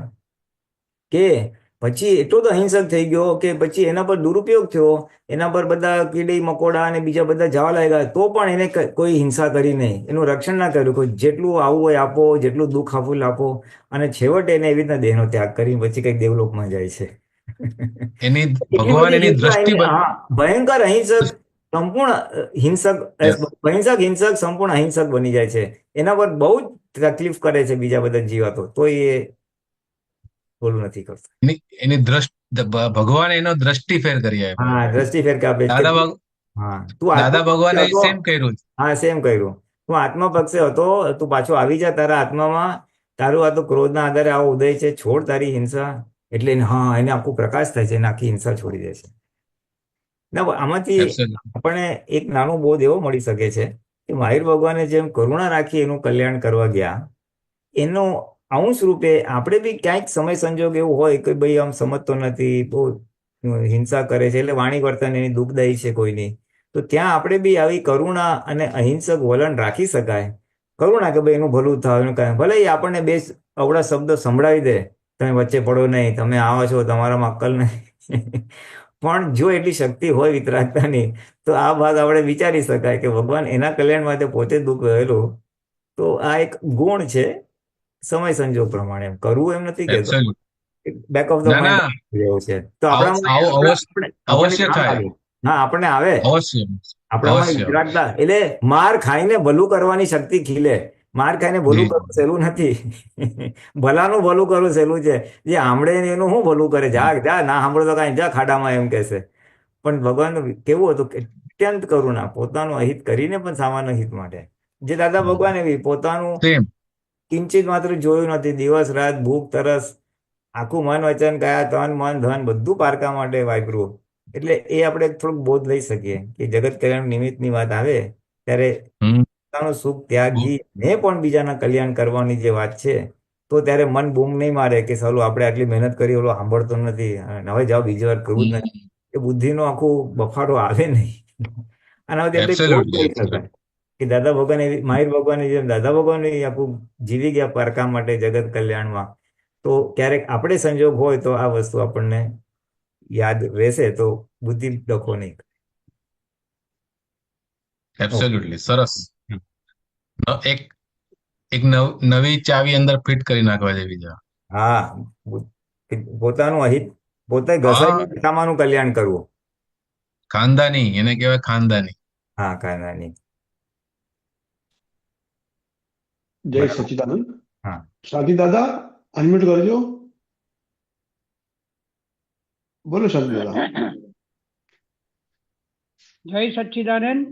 કે પછી એટલો તો અહિંસક થઈ ગયો કે પછી એના પર દુરુપયોગ થયો, એના પર બધા કીડી મકોડા અને બીજા બધા જવા લાગ્યા, તો પણ એને કોઈ હિંસા કરી નહીં, એનું રક્ષણ ના કર્યું. કોઈ જેટલું આવવું હોય આપો, જેટલું દુઃખ આપવું આપો. અને છેવટે એને એવી રીતના દેહનો ત્યાગ કરી પછી કંઈક દેવલોકમાં જાય છે. એની એટલી ભગવાન બધી એની હિંસા દ્રષ્ટિ હા, ભયંકર અહિંસક, સંપૂર્ણ હિંસક સંપૂર્ણ અહિંસક બની જાય છે. એના પર બહુ જ તકલીફ કરે છે બીજા બધા જીવાતો, તો એ બોલું નથી કરતો. એની એની ભગવાન એનો દ્રષ્ટિ ફેર કરી આપ્યો. હા, દ્રષ્ટિ ફેર કાપે છે કે દાદા ભગ હા તું દાદા આત્મા પક્ષે ભગવાને હતો. સેમ કર્યું છે. હા, સેમ કર્યું. તું આત્મા પક્ષે હતો, તું પાછો આવી જા તારા આત્મામાં. તારું આ તો ક્રોધના આધારે આવો ઉદય છે, છોડ તારી હિંસા. એટલે હા, એને આખું પ્રકાશ થાય છે, એને આખી હિંસા છોડી દે છે. ના, આમાંથી એબ્સોલ્યુટ. આપણને એક નાનો બોધ એવો મળી શકે છે કે મહાવીર ભગવાને જેમ કરુણા રાખી એનું કલ્યાણ કરવા ગયા, એનો અંશ રૂપે આપણે બી ક્યાંક સમય સંજોગ એવું હોય કે ભાઈ આમ સમજતો નથી, બહુ હિંસા કરે છે, એટલે વાણી વર્તન એની દુઃખદાયી છે કોઈની, તો ત્યાં આપણે બી આવી કરુણા અને અહિંસક વલણ રાખી શકાય. કરુણા કે ભાઈ એનું ભલું થાય, એનું કાંઈ ભલે એ આપણને બે અવળા શબ્દો સંભળાવી દે, તમે વચ્ચે પડો નહીં, તમે આવો છો, તમારામાં અક્કલ નહીં. પણ જો એટલી શક્તિ હોય વિતરાગતાની, તો આ ભાગ આપણે વિચારી શકાય કે ભગવાન એના કલ્યાણ માટે પોતે દુઃખ રહેલું. તો આ એક ગુણ છે. સમય સંજોગ પ્રમાણે એમ કરવું એમ નથી કહેતો, એબ્સોલ્યુટ. બેક ઓફ ધ ના ના, માઇન્ડ એવું છે. તો આવું આપણામાં આવું આપણને અવશ્ય કામ થાય. લાગે. હા, આપણને આવે. અવશ્ય આપણામાં અવશ્ય. વિતરાગતા એટલે માર ખાઈને ભલું કરવાની શક્તિ ખીલે. માર ખાઈને ભલું જી કરવું સહેલું નથી. ભલાનું ભલું કરવું સહેલું છે. જે આમળે ને એનું શું ભલું કરે, જા જા, ના સાંભળો તો કાંઈ જા ખાડામાં, એમ કહેશે. પણ ભગવાન કેવું હતું કે અત્યંત કરુણા, પોતાનું અહિત કરીને પણ સામાન્ય હિત માટે. જે દાદા ભગવાન એવી પોતાનું સેમ. કિંચિત માત્ર જોયું નથી, દિવસ રાત ભૂખ તરસ, આખું મન વચન કાયા તન મન ધન બધું પારકા માટે વાપર્યું. એટલે એ આપણે થોડુંક બોધ લઈ શકીએ કે જગત કલ્યાણ નિમિત્તની વાત આવે ત્યારે હમ. પોતાનું સુખ ત્યાગી ને પણ બીજાના કલ્યાણ કરવાની જે વાત છે, તો ત્યારે મન બૂમ નહીં મારે કે સાલું આપણે આટલી મહેનત કરી, ઓલો સાંભળતો નથી, અને હવે જાઓ બીજી વાર કરવું જ નથી. એ બુદ્ધિનો આખું બફાડો આવે નહીં. અને હવે એટલે બોધ એબ્સોલ્યુટલી લઈ એબ્સોલ્યુટ. શકાય કે દાદા ભગવાન એવી, મહાવીર ભગવાનની જેમ દાદા ભગવાન આખું જીવી ગયા પારકા માટે જગત કલ્યાણમાં. તો ક્યારેક આપણે સંજોગ હોય તો આ વસ્તુ આપણને યાદ રહેશે, તો બુદ્ધિ ડખો નહીં કરે. એબ્સોલ્યુટલી સરસ. એક એક નવી ચાવી અંદર ફિટ કરી નાખવા જેવી છે. હા, પોતાનું અહિત પોતે હા, ઘસાઈને સામાનું કલ્યાણ કરવું. ખાનદાની, એને કહેવાય ખાનદાની. હા, કાંઈ નહીં. જય બરાબર. સચ્ચિદાનંદ. હા, શાંતિ દાદા, અનમ્યુટ કરજો. બોલો શાંતિ દાદા. જય સચ્ચિદાનંદ.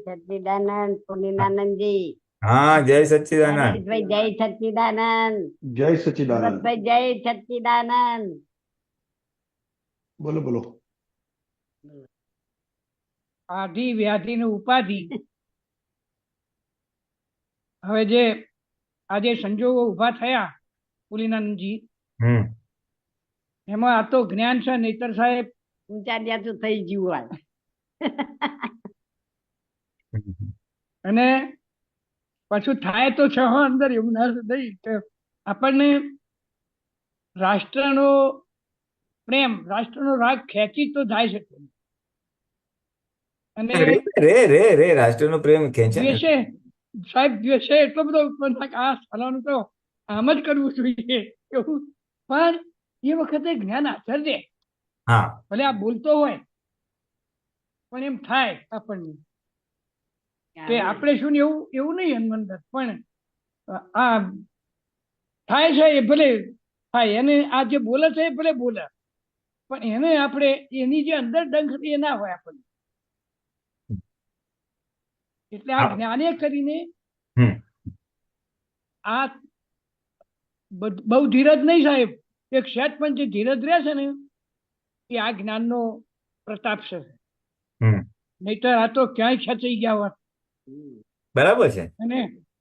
જય સચ્ચિદાનંદ પુનિનાનંદજી. હા, જય સચ્ચિદાનંદ. નરેશભાઈ જય સચ્ચિદાનંદ. જય સચ્ચિદાનંદ. ભરતભાઈ જય સચ્ચિદાનંદ. બોલો બોલો. આધિ વ્યાધિ ને ઉપાધિ, હવે જે આજે સંજોગો ઉભા થયા પુલિનાનંદજી, હમ એમાં આ તો જ્ઞાન છે, નહીતર સાહેબ ઊંચા ન્યાચું થઈ ગયું હોય. અને પાછું થાય તો છ અંદર એવું ના નહીં કે આપણને રાષ્ટ્રનો પ્રેમ, રાષ્ટ્રનો રાગ ખેંચી તો જાય છે અને રે રાષ્ટ્રનો પ્રેમ ખેંચે ને. દ્વેષે, સાહેબ દ્વેષે એટલો બધો ઉત્પન્ન થાય કે આ ફલાણું તો આમ જ કરવું જોઈએ એવું. પણ એ વખતે જ્ઞાન હાજર રહે, હા ભલે આ બોલતો હોય પણ એમ થાય આપણને કે આપણે શું ને એવું એવું નહીં અંદર, પણ આ થાય છે એ ભલે થાય, એને આ જે બોલે છે એ ભલે બોલે, પણ એને આપણે એની જે અંદર ડંખ એ ના હોય આપણને. એટલે આ જ્ઞાને કરીને હમ આ બહુ ધીરજ નહીં સાહેબ, એક સહેજ પણ જે ધીરજ રહે છે ને એ આ જ્ઞાનનો પ્રતાપ છે. હમ નહીતર આ તો ક્યાંય ખેંચાઈ ગયા હોત. બરાબર છે. અને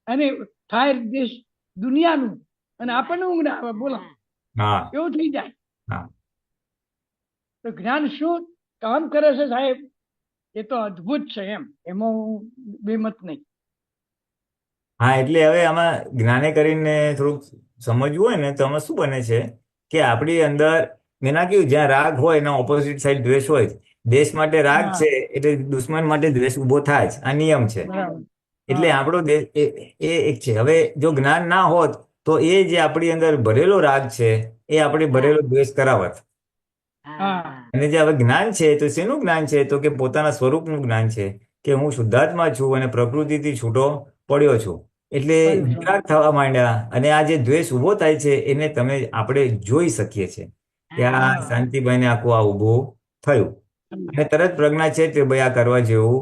અને થાય દેશ દુનિયાનું અને આપણને ઊંઘ ના આવે, બોલો હા એવું થઈ જાય. હા તો જ્ઞાન શું કામ કરે છે સાહેબ એ તો અદ્ભુત છે, એમાં હું બેમત નહીં. હા એટલે હવે આમાં જ્ઞાને કરીને થોડુંક સમજવું હોય ને તો આમાં શું બને છે કે આપણી અંદર મેં ના કહ્યું જ્યાં રાગ હોય એના ઓપોઝિટ સાઈડ દ્વેષ હોય. દેશ માટે રાગ હા. છે એટલે દુશ્મન માટે દ્વેષ ઉભો થાય જ, આ નિયમ છે. બરાબર. એટલે હા. આપણો દેશ એ એક છે. હવે જો જ્ઞાન ના હોત તો એ જે આપણી અંદર ભરેલો રાગ છે એ આપણે ભરેલો દ્વેષ કરાવત. હા અને જે હવે જ્ઞાન છે તો શેનું જ્ઞાન છે તો કે પોતાના સ્વરૂપનું જ્ઞાન છે કે હું શુદ્ધાત્મા છું અને પ્રકૃતિથી છૂટો પડ્યો છું. એટલે વિતરાગ થવા માંડ્યા અને આ જે દ્વેષ ઉભો થાય છે એને આપણે જોઈ શકીએ છીએ કે આ શાંતિભાઈને આખું આ ઊભું થયું અને તરત પ્રજ્ઞા છે કે ભાઈ આ કરવા જેવું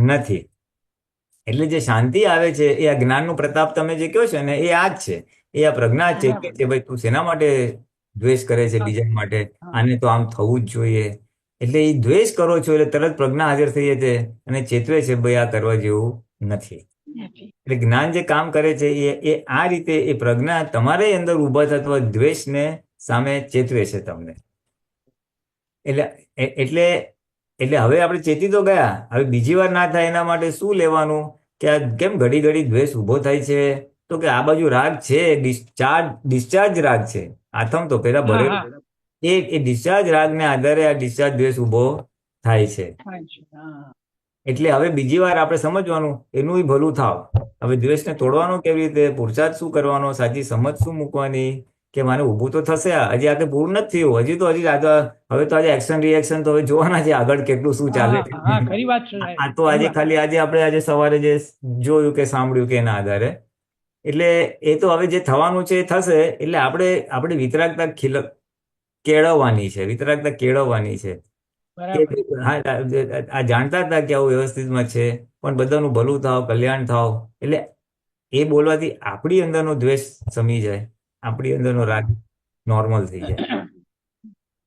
નથી. એટલે જે શાંતિ આવે છે એ આ જ્ઞાનનું પ્રતાપ તમે જે કહો છો ને એ આ જ છે, એ આ પ્રજ્ઞા છે કે ભાઈ તું શેના માટે દ્વેષ કરે છે બીજા માટે, આને તો આમ થવું જ જોઈએ. એટલે એ દ્વેષ કરો છો એટલે તરત પ્રજ્ઞા હાજર થઈ જાય છે અને ચેતવે છે ભાઈ આ કરવા જેવું નથી. એટલે જ્ઞાન જે કામ કરે છે એ આ રીતે એ પ્રજ્ઞા તમારે અંદર ઉભા થતા દ્વેષને સામે ચેતવે છે તમને. એટલે એટલે હવે આપણે ચેતી તો ગયા, હવે બીજી વાર ના થાય એના માટે શું લેવાનું કે આ કેમ ઘડી ઘડી દ્વેષ ઉભો થાય છે તો કે આ બાજુ રાગ છે, ડિસ્ચાર્જ રાગ છે. આથમ તો પેલા ભરે એ ડિસ્ચાર્જ રાગને આધારે આ ડિસ્ચાર્જ દ્વેષ ઉભો થાય છે. એટલે હવે બીજી વાર આપણે સમજવાનું એનું ભલું થાવ. હવે દ્વેષને તોડવાનો કેવી રીતે, પુરુષાર્થ શું કરવાનો, સાચી સમજ શું મૂકવાની કે મારે ઊભું તો થશે, હજી આ પૂરું નથી થયું, હજી હવે તો આજે એક્શન રિએક્શન તો હવે જોવાના છે આગળ કેટલું શું ચાલે. આ તો આજે ખાલી આજે સવારે જે જોયું કે સાંભળ્યું કે એના આધારે. એટલે એ તો હવે જે થવાનું છે એ થશે. એટલે આપણે વિતરાગતા કેળવવાની છે, વિતરાગતા કેળવવાની છે. આ જાણતા હતા કે આવું વ્યવસ્થિતમાં છે પણ બધાનું ભલું થાવ, કલ્યાણ થાવ. એટલે એ બોલવાથી આપણી અંદરનો દ્વેષ સમી જાય, આપણી અંદરનો રાગ નોર્મલ થઈ જાય.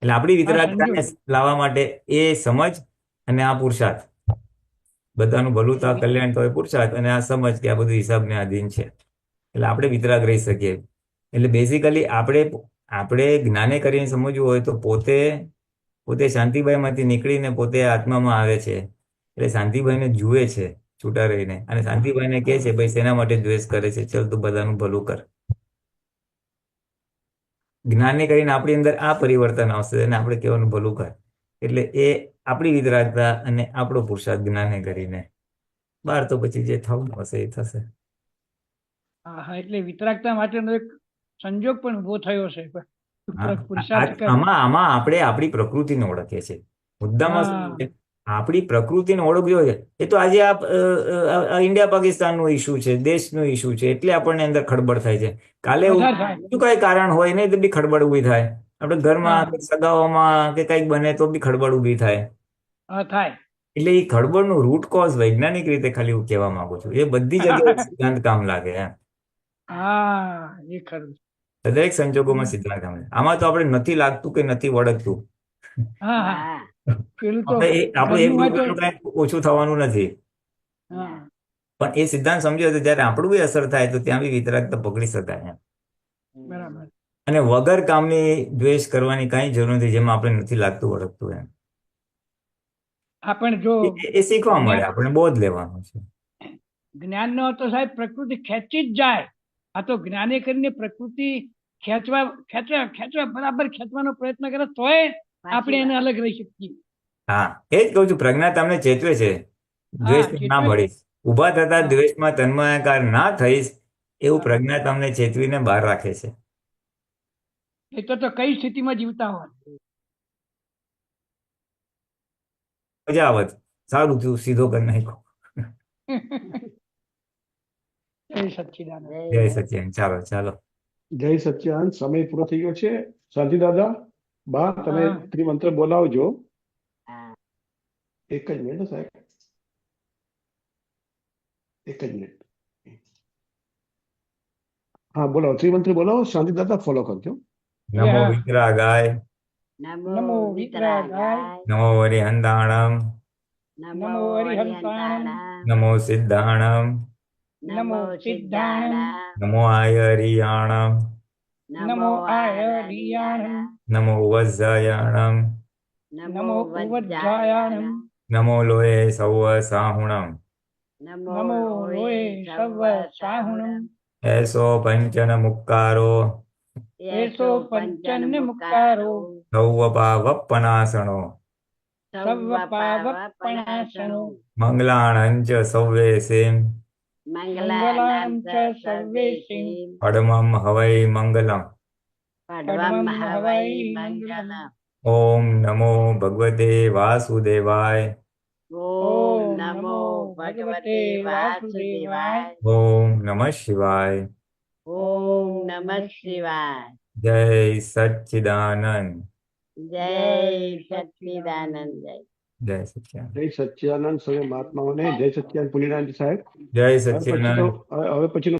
એટલે આપણી વિતરાગતાને લાવવા માટે એ સમજ અને આ પુરુષાર્થ, બધાનું ભલું થાવ, કલ્યાણ થાવ એ પુરુષાર્થ, અને આ સમજ કે આ બધું હિસાબને આધીન છે. એટલે આપણે વિતરાગ રહી શકીએ. એટલે બેઝિકલી આપણે જ્ઞાને કરીને સમજવું હોય તો પોતે શાંતિભાઈમાંથી નીકળીને પોતે આત્મામાં આવે છે. એટલે શાંતિભાઈને જુએ છે છૂટા રહીને અને શાંતિભાઈને કહે છે ભાઈ શેના માટે દ્વેષ કરે છે, ચલ તું બધાનું ભલું કર. જ્ઞાને કરીને આપણી અંદર આ પરિવર્તન આવશે અને આપણે કહેવાનું ભલું કર. એટલે એ આપણી વિતરાગતા અને આપણો પુરુષાર્થ જ્ઞાને કરીને બહાર તો પછી જે થવું હશે એ થશે. એટલે વિતરાગતા માટેનો એક સંજોગ પણ ઉભો થયો છે. આમાં આપણે આપણી પ્રકૃતિને ઓળખીએ છીએ. મુદ્દામાં આપણી પ્રકૃતિને ઓળખજો છે. એ તો આજે આ ઇન્ડિયા પાકિસ્તાનનો ઇસ્યુ છે, દેશનો ઇસ્યુ છે, એટલે આપણને અંદર ખળબળ થાય છે. કાલે બીજું કઈ કારણ હોય નહીં તો બી ખળબળ ઉભી થાય. આપણે ઘરમાં સગાઓમાં કે કઈક બને તો બી ખળબળ ઉભી થાય. એટલે એ ખળબળનું રૂટ કોઝ વૈજ્ઞાનિક રીતે ખાલી હું કહેવા માંગુ છું. એ બધી જગ્યાએ સિદ્ધાંત કામ લાગે. દરેક સંજોગોમાં સિદ્ધાંત કામ લાગે. આમાં તો આપણે નથી લાગતું કે નથી વળગતું. આપણું કઈ ઓછું થવાનું નથી. પણ એ સિદ્ધાંત સમજ્યો તો જયારે આપણું બી અસર થાય તો ત્યાં બી વિતરાગતા પકડી શકાય. અને વગર કામની દ્વેષ કરવાની કઈ જરૂર નથી જેમાં આપણે નથી લાગતું વળગતું એમ. એ શીખવા મળે, આપણે બોધ લેવાનું છે. જ્ઞાનનો તો સાહેબ પ્રકૃતિ ખેંચી જ જાય. આ તો જ્ઞાને કરીને પ્રકૃતિ ખેંચવા બરાબર ખેંચવાનો પ્રયત્ન કરે તોય આપણે એને અલગ રહી શકીએ. હા એ જ કહું છું, પ્રજ્ઞા તમને ચેતવે છે, દ્વેષ ચેતવે ના છે. ભળીશ, ઊભા થતા હા. દ્વેષમાં તન્મયાકાર ના થઈશ, એવું હા. પ્રજ્ઞા તમને ચેતવીને બહાર રાખે છે. એ તો કઈ સ્થિતિમાં જીવતા હોય. મજા આવત, સારું થયું સીધો કરી નાખ્યો. જય સચ્ચિદાનંદ. જય સચિન. ચાલો ચાલો. જય સચ્ચિદાનંદ. સમય પૂરો થઈ ગયો છે. શાંતિ દાદા, બા તમે હા. ત્રિમંત્ર બોલાવજો. હા. એક જ મિનિટ હો સાહેબ, એક જ મિનિટ. હા બોલાવો, ત્રિમંત્ર બોલાવો. શાંતિ દાદા ફોલો કરજો. નમો હા. વિતરાગાય, નમો વિતરાગાય, નમો વરિહંતાણમ, નમો હરિહંતાણમ, નમો સિદ્ધાણમ, નમો સિદ્ધાણમ, નમો આયરિયાણમ, નમો આયરિયાણમ, નમો વજ્જાયાણમ, નમો વજ્જાયાણમ, નમો લોહે સૌ સાહુણમ, નમો લોય સવ સાહુણમ, એસો પંચન મુક્કારો, એસો પંચન મુક્કારો, સૌ પાવપનાસણો, સવ પાવપણાસનો, મંગલાણં ચ સૌવે સેમ, મંગલાનામ ચ સર્વેષિં, અડમમ હવૈ મંગલમ. પડવમ હવૈ મંગલમ. ઓમ નમો ભગવતે વાસુદેવાય. ઓમ નમો ભગવતે વાસુદેવાય. ઓમ નમઃ શિવાય. ઓમ નમઃ શિવાય. જય સચ્ચિદાનંદ. જય સચ્ચિદાનંદ. જય જય સચ્ચિદાનંદ. જય સચ્ચિદાનંદ સર્વે મહાત્માઓને. જય સચ્ચિદાનંદ પુનિરાજ સાહેબ. જય હવે સચ્ચિદાનંદ. પછીનો